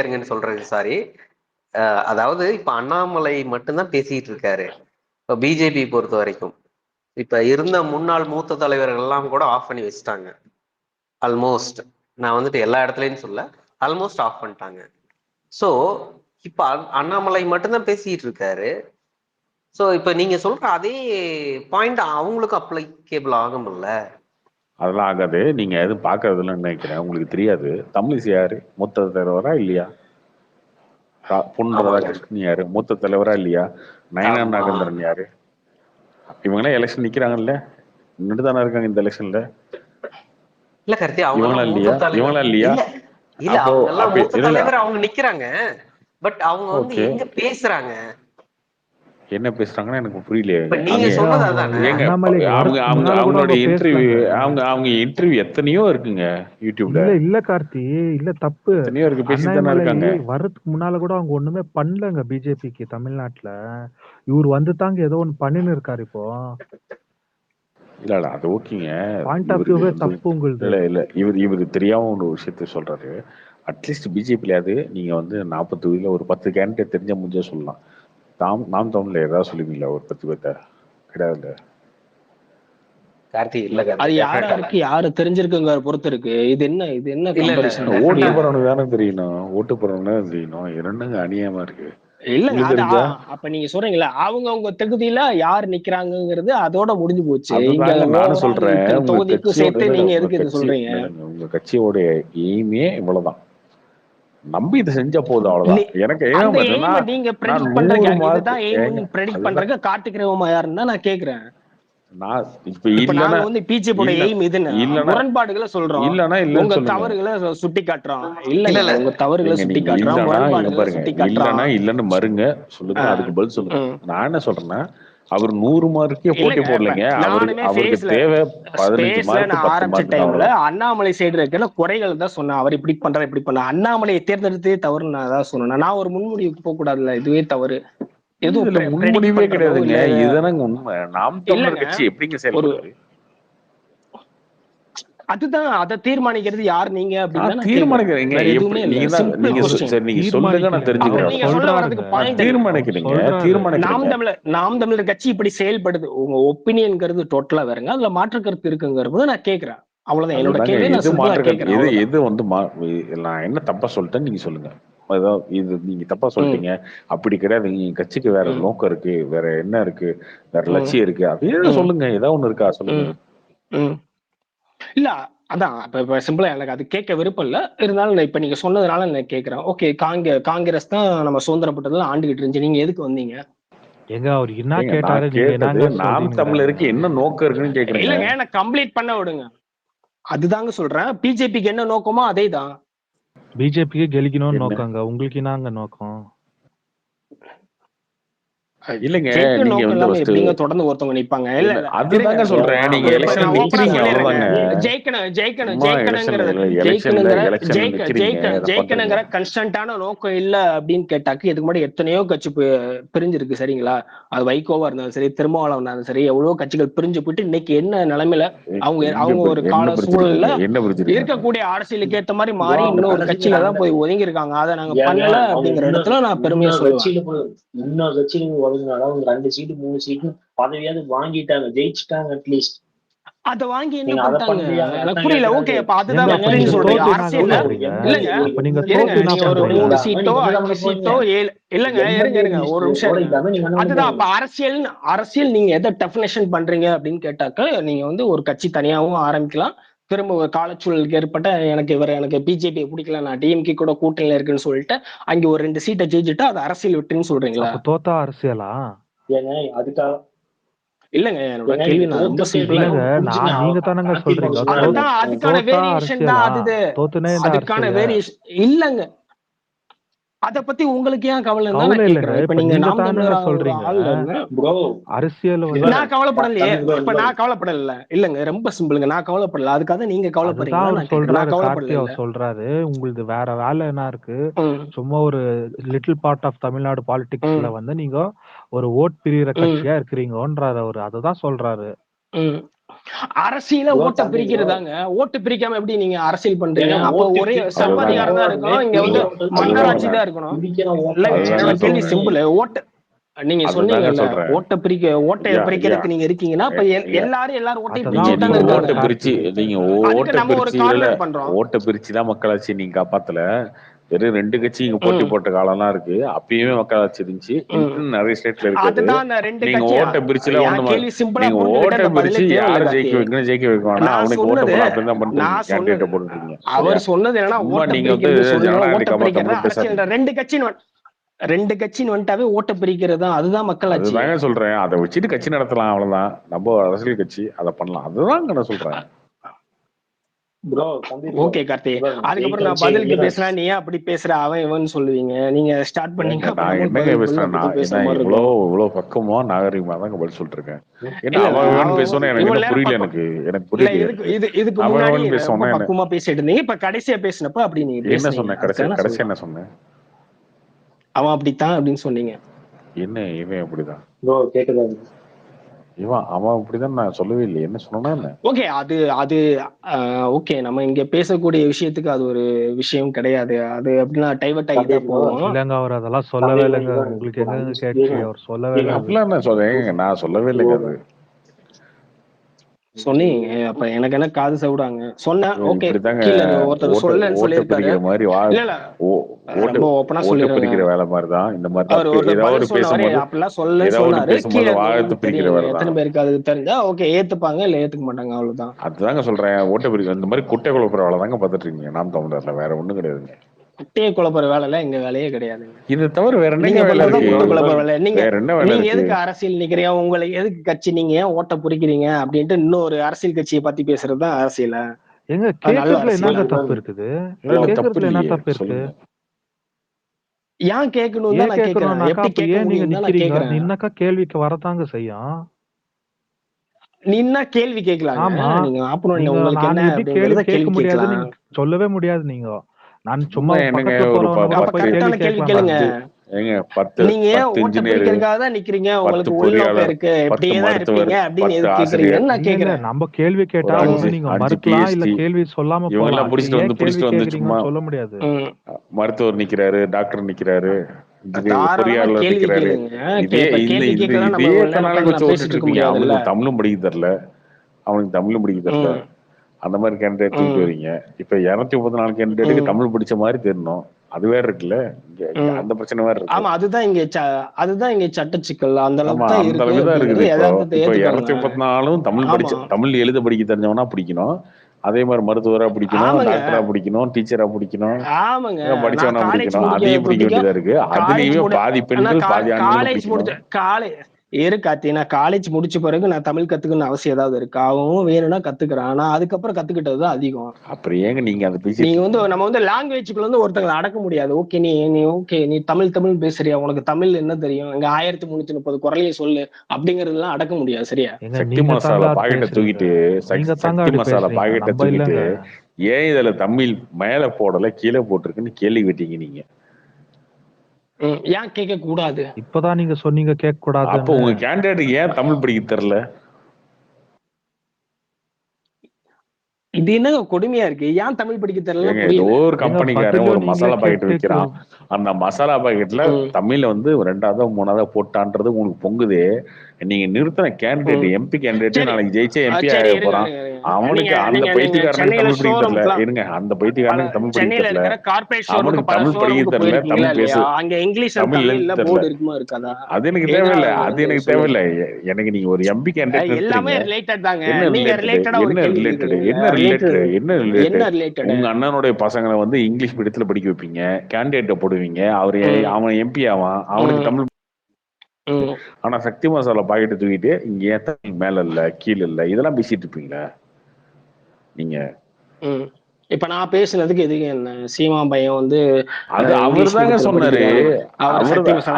இருங்கன்னு சொல்றது சாரி. அதாவது இப்ப அண்ணாமலை மட்டும்தான் பேசிட்டு இருக்காரு. இப்ப பிஜேபி பொறுத்த வரைக்கும் இப்ப இருந்த முன்னாள் மூத்த தலைவர்கள் எல்லாம் கூட ஆஃப் பண்ணி வச்சுட்டாங்க. ஆல்மோஸ்ட், நான் வந்துட்டு எல்லா இடத்துலயும் சொல்ல, ஆல்மோஸ்ட் ஆஃப் பண்ணிட்டாங்க. ஸோ இப்ப அண்ணாமலை மட்டும்தான் பேசிட்டு இருக்காரு. ஸோ இப்ப நீங்க சொல்ற அதே பாயிண்ட் அவங்களுக்கும் அப்ளிகேபிள் ஆகும்ல? அதெல்லாம் ஆகாது. நீங்க எதுவும் பாக்குறதுல நினைக்கிறேன். உங்களுக்கு தெரியாது தமிழிசை யாரு மூத்த தலைவரா இல்லையா? பொன் ராதாகிருஷ்ணன் யாரு மூத்த தலைவரா இல்லையா? நயனா நாகேந்திரன் யாரு? இவங்கெல்லாம் எலெக்ஷன் நிக்கிறாங்கல்ல, நின்று தானே இருக்காங்க இந்த எலெக்ஷன்ல. இல்ல கார்த்தி, இவங்களா இல்லையா? அவங்க நிக்கிறாங்க. பட் அவங்க வந்து எங்க பேசுறாங்க, என்ன பேசுறாங்கன்னா எனக்கு புரியலையே. அவங்களோட இன்டர்வியூ அவங்க இன்டர்வியூ எத்தனையோ இருக்குங்க யூடியூப்ல. இல்ல கார்த்தி, இல்ல தப்பு. எத்தனையோ இருக்கு, பேசிட்டு இருக்காங்க. வரதுக்கு முன்னால கூட அவங்க ஒண்ணுமே பண்ணலங்க பிஜேபிக்கு தமிழ்நாட்டுல. இவர் வந்து தாங்க ஏதோ ஒண்ணு பண்ணின்னு இருக்காரு இப்போ. இல்ல அது ஓகேங்க. பாயிண்ட் ஆஃப் வியூவே தப்பு உங்களுது. இல்ல இவருக்கு தெரியாம ஒரு விஷயத்த சொல்றாரு. அட்லீஸ்ட் பிஜேபியிலாவது நீங்க வந்து 40 தொகுதியில ஒரு 10 கேண்டிடேட் தெரிஞ்ச முடிஞ்சா சொல்லலாம். நாம் தமிழ்ல ஏதாவது சொல்லுவீங்களா? ஒரு 10 பேர்த்த கிடையாது கார்த்தி. இல்ல அது யாருக்கு யாரு தெரிஞ்சிருக்குங்க பொறுத்து இருக்கு. இது என்ன ஓட்டு போறவனுக்கு தானே தெரியணும். ஓட்டு போறவனுக்கு தெரியணும். இரண்டுங்க அநியாயமா இருக்கு. இல்லங்க, அப்ப நீங்க சொல்றீங்களா அவங்க தகுதியில யார் நிக்கிறாங்கிறது அதோட முடிஞ்சு போச்சு. நானும் சொல்றேன், தொகுதிக்கு சேர்த்து நீங்க எதுக்கு இது சொல்றீங்க? உங்க கட்சியோட எய்மே இவ்வளவுதான். நம்பி இதை செஞ்சா போதும், அவ்வளவுதான். எனக்கு நீங்க ப்ரெடிக்ட் பண்றதுக்கு கார்த்திக் ரவிமா யாருன்னு நான் கேக்குறேன். முரண்பாடுகளை சொல்றோம், உங்க தவறுகளை சுட்டி காட்டுறோம். இல்ல உங்க தவறுகளை சுட்டி காட்டுறோம், முரண்பாடுகளை சுட்டி காட்டுறோம். இல்லன்னு மறுங்க சொல்லுங்க, அதுக்கு பதில் சொல்லுங்க. நான் என்ன சொல்றேன்னா, அவர் 100 மார்க்கே போட்டி போடலைங்க. அவருக்கு தேவை 15 மார்க். ஆரம்பிச்ச டைம்ல அண்ணாமலை சைடு இருக்கிற குறைகள் தான் சொன்னேன். அவர் இப்படி பண்ற இப்படி பண்ண, அண்ணாமலையை தேர்ந்தெடுத்தே தவறு நான் தான் சொன்னேன். நான் ஒரு முன்முடிவுக்கு போக கூடாதுல்ல, இதுவே தவறு. முன்முடிவே கிடையாதுங்க, இதுதானங்க உண்மை. நாம் தமிழர் கட்சி எப்படிங்க செயல்படுது? அதுதான், அதை தீர்மானிக்கிறது யார்? நீங்க அப்படின்னு தீர்மானிக்கிறீங்க. நீங்க சொல்லுங்க, நான் தெரிஞ்சுக்கிறேன். நாம் தமிழர் கட்சி இப்படி செயல்படுது, உங்க ஒப்பீனியன்ங்கிறது டோட்டலா வேறங்க. அதுல மாற்று கருத்து இருக்குங்கிறது நான் கேக்குறேன். அவ்வளவுதான் என்னோட கேள்வி. எது வந்து நான் என்ன தப்பா சொல்லிட்டேன் நீங்க சொல்லுங்க. அதாவது இது நீங்க தப்பா சொல்லிட்டீங்க, அப்படி கிடையாது, நீங்க கட்சிக்கு வேற நோக்கம் இருக்கு, வேற என்ன இருக்கு, வேற லட்சியம் இருக்கு, அப்படியே சொல்லுங்க. ஏதாவது ஒண்ணு இருக்கா சொல்லுங்க. இல்ல அதான் இப்ப சிம்பிளா எனக்கு அது கேட்க விருப்பம் இல்ல. இருந்தாலும் இப்ப நீங்க சொன்னதுனால நான் கேக்குறேன். ஓகே, காங்கிரஸ் தான் நம்ம சுதந்திரப்பட்டதுல ஆண்டுகிட்டு இருந்துச்சு, நீங்க எதுக்கு வந்தீங்க? எங்க அவர் என்ன கேட்டாரு? நாம் தமிழருக்கு என்ன நோக்கம் இருக்குன்னு கேக்குறீங்க. இல்லங்க, நான் கம்ப்ளீட் பண்ண விடுங்க. அதுதாங்க சொல்றேன். பிஜேபிக்கு என்ன நோக்கமோ அதே தான். பிஜேபிக்கு கெலிக்கணும்னு நோக்கங்க, உங்களுக்கு என்னங்க நோக்கம்? இல்லங்க ஜெயிக்க நீங்க நோக்கம் வந்து இல்லாம ஃபர்ஸ்ட் எப்படிங்க தொடர்ந்து ஒருத்தவங்க நிப்பாங்க? இல்ல இல்ல இல்ல அதுதாங்க இருங்க, சொல்றேன். நீங்க இப்ப எலெக்ஷன் நான் ஓப்பனா நிக்கிறீங்க சொல்லிடுறேங்க. அவ்வளவுதாங்க. ஜெயிக்கணுங்கிற எலெக்ஷன்ல நிக்கிறீங்க இதை பண்றீங்க. ஜெயிக்கணுங்கிற கன்ஸ்டன்டான நோக்கம் இல்ல அப்படின்னு கேட்டாக்கு இதுக்கு முன்னாடி எத்தனையோ கட்சி பிரிஞ்சிருக்கு சரிங்களா? அது வைகோவா இருந்தாலும் சரி, திருமாவளவன் இருந்தாலும் சரி, எவ்வளவு கட்சிகள் பிரிஞ்சு போயிட்டு இன்னைக்கு என்ன நிலைமையில அவங்க ஒரு கால சூழல்ல இருக்கக்கூடிய அரசியலுக்கு ஏத்த மாதிரி மாறி இன்னொரு கட்சியில தான் போய் ஒதுங்கி இருக்காங்க. அதை நாங்க பண்ணல அப்படிங்கிற இடத்துல நான் பெருமையா சொல்லுவேன். இன்னொரு கட்சியில ஒதுங்கினாலும் அவங்க 2 சீட்டு 3 சீட்டு பதவியாவது வாங்கிட்டாங்க, ஜெயிச்சுட்டாங்க அட்லீஸ்ட். அத வாங்கி என்ன பண்ணிட்டாங்க எனக்கு புரியல. ஓகே அப்ப அதுதான் அப்படின்னு சொல்றீங்க அரசியல்ல? இல்லங்க இருங்க, ஒரு 3 சீட்டோ 5 சீட்டோ 7 இல்லங்க இருங்க ஒரு நிமிஷம். அதுதான் அப்ப அரசியல் நீங்க எதை டெஃபினேஷன் பண்றீங்க அப்படின்னு கேட்டாக்க நீங்க வந்து ஒரு கட்சி தனியாவும் ஆரம்பிக்கலாம். திரும்ப ஒரு காலச்சூழலுக்கு ஏற்பட்ட எனக்கு பிஜேபி பிடிக்கல, நான் டிஎம்கே கூட கூட்டணியில இருக்குன்னு சொல்லிட்டு அங்க ஒரு 2 சீட்டை ஜெயிச்சுட்டு அது அரசியல் விட்டுன்னு சொல்றீங்களா? தோத்தா அரசியலா? ஏங்க அதுக்காக இல்லங்க என்னோட கேள்வி நான் ரொம்ப சிம்பிளா நீங்க தானங்க சொல்றீங்க அதுக்கான வேரியேஷன் தான் அதுக்கான வேரியேஷன் இல்லங்க. அத பத்தி உங்களுக்கு ஏன் கவலை இருந்தா நான் கேக்குறேன். இப்ப நீங்க நாம் தமிழர் சொல்றீங்க அரசியல் நான் கவலைப்படலையே. இப்ப நான் கவலைப்படல இல்லங்க, ரொம்ப சிம்பிளுங்க, நான் கவலைப்படல. அதுக்காக நீங்க கவலைப்படுறீங்க சொல்றாரு. உங்களுக்கு வேற வேலை என்ன இருக்கு? சும்மா ஒரு லிட்டில் பார்ட் ஆஃப் தமிழ்நாடு பாலிடிக்ஸ்ல வந்து நீங்க ஒரு ஓட் பிரிகிற கட்சியா இருக்கிறீங்கன்றாரு அவரு. அதுதான் சொல்றாரு. அரசியல ஓட்ட பிரிக்கிறதாங்க. ஓட்டு பிரிக்காம எப்படி நீங்க அரசியல் பண்றீங்க? அப்போ ஒரே சர்வாதிகாரம் தான் இருக்கணும், இங்க வந்து மன்னராட்சி தான் இருக்கணும். இல்ல கேள்வி சிம்பிள். ஓட்டு நீங்க சொன்னீங்கல்ல ஓட்டை பிரிக்கிறதுக்கு நீங்க இருக்கீங்கன்னா எல்லாரும் ஓட்டை பிரிச்சு நீங்க ஓட்டை பிரிச்சுதான் மக்களாட்சி நீங்க காப்பாத்தல. வெறும் 2 கட்சி இங்க போட்டி போட்ட காலம்லாம் இருக்கு. அப்பயுமே மக்களாட்சி இருந்துச்சு. நிறைய ஸ்டேட்ல இருக்கு. நீங்க ஓட்டை பிரிச்சுல நீங்க ஓட்டை பிரிச்சு யாரை ஜெயிக்க வைக்கணும் ஜெயிக்க வைக்கணும் அவனுக்கு ஓட்ட போட அப்படிதான் பண்றீங்க போட்டுருக்கீங்க. அவர் சொன்னது என்னன்னா நீங்க வந்து ஜனநாயக 2 கட்சின்னு வந்துட்டாவே ஓட்ட பிரிக்கிறது தான். அதுதான் மக்களாட்சி. அதுதாங்க சொல்றேன். அதை வச்சுட்டு கட்சி நடத்தலாம் அவ்வளவுதான். நம்ம அரசியல் கட்சி அதை பண்ணலாம். அதுதான் நான் சொல்றேன். ஓகே கார்த்தி, அதுக்கப்புறம் நான் பதிலுக்கு பேசுறேன். நீ ஏன் அப்படி பேசுற அவன் இவன் சொல்லுவீங்க? நீங்க ஸ்டார்ட் பண்ணீங்க. நான் என்னங்க பேசுறேன்னா இவ்வளவு பக்கமா நாகரிகமா தான் பதில் சொல்லிட்டு இருக்கேன். ஏன்னா அவன் பேசணும் எனக்கு புரியல. எனக்கு புரியல. இதுக்கு முன்னாடி பக்கமா பேசிட்டு இருந்தீங்க. இப்ப கடைசியா பேசினப்ப அப்படி நீங்க என்ன சொன்ன? கடைசி என்ன சொன்னேன்? அவன் அப்படித்தான் அப்படின்னு சொன்னீங்க. என்ன இவன் அப்படிதான் கேக்குதா? அவன் அப்படிதான் நான் சொல்லவே இல்லை. என்ன சொன்னா? ஓகே அது ஓகே, நம்ம இங்க பேசக்கூடிய விஷயத்துக்கு அது ஒரு விஷயம் கிடையாது. அது அப்படின்னா டைவர்ட் ஆகிட்டே போவோம். இல்லங்க அவர் அதெல்லாம் சொல்லவே இல்லைங்க. உங்களுக்கு எங்க கேட்டுச்சு? அவர் சொல்லவே இல்லை. அப்படிலாம் நான் சொல்றேன். நான் சொல்லவே இல்லைங்க. அது சொன்னீங்க. அப்ப எனக்கு என்ன காது சவுடாங்க சொன்னேன். ஓகே ஒருத்தர் சொல்லன்னு சொல்லியிருக்காரு. இல்ல இல்ல ரொம்ப ஓப்பனா சொல்லிருக்கிற வேலை மாதிரிதான் இந்த மாதிரி அப்படிலாம் சொல்ல சொன்னாரு. எத்தனை பேருக்கு அது தெரிஞ்சா ஓகே ஏத்துப்பாங்க, இல்ல ஏத்துக்க மாட்டாங்க, அவ்வளவுதான். அதுதாங்க சொல்றேன். ஓட்ட பிரிக்கிற இந்த மாதிரி குட்டை குழப்பற வேலை தாங்க பாத்துட்டு இருக்கீங்க நாம் தமிழர்ல. வேற ஒண்ணும் கிடையாதுங்க. குட்டையை குழப்பற வேலை எங்க வேலையே கிடையாதுங்க. இது தவிர வேற என்ன வேலை இருக்கு? நீங்க எதுக்கு அரசியல் நிக்கிறீங்க? உங்களுக்கு எதுக்கு கட்சி? நீங்க ஏன் ஓட்ட புரிக்கிறீங்க அப்படின்ட்டு இன்னொரு அரசியல் கட்சியை பத்தி பேசுறதுதான் அரசியல. எங்க கேக்குறதுல என்ன தப்பு இருக்குது? கேக்குறதுல என்ன தப்பு இருக்கு? ஏன் கேட்கணும் தான் நான் கேக்குறேன். எப்படி கேட்க முடியும் தான் நான் கேக்குறேன். நின்னக்கா கேள்விக்கு வரதாங்க செய்யும். நின்னா கேள்வி கேட்கலாம். நீங்க ஆப்போனன்ட் உங்களுக்கு என்ன கேள்வி கேட்க முடியாது, நீங்க சொல்லவே முடியாது. நீங்க நான் சும்மா கேள்வி கேளுங்க. நீங்க ஓட்ட பிரிக்கிறதுக்காக தான் நிக்கிறீங்க, உங்களுக்கு உள்நோக்கம் இருக்கு, இப்படியே தான் இருப்பீங்க அப்படின்னு எது கேக்குறீங்கன்னு நான் கேக்குறேன். நம்ம கேள்வி கேட்டா நீங்க மறுக்கலாம், இல்ல கேள்வி சொல்லாம போலாம். சொல்ல முடியாது. மருத்துவர் நிக்கிறாரு, டாக்டர் நிக்கிறாரு, பொறியாளர் நிக்கிறாரு. அவனுக்கு தமிழும் படிக்க தரல, அந்த மாதிரி கேண்டிடேட் தூக்கிட்டு வரீங்க. இப்ப 234 கேண்டிடேட்டுக்கு தமிழ் படிச்ச மாதிரி தெரியணும். அது வேற இருக்குல்ல, அந்த பிரச்சனை வேற இருக்கு. ஆமா, அதுதான் இங்க சட்ட சிக்கல். அந்த அளவுக்கு தான் இருக்குது. இப்ப 234 தமிழ் படிச்ச, தமிழ் எழுத படிக்க தெரிஞ்சவனா பிடிக்கணும். அதே மாதிரி மருத்துவரா பிடிக்கணும், டாக்டரா பிடிக்கணும், டீச்சரா பிடிக்கணும், படிச்சவனா பிடிக்கணும். அதையும் பிடிக்க வேண்டியதா இருக்கு. அதுலயுமே பாதி பெண்கள் பாதி ஆண்கள். கார்த்தி, நான் காலேஜ் முடிச்ச பிறகு நான் தமிழ் கத்துக்கணும்னு அவசியம் ஏதாவது இருக்கா? அவன் வேணும்னா கத்துக்கிறான். ஆனா அதுக்கப்புறம் கத்துக்கிட்டதுதான் அதிகம். அப்புறம் ஏங்க நீங்க அதை பேசிட்டு நீங்க வந்து நம்ம வந்து லாங்குவேஜுக்குள்ள வந்து ஒருத்தங்களை அடக்க முடியாது. ஓகே நீ தமிழ் பேசுறியா, உனக்கு தமிழ் என்ன தெரியும், இங்க 1330 குரலையை சொல்லு அப்படிங்கறதெல்லாம் அடக்க முடியாது. சரியா? சக்தி மசாலா பாக்கெட்டை தூக்கிட்டு சக்தி மசாலா பாக்கெட்டை தூக்கிட்டு ஏன் இதுல தமிழ் மேல போடல கீழே போட்டிருக்குன்னு கேள்வி கேட்டீங்க நீங்க. ஏன் கேட்க கூடாது? இப்பதான் நீங்க சொன்னீங்க கேட்க கூடாது. அப்போ உங்க கேண்டிடேட் ஏன் தமிழ் படிக்க தெரியல? இது என்ன கொடுமையா இருக்கு? ஏன் தமிழ் படிக்க தெரியல? ஒரு கம்பெனிக்காரன் ஒரு மசாலா பாக்கெட் விற்கிறான். அந்த மசாலா பாக்கெட்ல தமிழ்ல வந்து 2வது 3வது போட்டான்றது உங்களுக்கு பொங்குது. நீங்க நிறுத்தின கேண்டிடேட் எம்பி கேண்டிடேட் நாளைக்கு ஜெயிச்சா எம்பி ஆக போறான். அவனுக்கு அந்த பைத்தியக்காரனுக்கு தமிழ் படிக்க தெரியல. இருங்க, அந்த பைத்தியக்காரனுக்கு தமிழ் படிக்க தெரியல. அவனுக்கு தமிழ் படிக்க தெரியல. தமிழ் பேசு தமிழ் தெரியல. அது எனக்கு தேவையில்லை. அது எனக்கு தேவையில்லை. எனக்கு நீங்க ஒரு எம்பி கேண்டிடேட் என்ன ரிலேட்டட் உங்க அண்ணனுடைய பசங்களை வந்து இங்கிலீஷ் மீடியத்துல படிக்க வைப்பீங்க, கேண்டிடேட்ட போடுவீங்க, அவன் எம்பி ஆவான், அவனுக்கு தமிழ். ஆனா சக்தி மசாலா பாக்கெட்டு தூக்கிட்டு இங்க ஏன் தமிழ் மேல இல்ல கீழே இல்ல இதெல்லாம் பேசிட்டு இருப்பீங்களா நீங்க? இப்ப நான் பேசுனதுக்கு எதுக்கு என்ன சீமா பையன் வந்து அது அவர் தாங்க சொன்னாரு.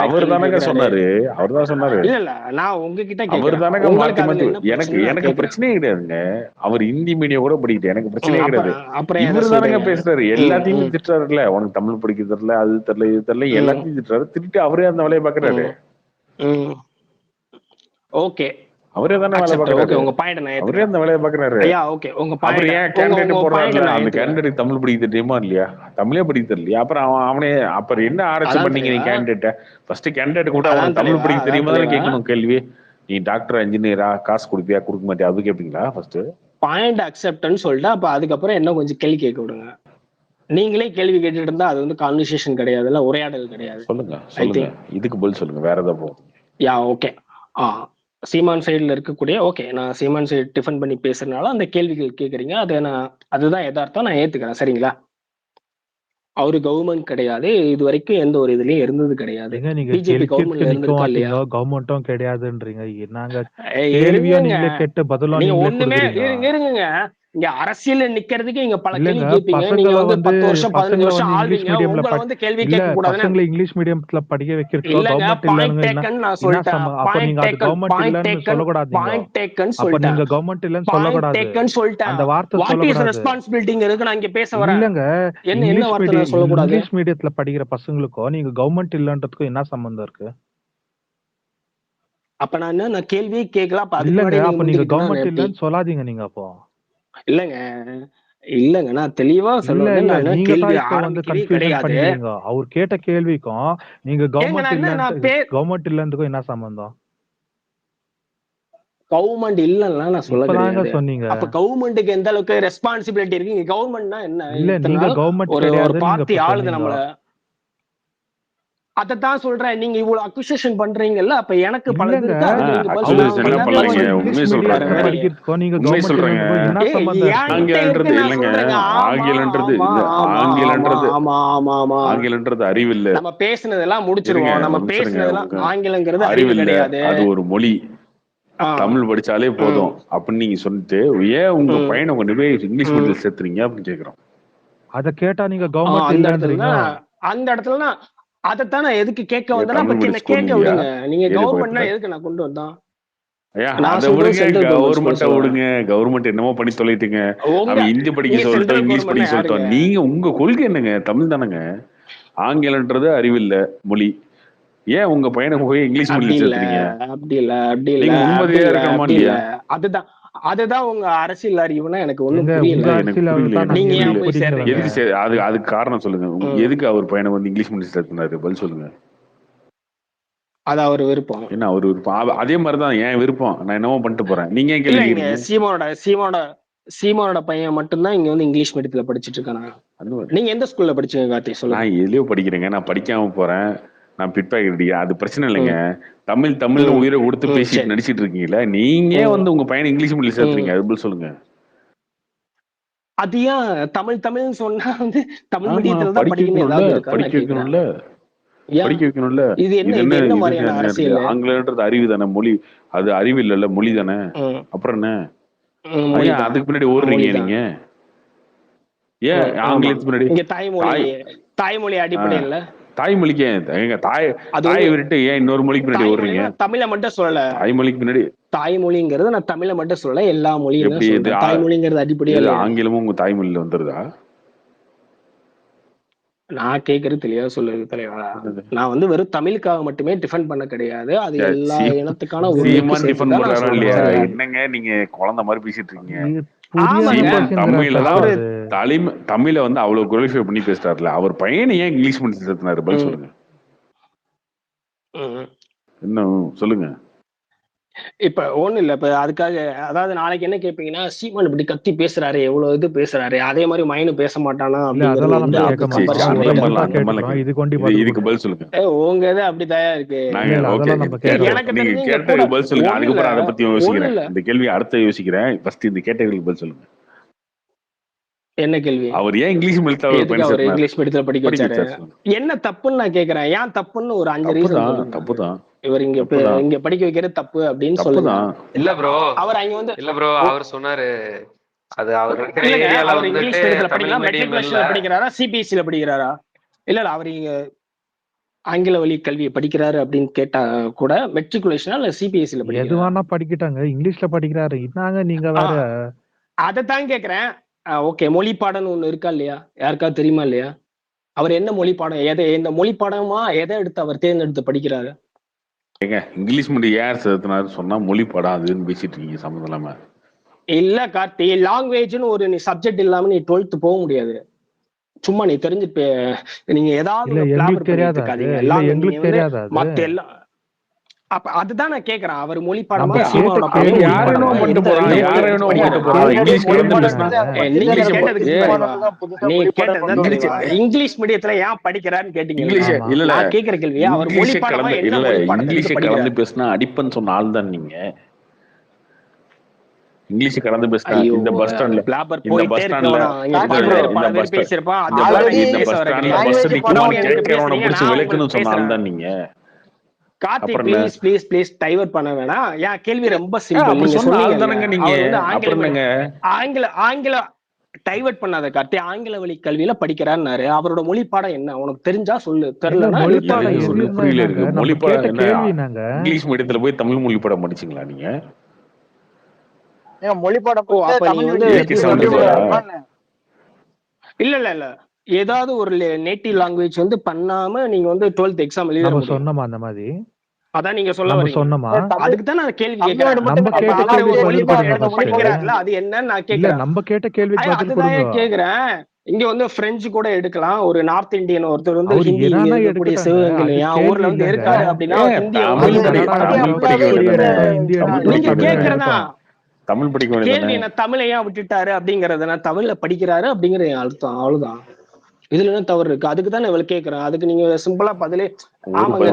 அவர் தானங்க சொன்னாரு. அவர் தான் சொன்னாரு. இல்ல நான் உங்ககிட்ட அவர் தானங்க மாத்தி மாத்தி எனக்கு பிரச்சனையே கிடையாதுங்க. அவர் ஹிந்தி மீடியம் கூட படிக்கிட்டு எனக்கு பிரச்சனையே கிடையாது. இவர் தானங்க பேசுறாரு. எல்லாத்தையும் திட்டுறாருல்ல. உனக்கு தமிழ் படிக்க தெரியல, அது தெரியல, இது தெரியல, எல்லாத்தையும் திட்டுறாரு. திட்டு அவரே அந்த வேலையை பாக்குறாரு. ஓகே, அவரே தானே வேலை பாக்குறாரு. உங்க பாயிண்ட் நான் அவரே அந்த வேலையை பாக்குறாரு. ஐயா ஓகே, உங்க பாயிண்ட் ஏன் கேண்டிடேட் போடுறாருல, அந்த கேண்டிடேட் தமிழ் படிக்க தெரியுமா இல்லையா? தமிழே படிக்க தெரியலையா? அப்புறம் அவனே அப்புறம் என்ன ஆராய்ச்சி பண்ணீங்க நீ கேண்டிடேட்ட? ஃபர்ஸ்ட் கேண்டிடேட் கூட அவனுக்கு தமிழ் படிக்க தெரியுமா தானே கேட்கணும் கேள்வி. நீ டாக்டர் இன்ஜினியரா காசு கொடுப்பியா கொடுக்க மாட்டியா அது கேட்பீங்களா? ஃபர்ஸ்ட் பாயிண்ட் அக்செப்டன்ஸ் சொல்லிட்டு அப்ப அதுக்கப்புறம் என்ன கொஞ்சம் கேள்வி கேட்க விடுங்க. நீங்களே கேள்வி கேட்டுட்டு இருந்தா அது வந்து கான்வர்சேஷன் கிடையாது, இல்ல உரையாடல் கிடையாது. சொல்லுங்க இதுக்கு பதில் சொல்லுங்க. வேற ஏதாவது போகும். Yeah okay. சீமான் சைடுல இருக்கக்கூடிய ஓகே, நான் சீமான் சைடு டிஃபன் பண்ணி பேசுறதுனால அந்த கேள்விகள் கேட்குறீங்க. அதுதான் யதார்த்தம், நான் ஏத்துக்கிறேன். சரிங்களா? அவரு கவர்மெண்ட் கிடையாது, இது வரைக்கும் எந்த ஒரு இதுலயும் இருந்தது கிடையாது. பிஜேபி கவர்மெண்ட்ல இருந்திருக்கா இல்லையா? கவர்மெண்ட்டும் கிடையாதுன்றீங்க. என்னங்க நீங்க ஒண்ணுமே இருங்க. இங்க அரசியல் நிக்கிறதுக்கு இங்க பல கேள்வி கேட்பீங்க. நீங்க வந்து 10 வருஷம் 15 வருஷம் ஆள்வீங்க. உங்களை வந்து கேள்வி கேட்க கூடாதுன்னு இங்கிலீஷ் மீடியம்ல படிக்க வைக்கிறது இல்லங்க. பாயிண்ட் டேக்கன் நான் சொல்லிட்டேன். பாயிண்ட் டேக்கன் சொல்லிட்டேன். அந்த வார்த்தை வாட் இஸ் ரெஸ்பான்சிபிலிட்டிங்கிறது நான் இங்க பேச வரேன். இல்லங்க, என்ன வார்த்தை சொல்லக்கூடாது? இங்கிலீஷ் மீடியத்துல படிக்கிற பசங்களுக்கும் நீங்க கவர்மெண்ட் இல்லன்றதுக்கும் என்ன சம்பந்தம் இருக்கு? அப்ப நான் கேள்வியே கேட்கல. அப்ப நீங்க கவர்மெண்ட் இல்லன்னு சொல்லாதீங்க. நீங்க அப்போ இல்லங்க நான் தெளிவா சொல்லுவேன். அவர் கேட்ட கேள்விக்கும் நீங்க கவர்மெண்ட் இல்லன்றதுக்கும் என்ன சம்பந்தம்? கவர்மெண்ட் இல்லன்னா நான் சொல்ல சொன்னீங்க. அப்ப கவர்மெண்ட்டுக்கு எந்த அளவுக்கு ரெஸ்பான்சிபிலிட்டி இருக்கு? இங்க கவர்மெண்ட்னா என்ன? இல்ல நீங்க கவர்மெண்ட் ஒரு பார்ட்டி ஆளுது நம்மள. அதத்தான் சொல்றேன். நீங்க இவ்வளவு அக்யூசேஷன் பண்றீங்கல்ல, அப்ப எனக்கு பலது இருக்கு. ஆங்கிலன்றது அறிவு இல்ல. நம்ம பேசுனதெல்லாம் முடிச்சிருவோம். நம்ம பேசுனதெல்லாம் ஆங்கிலங்கிறது அறிவு கிடையாது, அது ஒரு மொழி. தமிழ் படிச்சாலே போதும் அப்படின்னு நீங்க சொல்லிட்டு ஏன் உங்க பையனை உங்க இங்கிலீஷ் மீடியம் சேர்த்துறீங்க அப்படின்னு கேக்குறோம். அத கேட்டா நீங்க கவர்மெண்ட் அந்த இடத்துல அதத்தான் எதுக்கு கேட்க வந்தா கேட்க விடுங்க. நீங்க கவர்மெண்ட்னா எதுக்கு நான் கொண்டு வந்தேன்? கவர்மெண்ட் என்னமோ பண்ணி தொலைட்டுங்க. அவன் ஹிந்தி படிக்க சொல்லிட்டோம், இங்கிலீஷ் படிக்க சொல்லிட்டோம். நீங்க உங்க கொள்கை என்னங்க? தமிழ் தானங்க. ஆங்கிலன்றது அறிவில்ல மொழி. ஏன் உங்க பையனை போய் இங்கிலீஷ் மீடியம் சேர்த்துறீங்க? அப்படி இல்ல உண்மையா இருக்கணுமா இல்லையா? அதுதான் உங்க அரசியல் அறிவுனா எனக்கு ஒண்ணும் புரியல. அதுக்கு காரணம் சொல்லுங்க. எதுக்கு அவர் பையனை வந்து இங்கிலீஷ் மீடியம் சேர்த்துனாரு? பதில் சொல்லுங்க. அது அவர் விருப்பம். என்ன அவர் விருப்பம்? அதே மாதிரிதான் என் விருப்பம். நான் என்னமோ பண்ணிட்டு போறேன். நீங்க ஏன் கேள்வி? சீமானோட பையன் மட்டும்தான் இங்க வந்து இங்கிலீஷ் மீடியத்துல படிச்சுட்டு இருக்கானா? நீங்க எந்த ஸ்கூல்ல படிச்சீங்க கார்த்தி? சொல்லுங்க. நான் எதுலயோ படிக்கிறேங்க. நான் படிக்காம போறேன். நான் பிட்பேக் அடிக்கிறேன். அது பிரச்சனை இல்லைங்க. தமிழ் உயிரை கொடுத்து பேசிட்டு நடிச்சிட்டு இருக்கீங்களா? நீங்க வந்து உங்க பையனை இங்கிலீஷ் மீடியம் சேர்த்துறீங்க. அது சொல்லுங்க. அது ஏன் தமிழ் சொன்னா வந்து தமிழ் மீடியத்துல தான் படிக்கணும்ல? படிக்க வைக்கணும்ல. இது இது என்ன என்ன இது என்ன இது மாதிரியான என்ன இருக்கு? அரசியல்? ஆங்கிலன்றது அறிவு தானே, மொழி. அது அறிவு இல்லைல்ல, மொழி தானே. அப்புறம் என்ன? ஏன் மொழிதான் அதுக்கு பின்னாடி ஓடுறீங்க மொழிதான். நீங்க? ஏன் ஆமா, ஆங்கிலத்துக்கு பின்னாடி? இங்க தாய்மொழி தாய் தாய்மொழி அடிப்படையில் தாய்மொழிக்கு எங்க அது தாயை வந்து விட்டுட்டு ஏன் இன்னொரு மொழிக்கு பின்னாடி ஓடுறீங்க? தாய்மொழின்னா தமிழை மட்டும் சொல்லல. தாய்மொழிக்கு பின்னாடி தாய்மொழிங்கிறது நான் தமிழை மட்டும் சொல்லல, எல்லா மொழியும் எப்படி தான் இது சொல்றேன். தாய்மொழிங்கிறது அடிப்படையா இது இல்லையா? ஆங்கிலமும் உங்க தாய்மொழியில வந்துருதா? நான் கேட்கறது தெளிவா சொல்லுது தலைவா. நான் வந்து வெறும் தமிழுக்காக மட்டுமே டிஃபெண்ட் பண்ண கிடையாது, அது எல்லா இனத்துக்கான உரிமைக்கு சீமான் சேர்த்து டிஃபெண்ட் தான் நான் பண்றாரா சொல்றேன். இல்லையா? சரியா? என்னங்க நீங்க குழந்தை மாதிரி பேசிட்டு இருக்கீங்க. ஆமாங்க. சீமான் தமிழ்ல தான் அவரு தமிழ வந்து அவ்வளவு குவாலிஃபை பண்ணி பேசுறாருல, அவர் பையனை ஏன் இங்கிலீஷ் பண்ணி சேர்த்தினாரு? பதில் சொல்லுங்க. என்ன சொல்லுங்க. இப்ப ஒண்ணு இல்ல, இப்ப அதுக்காக அதாவது நாளைக்கு என்ன கேட்பீங்கன்னா, சீமான் இப்படி கத்தி பேசுறாரு, எவ்வளவு இது பேசுறாரு, அதே மாதிரி மைனு பேச மாட்டானா அப்படிங்கிறது எந்த இதுக்கு பதில் சொல்லுங்க. உங்க இது அப்படிதான் இருக்கு. எனக்கு நீங்க தெரிஞ்சு கேட்டதுக்கு பதில் சொல்லுங்க, அதுக்கப்புறம் அதை பத்தி ஒண்ணு யோசிக்கிறேன். இல்ல. இந்த கேள்வி அடுத்த யோசிக்கிறேன். ஃபர்ஸ்ட் இந்த கேட்டகரிக்கு பதில் சொல்லுங்க. என்ன கேள்வி? அவர் ஏன் இங்கிலீஷ் மீடியத்துல அவர் இங்கிலீஷ் மீடியத்துல படிக்க வச்சாரு? என்ன தப்புன்னு நான் கேக்குறேன். ஏன் தப்புன்னு ஒரு 5 ரீசன். தப்புதான். இவர் இங்க படிக்க வைக்கிறது தப்பு அப்படின்னு சொல்லுங்க. இல்ல ப்ரோ, அவர் அங்க வந்து இல்ல ப்ரோ, அவர் சொன்னாரு அது அவர் இங்கிலீஷ் மீடியத்துல படிக்கலாம், மெட்ரிகுலேஷன்ல படிக்கிறாரா, சிபிஎஸ்சில படிக்கிறாரா? இல்ல அவர் இங்க ஆங்கில வழி கல்வியை படிக்கிறாரு அப்படின்னு கேட்டா கூட மெட்ரிகுலேஷனா இல்ல சிபிஎஸ்சில படிக்கிறாரா? எதுவானா படிக்கிட்டாங்க, இங்கிலீஷ்ல படிக்கிறாரு. இன்னாங்க நீங்க வேற. அதைத்தான் கேக்குறேன். ஓகே, மொழி பாடம்னு ஒண்ணு இருக்கா இல்லையா? யாருக்காவது தெரியுமா இல்லையா? அவர் என்ன மொழி பாடம், இந்த மொழி பாடமா எதை எடுத்து அவர் தேர்ந்தெடுத்து படிக்கிறாரு? இங்கிலீஷ் மீடியம் யார் சேர்த்துனாரு சொன்னா மொழி படம் அதுன்னு பேசிட்டு இருக்கீங்க சம்மந்தம் இல்லாம. இல்ல கார்த்தி, லாங்குவேஜ்னு ஒரு நீ சப்ஜெக்ட் இல்லாம நீ 12th போக முடியாது. சும்மா நீ தெரிஞ்சு நீங்க ஏதாவது எங்களுக்கு தெரியாதா? மத்த எல்லாம் அப்ப அதுதான் நான் கேக்குறேன். அவர் மொழி பாடமா இங்கிலீஷ் மீடியத்துல ஏன் படிக்கிறான்னு கேட்டீங்க. நான் கேக்குற கேள்வி, அவர் மொழி பாடமா இங்கிலீஷ் கலந்து பேசினா அடிப்பன்னு சொன்ன ஆள் தான் நீங்க. இங்கிலீஷ் கலந்து பேசினா இந்த பஸ் ஸ்டாண்ட்ல விளக்குன்னு சொன்ன ஆள் தான் நீங்க. Karthi, please please please diverted பண்ண வேணாம். என் கேள்வி ரொம்ப சிம்பிள். நீங்க சொன்னீங்க ஆங்கில டைவர்ட் பண்ணாத கார்த்தி. ஆங்கில வழி கல்வியில படிக்கிறாரு. அவரோட மொழி பாடம் என்ன உனக்கு தெரிஞ்சா சொல்லு, தெரியலன்னா புரியல இருக்கு. மொழி பாடம் இங்கிலீஷ் மீடியத்துல போய் தமிழ் மொழி பாடம் படிச்சீங்களா நீங்க? மொழி பாடம் இல்ல இல்ல இல்ல ஏதாவது ஒரு நேட்டிவ் லாங்குவேஜ் வந்து பண்ணாம நீங்க வந்து 12th எக்ஸாம் எழுத சொன்னோமா அந்த மாதிரி? அதான் நீங்க சொல்ல வரீங்க. சொன்னோமா? அதுக்கு தான் நான் கேள்வி கேக்குறேன். அது என்னன்னு நான் கேக்குறேன். நம்ம கேட்ட கேள்வி அதுதான் கேக்குறேன். இங்க வந்து பிரெஞ்சு கூட எடுக்கலாம். ஒரு நார்த் இந்தியன் ஒருத்தர் வந்து ஹிந்தி இருக்கக்கூடிய சிவகங்கை என் ஊர்ல வந்து இருக்காரு அப்படின்னா நீங்க கேக்குறதா தமிழ் படிக்க கேள்வி என்ன? தமிழை ஏன் விட்டுட்டாரு அப்படிங்கறத நான் தமிழ்ல படிக்கிறாரு அப்படிங்கிற அர்த்தம். அவ்வளவுதான். இதுல என்ன தவறு இருக்கு? அதுக்கு தான் இவளை கேக்குறேன். அதுக்கு நீங்க சிம்பிளா பதிலே ஆமாங்க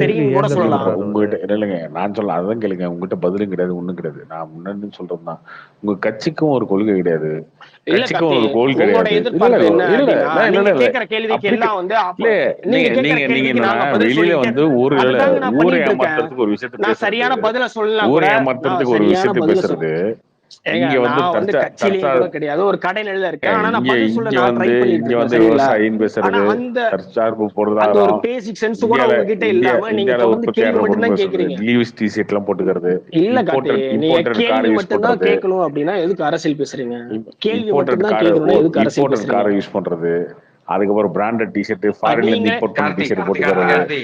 தெரியும் கூட சொல்லலாம். உங்ககிட்ட இல்லைங்க, நான் சொல்ல அதான் கேளுங்க. உங்ககிட்ட பதிலும் கிடையாது, ஒண்ணும் கிடையாது. நான் முன்னாடி சொல்றதுதான், உங்க கட்சிக்கும் ஒரு கொள்கை கிடையாது, கட்சிக்கும் ஒரு கோல் கிடையாது. வெளியில வந்து ஊரை ஏமாத்துறதுக்கு ஒரு விஷயத்த பேசுறது, சரியான பதில சொல்லலாம். ஊரை ஏமாத்துறதுக்கு ஒரு விஷயத்த பேசுறது. இங்க வந்து கிடையாது, ஒரு கடையில இருக்கேன். ஆனா நான் பதில் சொல்ல நான் ட்ரை பண்ணிட்டு இருக்கேன். வந்து விவசாயின்னு பேசுறது, தற்சார்பு பொருளாதாரம், அந்த ஒரு பேசிக் சென்ஸ் கூட உங்ககிட்ட இல்லாம நீங்க வந்து கேள்வி மட்டும் தான் கேக்குறீங்க. லீவ்ஸ் டி-ஷர்ட் எல்லாம் போட்டுக்கிறது. இல்ல கார்த்தி, நீங்க கேள்வி மட்டும் தான் கேட்கணும் அப்படினா எதுக்கு அரசியல் பேசுறீங்க? கேள்வி மட்டும் தான் கேட்கணும், எதுக்கு அரசியல் பேசுறீங்க? காரை யூஸ் பண்றது, அதுக்கப்புறம் பிராண்டட் டி-ஷர்ட், ஃபாரின்ல இருந்து இம்போர்ட் பண்ண டி-ஷர்ட் போட்டுக்கிறது.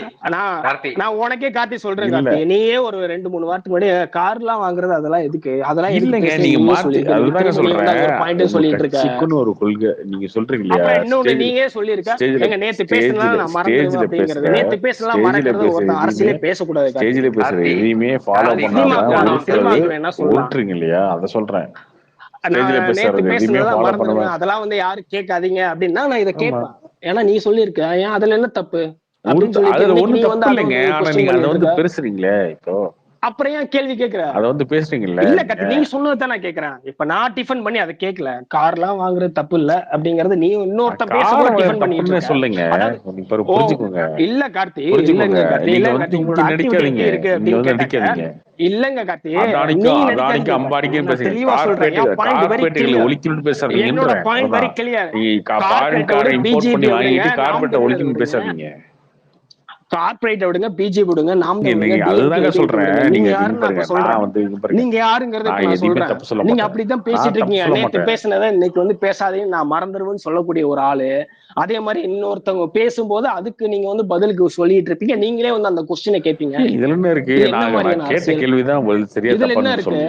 நான் உனக்கே கார்த்தி சொல்றேன் கார்த்தி, நீயே ஒரு 2-3 வாரத்துக்கு முன்னாடி கார்லாம் வாங்குறது அதெல்லாம் எதுக்கு? அதெல்லாம் இல்லங்க, நீங்க மாத்தி அதுதான் சொல்றேன். பாயிண்ட் சொல்லிட்டு இருக்க. சிக்குன்னு ஒரு கொள்கை நீங்க சொல்றீங்க இல்லையா? இன்னொன்னு நீயே சொல்லிருக்க. எங்க நேத்து பேசலாம் நான் மறந்துடுவேன் அப்படிங்கிறது. நேத்து பேசலாம் மறக்கிறது ஒரு அரசியலே பேசக்கூடாது. ஸ்டேஜ்ல பேசுறது எதையுமே ஃபாலோ பண்ணாம ஓட்டுறீங்க இல்லையா? அத சொல்றேன். அதெல்லாம் வந்து யாரும் கேட்காதீங்க அப்படின்னா நான் இதை கேட்பேன். ஏன்னா நீ சொல்லிருக்க, ஏன் அதுல என்ன தப்பு? ஒண்ணும் தப்பு இல்லைங்க. ஆனா நீங்க அதை வந்து பேசுறீங்களே. இப்போ அப்புறம் ஏன் கேள்வி கேக்குற? அத வந்து பேசுறீங்கல்ல இல்ல கத்தி, நீங்க சொன்னதுதான் நான் கேக்குறேன். இப்ப நான் டிஃபன் பண்ணி அதை கேட்கல, கார்லாம் வாங்குறது தப்பு இல்ல அப்படிங்கறது நீ இன்னொருத்தன் பேசும்போது டிஃபன் பண்ணிட்டு இருக்க. சொல்லுங்க. புரிஞ்சுக்கோங்க. இல்ல கார்த்தி, இல்லங்க கார்த்தி, இல்ல கார்த்தி, உங்களோட ஆக்டிவிட்டி எப்படி இருக்கு அப்படின்னு கேட்டாங்க. இல்லங்க கார்த்தி, அதானிக்கு அம்பானிக்கு தெளிவா சொல்றேன். கார்ப்பரேட்டுகளை ஒழிக்கணும்னு பேசுறீங்க. என்னோட point very clear. Corporate import பண்ணி வாங்கிட்டு கார்ப்பரேட்டை ஒழிக்கணும்னு பேசாதீங்க. கார்ப்பரேட் விடுங்க, பிஜே விடுங்க, நாம் அதுதாங்க சொல்றேன். நீங்க யாருங்கிறத நான் சொல்றேன். நீங்க அப்படித்தான் பேசிட்டு இருக்கீங்க. நேத்து பேசினதை இன்னைக்கு வந்து பேசாதீங்க, நான் மறந்துடுவேன்னு சொல்லக்கூடிய ஒரு ஆளு. அதே மாதிரி இன்னொருத்தவங்க பேசும்போது அதுக்கு நீங்க வந்து பதிலுக்கு சொல்லிட்டு இருப்பீங்க. நீங்களே வந்து அந்த கொஸ்டினை கேட்பீங்க. இதுல என்ன இருக்கு? கேட்ட கேள்விதான் சரியா. இதுல என்ன இருக்கு?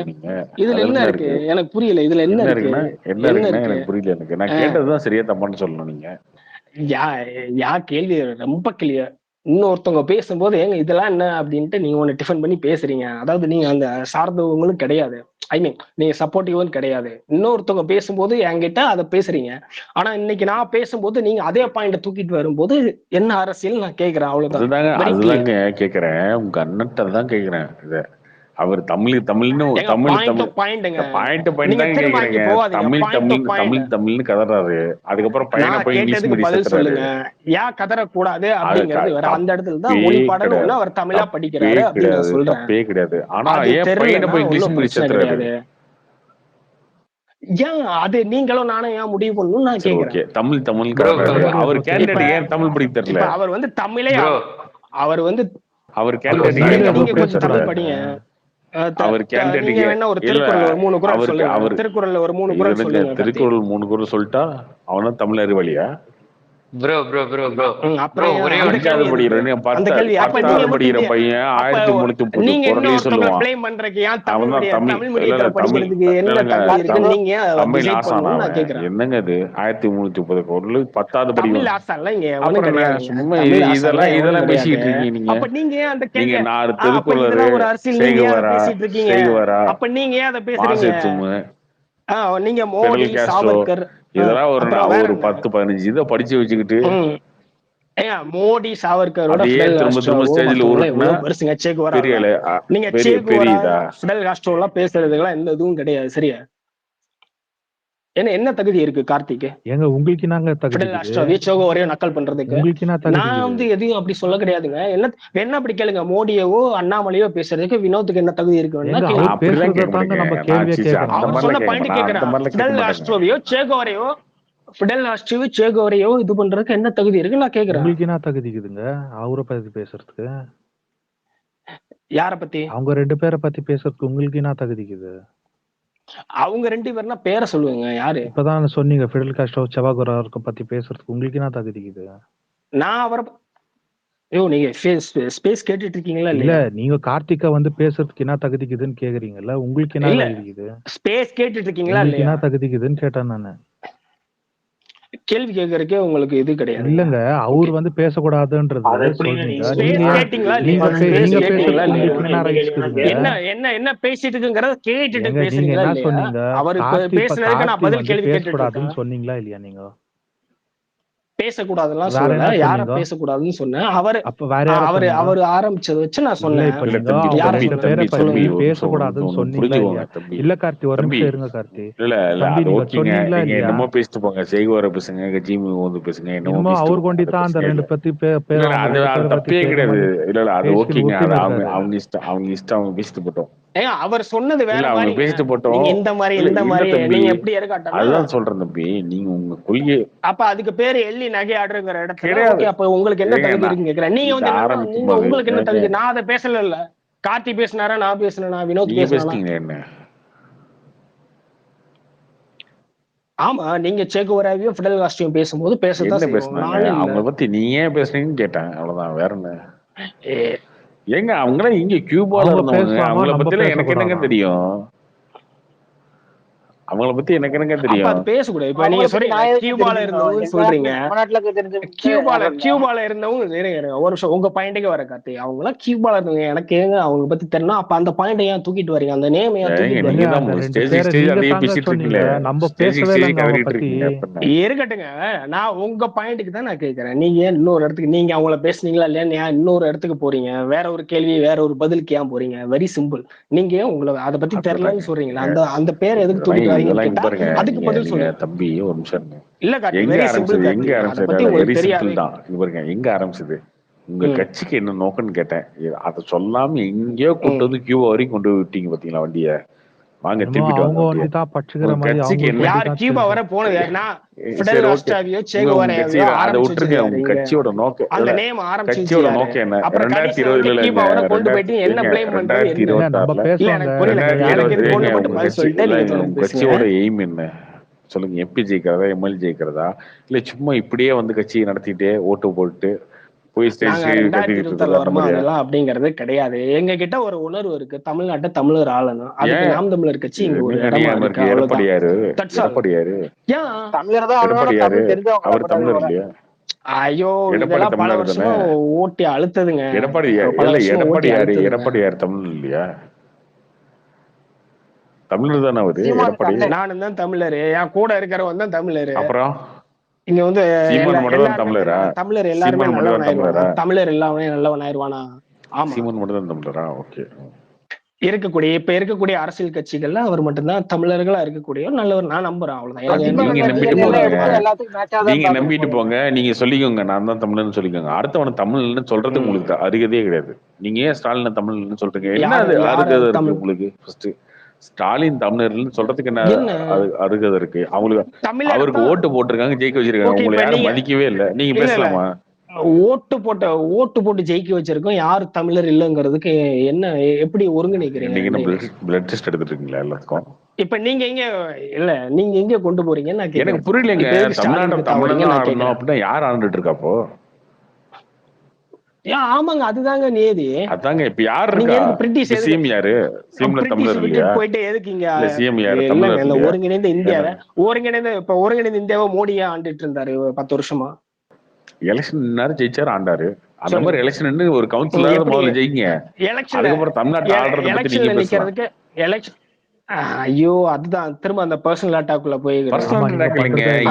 இதுல என்ன இருக்கு? எனக்கு புரியல. இதுல என்ன இருக்கு? என்ன இருக்குன்னா எனக்கு புரியல. எனக்கு நான் கேட்டதுதான் சரியா தப்பான்னு சொல்லணும். நீங்க யா கேள்வி ரொம்ப கிளியர். இன்னொருத்தவங்க பேசும்போது ஏங்க இதெல்லாம் என்ன அப்படின்ட்டு நீங்க ஒண்ணு டிஃபன் பண்ணி பேசுறீங்க. அதாவது நீங்க அந்த சார்ந்தவங்களும் கிடையாது, ஐ மீன் நீங்க சப்போர்ட்டிவும் கிடையாது. இன்னொருத்தவங்க பேசும்போது என்கிட்ட அதை பேசுறீங்க. ஆனா இன்னைக்கு நான் பேசும்போது நீங்க அதே பாயிண்ட தூக்கிட்டு வரும்போது என்ன அரசியல் நான் கேக்குறேன். அவ்வளவுதாங்க கேக்குறேன். உங்க அண்ணன் தான் கேக்குறேன். இத அவர் தமிழ்னு கதறாரு. அதுக்கப்புறம் பையனை போய் இங்கிலீஷ் மீடியம் சொல்லுங்க. ஏன் கதறக்கூடாது அப்படிங்கிறது வேற. அந்த இடத்துல தான் மொழி பாடணும், அவர் தமிழா படிக்கிறாரு அப்படின்னு சொல்றேன். கிடையாது. ஆனா ஏன் பையனை போய் இங்கிலீஷ் மீடியம் சேர்த்துறாரு? ஏன் அது நீங்களும் நானும் ஏன் முடிவு பண்ணணும் நான் கேக்குறேன். தமிழ் அவர் கேண்டிடேட் ஏன் தமிழ் படிக்க தெரியல? அவர் வந்து தமிழே அவர் வந்து அவர் கேண்டிடேட் நீங்க கொஞ்சம் தமிழ் படிங்க. திருக்குறள் ஒரு 3 குறள் சொல்லுங்க. திருக்குறள் 3 குறள் சொல்லிட்டா அவனும் தமிழ் அறிவாளியா? ப்ரோ அப்புறம் ஒரே ஒரு கேள்வி படிக்கிறேன். 10வது படிக்கிற பையன் 1330 குறளையும் சொல்லுவான். என்னங்க இது 1330 குறள் 10வது படிக்கணும். சும்மா இதெல்லாம் பேசிட்டு இருக்கீங்க நீங்க. நான் திருக்குறள் செய்குவாரா நீங்க மோடி சாவர்கர் இதெல்லாம் ஒரு 10-15 இதை படிச்சு வச்சுக்கிட்டு மோடி சாவர்கரோட நீங்க ஃபிடல் காஸ்ட்ரோ எல்லாம் பேசுறதுக்கெல்லாம் எந்த இதுவும் கிடையாது. சரியா? என்ன தகுதி இருக்கு கார்த்திக்? ஏங்க உங்களுக்கு நாங்க தகுதி ஒரே நக்கல் பண்றதுக்கு நான் வந்து எதையும் அப்படி சொல்ல கிடையாதுங்க. என்ன அப்படி கேளுங்க, மோடியவோ அண்ணாமலையோ பேசுறதுக்கு வினோத்துக்கு என்ன தகுதி இருக்கு? சொன்ன பாயிண்ட் கேக்குறேன். ஃபிடல் காஸ்ட்ரோவையோ சேகோரையோ இது பண்றதுக்கு என்ன தகுதி இருக்கு நான் கேக்குறேன். உங்களுக்கு என்ன தகுதி இருக்குதுங்க அவரை பத்தி பேசுறதுக்கு? யார பத்தி? அவங்க 2 பேரை பத்தி பேசுறதுக்கு உங்களுக்கு என்ன தகுதி இருக்குது? அவங்க 2 பேர்னா பேரை சொல்லுவாங்க. யாரு? இப்பதான் சொன்னீங்க ஃபிடல் காஸ்ட்ரோ செவாகுராருக்கு பத்தி பேசுறதுக்கு உங்களுக்கு என்ன தகுதிக்குது? நான் அவரை நீங்க ஸ்பேஸ் கேட்டுட்டு இருக்கீங்களா? இல்ல நீங்க கார்த்திகா வந்து பேசுறதுக்கு என்ன தகுதிக்குதுன்னு கேக்குறீங்கல்ல, உங்களுக்கு என்ன தகுதிக்குது? ஸ்பேஸ் கேட்டுட்டு இருக்கீங்களா? என்ன தகுதிக்குதுன்னு கேட்டேன் நானு. கேள்வி கேட்கறதுக்கே உங்களுக்கு இது கிடையாது. இல்லங்க அவர் வந்து பேசக்கூடாதுன்றது என்ன பேசிட்டு இருக்குங்கறத கேட்டுட்டு பேசுறீங்களா? அவர் பேசுனதுக்கு நான் பதில் கேள்வி கேட்டுட்டு சொன்னீங்களா இல்லையா? நீங்க பேசக்கூடாதுலாம் சொல்லல. யார பேசக்கூடாதுன்னு சொன்னேன். அவர் ஆரம்பிச்சதை வச்சு நான் சொன்னேன். பேசக்கூடாதுன்னு சொன்னீங்களா? இல்ல கார்த்தி ஒரு நிமிஷம் இருங்க கார்த்தி. என்னமோ பேசிட்டு போங்க. செய்குவார பேசுங்க, ஜிமி வந்து பேசுங்க, என்னமோ அவர் கொண்டிதான் அந்த 2 பத்தி தப்பே கிடையாது. இல்ல அது ஓகேங்க. அவங்க இஷ்டம் அவங்க பேசிட்டு போட்டோம். அவர் சொன்னது வேற மாதிரி பேசிட்டு போட்டோம். இந்த மாதிரி நீங்க எப்படி இருக்காட்டா? அதுதான் சொல்றேன் தம்பி. நீங்க உங்க கொள்கை அப்ப அதுக்கு பேரு எள்ளி நகை ஆடுங்கிற இடத்துல அப்ப உங்களுக்கு என்ன தகுதி இருக்குன்னு கேக்குறேன். நீங்க வந்து உங்களுக்கு என்ன தகுதி? நான் அதை பேசல. இல்ல கார்த்தி பேசினாரா? நான் பேசினா? வினோத் பேசினா? என்ன? ஆமா, நீங்க சேகுவராவையும் ஃபிடல் காஸ்ட்ரோவையும் பேசும்போது பேசதான் செய்வாங்க. அவங்க பத்தி நீ ஏன் பேசுறீங்கன்னு கேட்டேன். அவ்வளவுதான், வேற என்ன. ஏங்க அவங்களாம் இங்க கியூபால இருந்தவங்க. அவங்கள பத்தில எனக்கு என்னங்க தெரியும்? அவங்கள பத்தி எனக்கு என்னங்க அப்ப தெரியும்? அது பேசக்கூடாது. இப்ப அவங்கள நீங்க பத்தி சொல்றீங்க நான் எதுக்கு கியூபால தெரிஞ்சுக்கணும்? இருந்தவங்க எங்க சொல்றீங்க. நம்ம நாட்டுல தெரிஞ்சவங்க கியூபால இருந்தவங்க ஒரு நிமிஷம் உங்க பாயிண்ட்டுக்கு வர கார்த்தி. அவங்க எல்லாம் கியூபால இருந்தவங்க, எனக்கு ஏங்க அவங்க பத்தி தெரியணும். அப்ப அந்த பாயிண்ட் ஏன் தூக்கிட்டு வரீங்க? அந்த நேம் ஏன் தூக்கிட்டு நீங்க வரீங்க? தான் ஸ்டேஜ் அதையே பேசிட்டு இருக்கீங்களே, நம்ம ஸ்டேஜ் பேசவே இல்லைங்க அவங்க கவரிட்டு பத்தி. இருக்கீங்க. இருக்கட்டுங்க, நான் உங்க பாயிண்ட்டுக்கு தான் நான் கேட்கறேன். நீங்க ஏன் இன்னொரு இடத்துக்கு, நீங்க அவங்கள பேசுனீங்களா இல்லையா, ஏன் இன்னொரு இடத்துக்கு போறீங்க? வேற ஒரு கேள்வி வேற ஒரு பதிலுக்கு ஏன் போறீங்க? Very simple. நீங்க உங்களை அதை பத்தி தெரியலன்னு சொல்றீங்களா? அந்த பேர் எதுக்கு தூக்கிட்டு வரீங்கன்னு கேட்டா அதுக்கு பதில் சொல்லுங்க. தம்பி ஒரு நிமிஷம் இல்ல கார்த்தி, எங்க வெரி ஆரம்பிச்சது சிம்பிள் எங்க கார்த்தி. அதை ஆரம்பிச்சது பத்தி உங்களுக்கு வெரி தெரியாது. சிம்பிள் தான். இங்க பாருங்க எங்க ஆரம்பிச்சது. உங்க கட்சிக்கு என்ன நோக்கம்னு கேட்டேன். அதை சொல்லாம எங்கேயோ கொண்டு வந்து கியூபா வரைக்கும் கொண்டு விட்டீங்க பாத்தீங்களா வண்டிய. வாங்க திருப்பிட்டு வாங்க வண்டிய. கட்சிக்கு என்ன? யார் கியூபா வர போனது? யாருன்னா சரி ஓகே, அதை விட்டுருங்க. உங்க கட்சியோட நோக்கம், அந்த நேம் ஆரம்பிச்சு கட்சியோட நோக்கம் என்ன? 2020 கட்சியோட எய்ம் என்ன சொல்லுங்க. எம்பி ஜெயிக்கிறதா, எம்எல்ஏ ஜெயிக்கிறதா, இல்ல சும்மா இப்படியே வந்து கட்சியை நடத்திட்டே ஓட்டு போட்டு போய் அதெல்லாம் அப்படிங்கறது கிடையாது. எங்க கிட்ட ஒரு உணர்வு இருக்கு, தமிழ்நாட்டை தமிழர் ஆளணும். அதுக்கு நாம் தமிழர் கட்சி இங்க ஒரு இடமா இருக்கு. எடப்பாடியாரு அவர் தமிழர் இல்லையா? ஐயோ, இதெல்லாம் பல வருஷமா ஓட்டி அழுத்ததுங்க. எடப்பாடியார் தமிழ் இல்லையா? தமிழர் தானே அவரு. எடப்பாடி நானும் தான் தமிழரு, என் கூட இருக்கிறவன் தான் தமிழரு. அப்புறம் இங்க வந்து தமிழர் எல்லாருமே நல்லவனாயிருவானா? தமிழர் எல்லாமே நல்லவன் ஆயிருவானா? ஆமா, சீமான் மட்டும் தான் தமிழரா? ஓகே. இப்ப இருக்கக்கூடிய அரசியல் கட்சிகள்ல அவர் மட்டும்தான் தமிழர்களா இருக்கக்கூடிய நல்லவர் நான் நம்புறேன். அவ்வளவுதான். நீங்க நம்பிட்டு போங்க, நீங்க சொல்லிக்கோங்க நான் தான் தமிழர்னு சொல்லிக்கோங்க. அடுத்தவன தமிழ்னு சொல்றதுக்கு உங்களுக்கு அருகதே கிடையாது. நீங்க ஏன் ஸ்டாலின் தமிழ்னு சொல்றீங்க? என்ன அது அருகதை இருக்கு உங்களுக்கு? ஃபர்ஸ்ட் ஸ்டாலின் தமிழர்னு சொல்றதுக்கு என்ன அருகதை இருக்கு? அவருக்கு ஓட்டு போட்டிருக்காங்க, ஜெயிக்க வச்சிருக்காங்க. உங்களை யாரும் மதிக்கவே இல்லை. நீங்க பேசலாமா? ஓட்டு போட்டு ஜெயிக்க வச்சிருக்கோம். யாரு தமிழர் இல்லங்கிறதுக்கு என்ன எப்படி ஒருங்கிணைக்கிறீங்க? பிளட் டெஸ்ட் எடுத்துட்டு இருக்கீங்களா எல்லாத்துக்கும்? இப்ப நீங்க எங்க கொண்டு போறீங்கன்னு எனக்கு புரியலங்க. தமிழ்நாடு தமிழன் ஆடணும் அப்படின்னா யார் ஆண்டுட்டு இருக்காப்போ? ஆமாங்க, அதுதாங்க நீதி. அதாங்க இப்ப யாரு இருக்கா? சிஎம் யாரு? சிஎம்ல தமிழர் இல்லையா? போயிட்டு எதுக்கு இங்க சிஎம் யாரு? ஒருங்கிணைந்த இந்தியாவை ஒருங்கிணைந்த இந்தியாவை மோடியா ஆண்டுட்டு இருந்தாரு 10 வருஷமா. எலெக்ஷன் ஜெயிச்சாரு, ஆண்டாரு. அந்த மாதிரி எலெக்ஷன் ஒரு கவுன்சிலர் முதல்ல ஜெயிங்க. அதுக்கப்புறம் தமிழ்நாட்டு ஆடுறத பத்தி நீங்க பேசுறதுக்கு எலெக்ஷன். ஐயோ, அதுதான் திரும்ப அந்த பர்சனல் அட்டாக்குள்ள போய்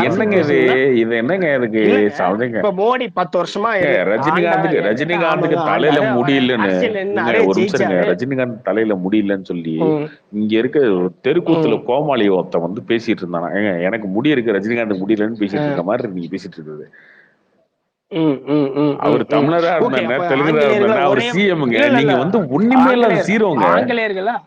என்னங்க இது என்னங்க இதுக்கு? இப்ப மோடி 10 வருஷமா ரஜினிகாந்துக்கு தலையில முடியலன்னு ஒரு நிமிஷம், ரஜினிகாந்த் தலையில முடியலன்னு சொல்லி இங்க இருக்க தெருக்கூத்துல கோமாளி ஒருத்த வந்து பேசிட்டு இருந்தானா, எனக்கு முடி இருக்கு ரஜினிகாந்துக்கு முடியலன்னு பேசிட்டு இருக்க மாதிரி நீங்க பேசிட்டு இருக்குது. அவர் தமிழரா இருந்தாங்க, தெலுங்கரா இருந்தாங்க, அவர் சிஎம்ங்க. நீங்க வந்து ஒண்ணுமே இல்லாத ஜீரோங்க. ஆங்கிலேயர்களா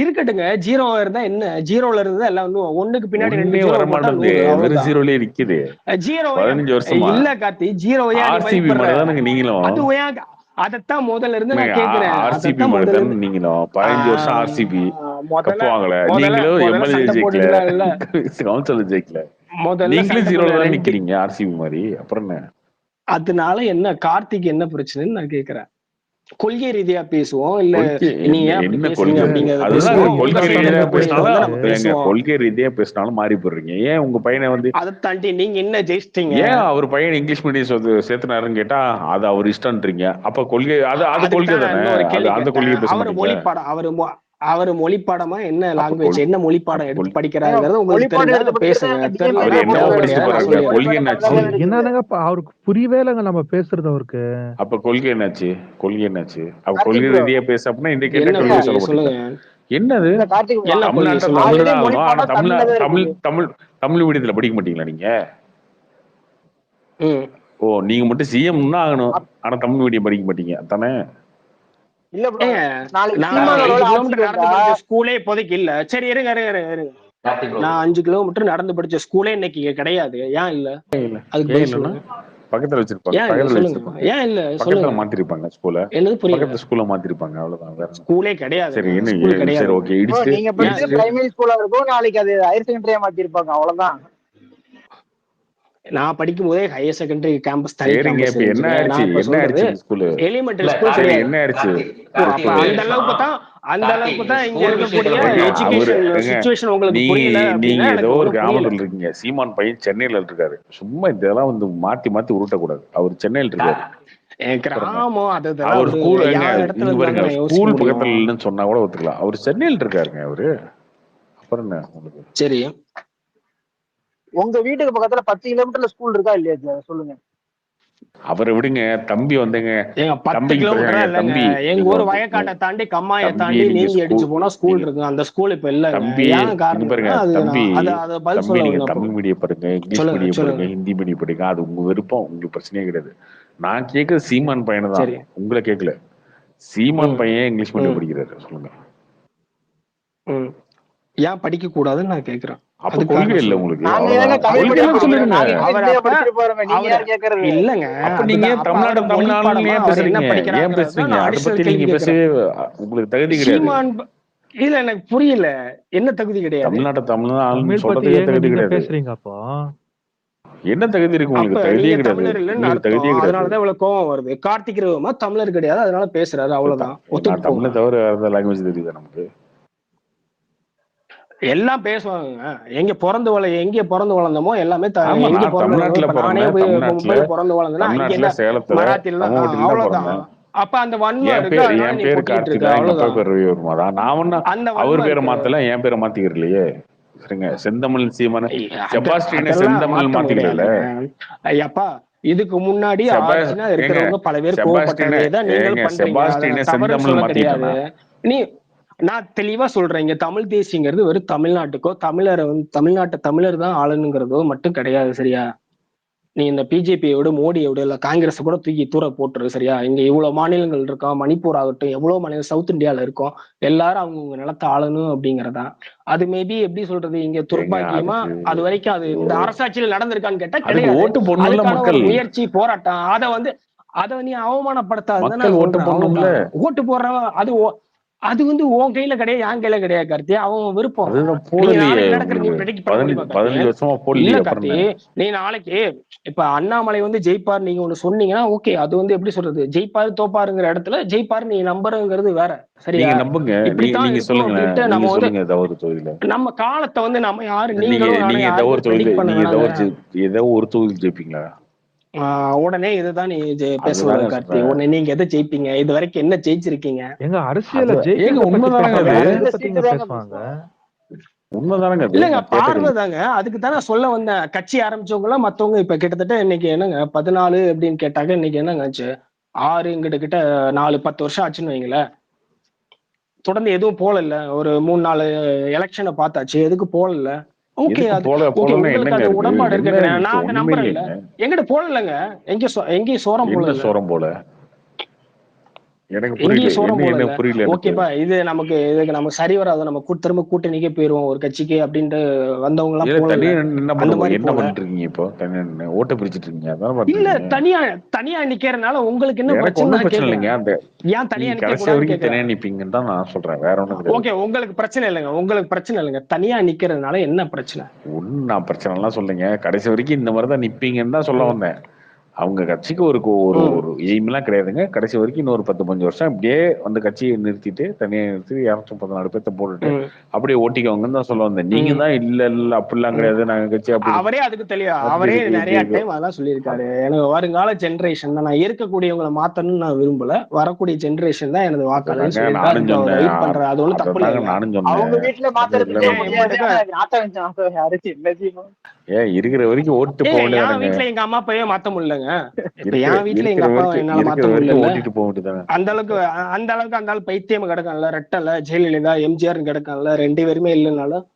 இருக்கட்டுங்க, ஜீரோவா இருந்தா என்ன? ஜீரோல இருந்தா எல்லாம் ஒண்ணுக்கு பின்னாடி வர மாட்டேங்குது, ஜீரோலயே நிக்குது. ஜீரோ 15 வருஷமா இல்ல கார்த்தி, ஜீரோ ஆர்சிபி மட்டும் நீங்களும் அது அதத்தான் முதல்ல இருந்து நான் கேக்குறேன். ஆர்சிபி மட்டும் நீங்களும் 15 வருஷம் ஆர்சிபி கப் வாங்கல. நீங்களும் எம்எல்ஏ ஜெயிக்கல, கவுன்சிலர் ஜெயிக்கல. நீங்களும் ஜீரோல தான் நிக்கிறீங்க ஆர்சிபி மாதிரி. அப்புறம் என்ன? அதனால என்ன கார்த்திக் என்ன பிரச்சனைன்னு நான் கேக்குறேன். கொள்கை ரீதியா பேசுவோம், இல்ல நீங்க கொள்கை ரீதியா பேசினாலும் மாறி போடுறீங்க. ஏன் உங்க பையனை வந்து அதை தாண்டி நீங்க என்ன ஜெயிச்சிட்டீங்க? ஏன் அவர் பையன் இங்கிலீஷ் மீடியம் சேர்த்துனாருன்னு கேட்டா அது அவர் இஷ்டம்ன்றீங்க. அப்ப கொள்கை அது கொள்கை தானே. அந்த கொள்கை பேச மாட்டீங்க. அவர் மொழிப்பாடமா என்ன லாங்குவேஜ், என்ன மொழிப்பாடம் எடுத்து படிக்கிறாங்கிறது உங்களுக்கு தெரிஞ்சா பேசுங்க. என்னங்க அவருக்கு புரியவே இல்லைங்க நம்ம பேசுறது அவருக்கு. அப்ப கொள்கை என்னாச்சு? அப்ப கொள்கை ரீதியா பேச அப்படின்னா இன்றைக்கு என்ன கொள்கை சொல்ல மாட்டீங்க? என்னது தமிழ் மீடியத்துல படிக்க மாட்டீங்களா நீங்க? ஓ, நீங்க மட்டும் சிஎம்னா ஆகணும், ஆனா தமிழ் மீடியம் படிக்க மாட்டீங்க தானே? ஸ்கூலே இப்போதைக்கு இல்ல. சரி இருங்க, நான் 5 கிலோமீட்டர் நடந்து படிச்ச ஸ்கூலே இன்னைக்கு கிடையாது. ஏன் இல்ல? அதுக்கு பக்கத்துல வச்சிருப்பாங்க. ஏன் இல்ல பக்கத்துல மாத்திருப்பாங்க ஸ்கூல. என்னது புரியல? பக்கத்துல ஸ்கூல்ல மாத்திருப்பாங்க, அவ்வளவுதான். வேற ஸ்கூலே கிடையாது. சரி என்ன? சரி ஓகே, இடிச்சு நீங்க படிச்ச பிரைமரி ஸ்கூலா இருக்கும், நாளைக்கு அது ஹையர் செகண்டரியா மாத்திருப்பாங்க, அவ்வளவுதான். நான் படிக்கும் போதே ஹையர் செகண்டரி கேம்பஸ் தனி சரிங்க. கேம்பஸ் இப்ப என்ன இருந்துச்சுங்க. நான் ஆயிடுச்சு? இப்ப என்ன சொல்றது ஆயிடுச்சு ஸ்கூலு? எலிமெண்டரி இல்ல ஸ்கூல் சரி, கிடையாது. என்ன ஆயிடுச்சு அப்ப ஸ்கூலு? அந்த அளவுக்கு தான் இங்க ஸ்கூல் இருக்கக்கூடிய விஷயத்துல ஏங்க அவரு எஜுகேஷன் சிச்சுவேஷன் உங்களுக்கு புரியல நீங்க அப்படின்னா ஏதோ எனக்கு ஒரு ஒன்றும் புரியல. கிராமத்துல இருக்கீங்க. சீமான் பையன் சென்னையில இருக்காரு. சும்மா இதெல்லாம் வந்து மாத்தி மாத்தி உருட்டக்கூடாது. அவர் சென்னையில இருக்காரு. என் பாருங்க கிராமம் அதெல்லாம் அவர் ஸ்கூல் விடுங்க. எங்க என் இடத்துல இங்க பாருங்க, இருந்தாங்க நான் யோசிக்க ஸ்கூல் முடியும். பக்கத்துல இல்லைன்னு சொன்னா கூட ஒத்துக்கலாம். அவர் சென்னையில இருக்காருங்க அவரு. அப்புறம் என்ன உங்களுக்கு? சரி, உங்க வீட்டுக்கு பக்கத்துல 10 கிலோமீட்டர்ல ஸ்கூல் இருக்கா இல்லையா ஜி? அதை சொல்லுங்க. அவரை விடுங்க. தம்பி வந்துங்க, ஏங்க 10 தம்பிக்கு கிலோமீட்டரா பிரச்சனை. இல்லைங்க. தம்பி எங்க நீங்க ஊர் வந்து வயக்காட்டை தாண்டி கம்மாயை தம்பி தாண்டி நீங்க நீங்க அடிச்சு ஸ்கூல் போனா ஸ்கூல் நீங்க இருக்கு. அந்த ஸ்கூல் இப்ப இல்லைங்க. தம்பி ஏன் இங்க காரணம்னா பாருங்க அது தம்பி, அதை பதில் தம்பி சொல்ல நீங்க வந்தேன். தமிழ் அப்புறம் மீடியம் படிங்க, இங்கிலீஷ் சொல்லுங்க மீடியம் படிங்க, சொல்லுங்க. ஹிந்தி மீடியம் படிங்க. அது உங்க விருப்பம், உங்களுக்கு பிரச்சனையே கிடையாது. நான் கேட்கறது சீமான் பையனை தான், சரி. உங்களை கேட்கல. சீமான் ம் பையன் இங்கிலீஷ் மீடியம் ம் படிக்கிறாரு, சொல்லுங்க. ம் ஏன் படிக்க கூடாதுன்னு நான் கேக்குறேன். அப்ப அதுக்கு கொள்கை காரணம் இல்ல சொல்லுங்க. உங்களுக்கு, நாங்க ஏங்க அவ்வளவுதான். தமிழ் கொள்கை மீடியம் இல்லைன்னு படிக்கிறோம்? சொல்லிடுங்க. நாங்க இங்கிலீஷ் அவர் மீடியம் அப்ப படிச்சுட்டு போறோமே, நீங்க அவர் யார் கேக்குறது? இல்லங்க, அப்ப நீங்க அதுதான். அப்ப அவர் மொழி தமிழ்நாடு பாடமா ஏன் அவர் என்ன பேசுறீங்க? ஏன் படிக்கிறாங்கிறது தான் பேசுறீங்க? நான் அதை அடிஷனல் பத்தி கேள்வி நீங்க கேட்கிறேன். உங்களுக்கு தகுதி கிடையாது. சீமான் இல்ல எனக்கு புரியல, என்ன தகுதி கிடையாது? தமிழ்நாட்டை தமிழ்நாடு தமிழ் பத்தி சொல்றதுக்கே ஏங்க தகுதி நீங்க கிடையாது. பேசுறீங்க அப்போ? என்ன தகுதி இருக்கு அப்ப உங்களுக்கு? தகுதியே நீங்க கிடையாது. தமிழர் இல்லைன்னு உங்களுக்கு அர்த்தம். தகுதியே கிடையாது. அதனாலதான் இவ்வளவு கோவம் வருது. கார்த்திக் ரவிமா தமிழர் கிடையாது, அதனால பேசுறாரு, அவ்வளவுதான். நான் ஒத்துட்டு தமிழை போங்க. தவிர வேற ஏதாவது லாங்குவேஜ் தெரியுதா நமக்கு? எல்லாம் பேசுவாங்க. எங்க பிறந்து வளர்ந்தோமோ எல்லாமே ஆமா, எங்க நான் பிறந்து வளர்ந்தோம். தமிழ்நாட்டுல இப்ப நானே பிறந்தேன். போய் தமிழ்நாட்டுல மும்பைல பிறந்து வளர்ந்தேன்னா இங்க தமிழ்நாட்டுல என்ன சேலத்துல மராத்தில தான் பம்மவட்டில தான் அவ்வளவுதான். பிறந்தேன். அப்ப அந்த வன்மம் இருக்கு, அதனால என் நீ பேரு கொட்டிட்டு கார்த்தி இருக்க, தான். எங்க அப்பா அவ்வளவுதான். பேர் ரவிவர்மா தான். நான் ஒன்னும் அந்த அவர் வன்மம் பேரை இருக்கு. மாத்தல, என் பேரை மாத்திக்கிறலையே. சரிங்க, செந்தமிழ் சீமான செபாஸ்டியனை அதெல்லாம் செந்தமிழ் மாத்த மாத்திக்கல. முடியாதுங்க. ஐயாப்பா, இதுக்கு முன்னாடி ஆர்ஜினா ஏங்க இருக்கிறவங்க பல பேர் செபாஸ்டியனை கோவப்பட்டதே தான் நீங்களும் ஏங்க பண்றீங்க. அதை செபாஸ்டியனை நான் தவறுன்னு செந்தமிழ் சொல்ல கிடையாது. மாத்திட்டேனா? நீ நான் தெளிவா சொல்றேன், இங்க தமிழ் தேசியங்கிறது வெறும் தமிழ்நாட்டுக்கோ தமிழரை தமிழ்நாட்டை தமிழர் தான் ஆளணுங்கிறதோ மட்டும் கிடையாது. சரியா? நீ இந்த பிஜேபியோட மோடியோட இல்ல காங்கிரஸ் கூட தூக்கி தூர போட்டுரு. சரியா? இங்க இவ்வளவு மாநிலங்கள் இருக்கோம், மணிப்பூர் ஆகட்டும், எவ்வளவு மாநிலம் சவுத் இந்தியால இருக்கோம், எல்லாரும் அவங்கவுங்க நிலத்தை ஆளணும் அப்படிங்கறதா. அது மேபி எப்படி சொல்றது, இங்க துர்பாக்கியமா அது வரைக்கும் அது இந்த அரசாட்சியில் நடந்திருக்கான்னு கேட்டா கிடையாது. ஓட்டு போடணும்ல அதுக்கான மக்கள். ஒரு முயற்சி போராட்டம், அதை நீ அவமானப்படுத்தாதுன்னு மக்கள் ஓட்டு போடணும்ல. ஓட்டு போடுறவன் அது உன் கையில கிடையாது, என் கையில கிடையாது கார்த்தி. அவன் விருப்பம். அதுதான் போடலையே. நடக்கிற நீ predict பண்ண முடியுமா 15 வருஷமா கார்த்தி? போடலையே. இல்ல அப்புறம் கார்த்தி, நீ நாளைக்கு இப்ப அண்ணாமலை ஜெயிப்பார் நீங்க ஒண்ணு சொன்னீங்கன்னா ஓகே, அது எப்படி சொல்றது, ஜெயிப்பாரு தோப்பாருங்கிற இடத்துல ஜெயிப்பாரு நீ நம்புறங்கிறது வேற. சரியா? நீங்க நம்புங்க. இப்படித்தான் நீங்க இருக்கும் சொல்லுங்க, அப்படின்ட்டு நீங்க நம்ம சொல்லுங்க. ஏதோ ஒரு தொகுதியில நம்ம காலத்தை நம்ம யாரு நீங்க நீங்களும் நானும் நீங்க ஏதோ ஒரு யாரும் தொகுதியில predict பண்ண நீங்க வேணாங்க. ஏதோ ஒரு தொகுதியில் ஜெயிப்பீங்களா? உடனே இதுதான் நீ பேசுவது அதுதாங்க கார்த்தி. சொல்றேன். உடனே நீங்க எதை ஜெயிப்பீங்க, இது வரைக்கும் என்ன ஜெயிச்சிருக்கீங்க? எங்க அரசியல ஏங்க ஜெயிக்கிறத பத்தி உண்மைதானங்க அது. பேசுவாங்க, இதை பத்திங்க பேசுவாங்க. உண்மைதானங்க அது. இல்லங்க, நான் கேட்டது பார்வைதாங்க. அதுக்கு தான் நான் சொல்ல வந்தேன். கட்சி ஆரம்பிச்சவங்க எல்லாம் மத்தவங்க இப்ப கிட்டத்தட்ட இன்னைக்கு என்னங்க 14 அப்படின்னு கேட்டாக்க இன்னைக்கு என்னங்க ஆச்சு? 6 கிட்ட 4-10 வருஷம் ஆச்சுன்னு வைங்களேன். தொடர்ந்து எதுவும் போல. ஒரு 3-4 எலெக்ஷனை பார்த்தாச்சு, எதுக்கு போல. ஓகே, எதுக்கு அது போல ஓகே, போலன்னா உங்களுக்கு என்னங்க அது இருக்கு? உடன்பாடு என்ன இருக்கு. இருக்கு? நான் அதை ஒண்ணுமே நம்புறேன். இல்ல இல்லைங்க. எங்கிட்ட போடலங்க, எங்கேயும் சோரம் போல. என்ன சோரம் போல? எனக்கு எங்கேயும் புரியல. சோரம் என்ன போல. புரியல எனக்கு. ஓகேப்பா, இதுக்கு நமக்கு சரி வராது. நம்ம திரும்ப கூட்டணிக்கே போயிருவோம் ஒரு கட்சிக்கு அப்படின்ட்டு வந்தவங்க எல்லாம் போல. தனியா என்ன அந்த மாதிரி என்ன போல. பண்ணிட்டு இருக்கீங்க இப்போ? தனியா ஓட்ட பிரிச்சுட்டு இருக்கீங்க, அதான் இல்ல, பண்றீங்க. தனியா நிக்கிறதுனால உங்களுக்கு என்ன எனக்கு பிரச்சனை? ஒன்றும் பிரச்சனை இல்லைங்க. அந்த ஏன் தனியா நீங்க நிக்க கடைசி கூடாதுன்னு வரைக்கும் கேக்குறேன். தனியா நிப்பீங்கன்னு தான் நான் சொல்றேன், வேற ஒண்ணும் கிடையாது. ஓகே, உங்களுக்கு பிரச்சனை இல்லைங்க. தனியா நிக்கிறதுனால என்ன பிரச்சனை? ஒன்னும் நான் பிரச்சனை எல்லாம் சொல்லுங்க. கடைசி வரைக்கும் இந்த மாதிரி தான் நிப்பீங்கன்னு தான் சொல்ல வந்தேன். அவங்க கட்சிக்கு ஒரு ஒரு எய்ம் எல்லாம் கிடையாதுங்க. கடைசி வரைக்கும் இன்னொரு 10-15 வருஷம் இப்படியே அந்த கட்சியை நிறுத்திட்டு தனியா நிறுத்தி 214 பேர்த்த போட்டுட்டு அப்படியே ஓட்டிக்கவங்கன்னு தான் சொல்ல வந்தேன். நீங்க தான் இல்ல அப்படிலாம் கிடையாது, நாங்க கட்சி அப்படி அவரே அதுக்கு தெளிவா அவரே நிறைய டைம் அதெல்லாம் சொல்லியிருக்காரு. எனக்கு வருங்கால ஜெனரேஷன் தான், நான் இருக்கக்கூடியவங்களை மாத்தணும்னு நான் விரும்பல, வரக்கூடிய ஜெனரேஷன் தான் எனது வாக்காளர் சொல்லியிருக்காரு. வெயிட் பண்றேன், அது ஒண்ணும் தப்பு இல்லை. நானும் சொன்னேன். அவங்க வீட்டுல மாத்துறதுக்கு இருக்கிற வரைக்கும் ஓட்டு போக என் வேண்டியதானங்க. வீட்டுல எங்க அம்மா அப்பவே மாத்த முடியலங்க. இப்ப என் வீட்டுல எங்க அப்பா என்னால மாத்த முடியல. ஓட்டிட்டு போக வேண்டியதானே. அந்த அளவுக்கு அந்த ஆள் பைத்தியம் கிடக்கான்ல, ரெட்டல ஜெயலலிதா எம்ஜிஆர் கிடக்கான்ல, 2 பேருமே இல்லைனாலும்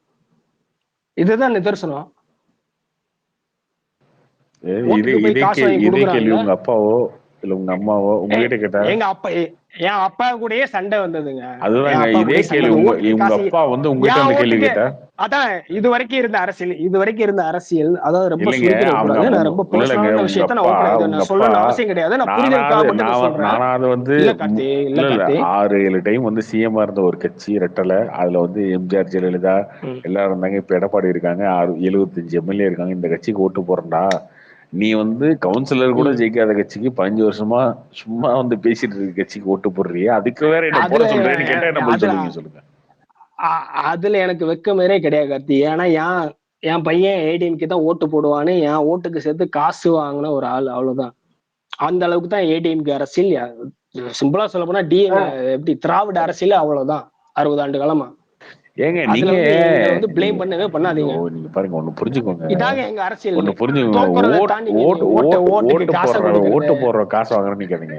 இதுதான் நிதர்சனம். இதே கேள்வி உங்க அப்பாவோ இல்ல உங்க அம்மாவோ உங்ககிட்ட கேட்டா? என் அப்பா கூடயே சண்டை வந்ததுங்க. அதுதாங்க இதே கேள்வி உங்க அப்பா உங்ககிட்ட அந்த கேள்வி கேட்டா? அதான் இது வரைக்கும் இருந்த அரசியல் அதாவது ரொம்ப சுருக்கிடக்கூடாது. நான் ரொம்ப பர்சனலான விஷயத்தை நான் சொல்லணும்னு அவசியம் கிடையாது. நான் புரிதலுக்காக மட்டும் சொல்றேன். நான் அது இல்ல கார்த்தி, இல்ல கார்த்தி, 6-7 டைம் சிஎம் இருந்த ஒரு கட்சி ரெட்டலை. அதுல எம்ஜிஆர் ஜெயலலிதா எல்லாரும் இருந்தாங்க. இப்ப எடப்பாடி இருக்காங்க, 75 எம்எல்ஏ இருக்காங்க. இந்த கட்சிக்கு ஓட்டு போறேன்டா, நீ வந்து கவுன்சிலர் கூட ஜெயிக்காத கட்சிக்கு 15 வருஷமா சும்மா வந்து பேசிட்டு இருக்க கட்சிக்கு ஓட்டு போடுறியே, அதுக்கு வேற என்ன போட சொல்றேன்னு கேட்டா என்ன பதில் சொல்லுவீங்க சொல்லுங்க. அதுல எனக்கு வெக்கமேரே கிடையாது கார்த்தி. ஏன்னா என் பையன் ஏடிஎம்கே தான் ஓட்டு போடுவான்னு என் ஓட்டுக்கு சேர்த்து காசு வாங்கின ஒரு ஆள், அவ்வளவுதான். அந்த அளவுக்கு தான் ஏடிஎம்கே அரசியல். சிம்பிளா சொல்ல போனா எப்படி திராவிட அரசியல் அவ்வளவுதான் 60 ஆண்டு காலமா. ஏங்க நீங்க வந்து ப்ளேம் பண்ணவே பண்ணாதீங்க. நீங்க பாருங்க, ஒண்ணு புரிஞ்சுக்கோங்க, இதாங்க எங்க அரசியல். ஒண்ணு புரிஞ்சுக்கோங்க. ஓட்டு போடுற காசு வாங்குறேன்னு நிக்காதீங்க.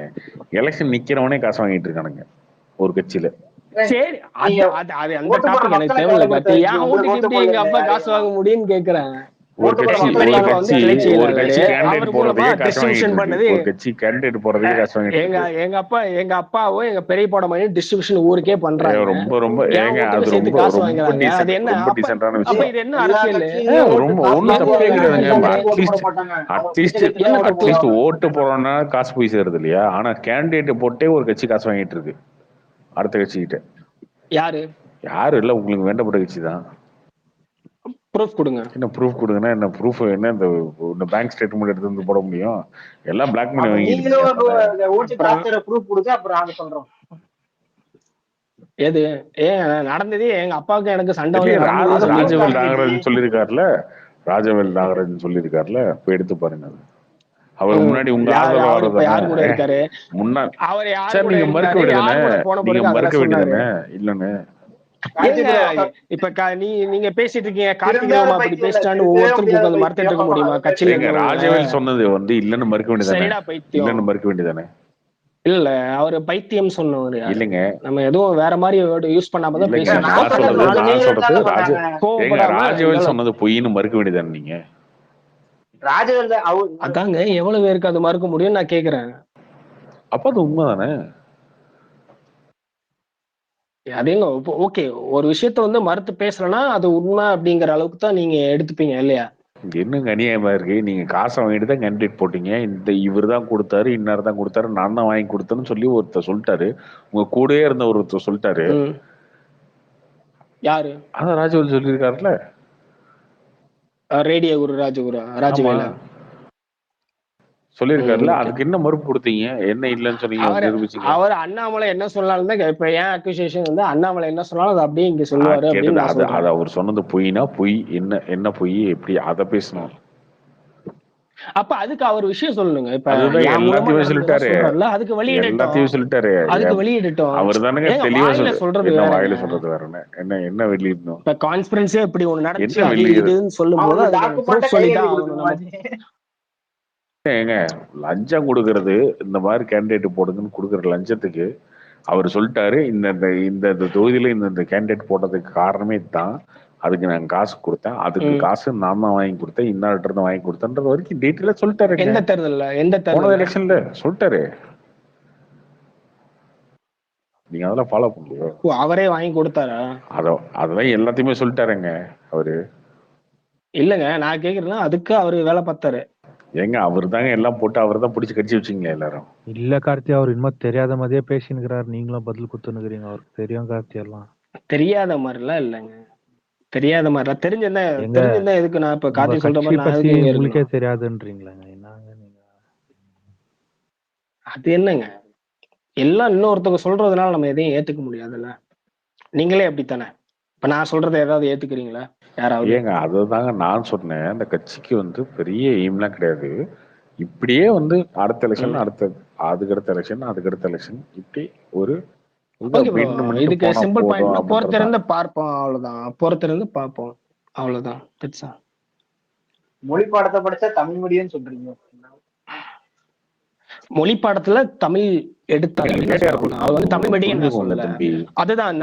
எலெக்ஷன் நிக்கிறவனே காசு வாங்கிட்டு இருக்கானுங்க ஒரு கட்சியில. சரி, அந்த டாபிக் எனக்கு தேவையில்ல கார்த்தி. என் ஓட்டுக்கு எப்படி எங்க அப்பா காசு வாங்க முடியும்னு கேக்குறேன். ஒரு கட்சி கேண்டிடேட் போடுறதுக்கே காசு வாங்கிட்டு, ஒரு கட்சி கேண்டிடேட் போடுறதுக்கே காசு வாங்கிட்டு எங்க அப்பாவும் எங்க பெரியப்பா மாதிரி டிஸ்ட்ரிபியூஷன் ஊருக்கே பண்றாங்க. ரொம்ப ரொம்ப ஏங்க அது ரொம்ப காசு வாங்குறாங்க. அது என்ன ரொம்ப டீசென்ட்டான விஷயம். இது என்ன அரசியல்? ரொம்ப ஒண்ணும் தப்பே கிடையாதுங்க. அட்லீஸ்ட் ஓட்டு போறோம்னா காசு போய் சேருது இல்லையா? ஆனா கேண்டிடேட் போட்டே ஒரு கட்சி காசு வாங்கிட்டு இருக்கு அடுத்த கட்சிக்கிட்ட. யாரு இல்ல, உங்களுக்கு வேண்டப்பட்ட கட்சி தான். ப்ரூஃப் கொடுங்க. என்ன ப்ரூஃப் கொடுங்கன்னா என்ன ப்ரூஃப்? என்ன இந்த பேங்க் ஸ்டேட்மெண்ட் எடுத்து வந்து போட முடியும்? எல்லாம் பிளாக் மணி வாங்கிட்டு எது நடந்தது? எங்க அப்பாவுக்கு எனக்கு சண்டை. ராஜவேல் நாகராஜன் சொல்லியிருக்காருல, ராஜவேல் நாகராஜன் சொல்லியிருக்காருல, போய் எடுத்து பாருங்க. அவர் முன்னாடி உங்க ஆதரவாளர் இருக்காரு. முன்னாடி நீங்க மறுக்க வேண்டியதானே இல்லன்னு. இப்ப நீங்க பேசிட்டு இருக்கீங்க, கார்த்திகேயன் அப்படி பேசிட்டான்னு ஒவ்வொருத்தருக்கும் உட்கார்ந்து மறந்துட்டு இருக்க முடியுமா? கட்சியில ராஜவேல் சொன்னது வந்து இல்லன்னு மறுக்க வேண்டியதானே, இல்லன்னு மறுக்க வேண்டியதானே. இல்ல அவரு பைத்தியம் சொன்னவர் இல்லைங்க. நம்ம எதுவும் வேற மாதிரி யூஸ் பண்ணாமதான் பேசுறோம். ராஜவேல் சொன்னது பொய்ன்னு மறுக்க வேண்டியதானே நீங்க. ராஜவேல் அதாங்க எவ்வளவு பேருக்கு அது மறுக்க முடியும் நான் கேக்குறேன். அப்ப அது உண்மைதானே? அதேங்க ஓகே, ஒரு விஷயத்த வந்து மறுத்து பேசலன்னா அது உண்மை அப்படிங்கிற அளவுக்கு தான் நீங்க எடுத்துப்பீங்க இல்லையா? என்னங்க அநியாயமா இருக்கு. நீங்க காசை வாங்கிட்டு தான் கேண்டிடேட் போட்டீங்க. இந்த இவர் தான் கொடுத்தாரு, இன்னார் தான் கொடுத்தாரு, நான் தான் வாங்கி கொடுத்தேன்னு சொல்லி ஒருத்தர் சொல்லிட்டாரு. உங்க கூடயே இருந்த ஒருத்தர் சொல்லிட்டாரு. யாரு? அதான் ராஜவேல் சொல்லியிருக்காருல, ரேடியோ குரு ராஜவேல் சொல்லியிருக்காருல. அதுக்கு என்ன மறுப்பு கொடுத்தீங்க? என்ன இல்லன்னு சொன்னீங்க? அவர் அண்ணாமலை என்ன சொன்னாலும் தான் இப்ப ஏன் அக்யூசேஷன் வந்து அண்ணாமலை என்ன சொன்னாலும் அது அப்படியே இங்க சொல்லுவாரு. அது அவர் சொன்னது பொய்னா பொய், என்ன பொய், எப்படி அதை பேசணும். அப்ப அதுக்கு அவர் விஷயம் சொல்லணுங்க. இப்ப எல்லாத்தையும் சொல்லிட்டாரு, அதுக்கு சொல்லிட்டாரு, அதுக்கு வெளியிடட்டும். அவர் தானங்க தெளிவா சொல்றது. வாயில சொல்றது வேற என்ன வெளியிடணும். இப்ப கான்ஃபரன்ஸே இப்படி ஒண்ணு நடந்துச்சு சொல்லும் போது அது சொல்லிதான் ஆகணும். ஏங்க லஞ்சம் கொடுக்கறது, இந்த மாதிரி கேண்டிடேட் போடுங்கன்னு கொடுக்குற லஞ்சத்துக்கு அவர் சொல்லிட்டாரு, இந்த தொகுதியில இந்த கேண்டிடேட் போட்டதுக்கு காரணமே தான், அதுக்கு நான் காசு கொடுத்தேன், அதுக்கு காசு நான் தான் வாங்கி கொடுத்தேன், இன்னார்ட்ட இருந்து வாங்கி கொடுத்தேன்றது வரைக்கும் டீட்டெயிலா சொல்லிட்டாரு. எந்த தேர்தல் எலெக்ஷன்ல சொல்லிட்டாரு. நீங்க அதெல்லாம் ஃபாலோ பண்ணலையோ? அவரே வாங்கி கொடுத்தாரா? அதெல்லாம் எல்லாத்தையுமே சொல்லிட்டாருங்க அவரு. இல்லங்க நான் கேக்குறேன்னா அதுக்கு அவரு வேலை பார்த்தாரு. ஏங்க அவர் தாங்க எல்லாம் போட்டு அவர் தான் பிடிச்சி கடிச்சு வச்சிங்களா எல்லாரும்? இல்ல கார்த்தி, அவர் இன்னும் தெரியாத மாதிரியே பேசினுக்கிறாரு. நீங்களும் பதில் கொடுத்துனுக்குறீங்க. அவருக்கு தெரியும் கார்த்தி. எல்லாம் தெரியாத மாதிரிலாம் இல்லைங்க, தெரியாத மாதிரிலாம் தெரிஞ்சிருந்தா எதுக்கு நான் இப்ப கார்த்தி சொல்ற மாதிரி உங்களுக்கே தெரியாதுன்றீங்களா? என்னங்க நீங்க? அது என்னங்க எல்லாம் இன்னொருத்தவங்க சொல்றதுனால நம்ம எதையும் ஏத்துக்க முடியாதுல்ல. நீங்களே அப்படித்தானே. இப்ப நான் சொல்றதை ஏதாவது ஏத்துக்கிறீங்களா யாராவது? ஏங்க அதுதாங்க நான் சொன்னேன், அந்த கட்சிக்கு வந்து பெரிய எய்ம்லாம் கிடையாது. இப்படியே வந்து அடுத்த எலெக்ஷன், அதுக்கடுத்த எலெக்ஷன் இப்படி ஒரு இதுக்கு சிம்பிள் பாயிண்ட் பொறுத்திருந்து பார்ப்போம், அவ்வளவுதான். பொறுத்திருந்து பார்ப்போம், அவ்வளவுதான். மொழி பாடத்தை படிச்சா தமிழ் மீடியம் சொல்றீங்க. மொழி பாடத்துல தமிழ் எடுத்தாங்க, தமிழ் மீடியம் அதுதான்.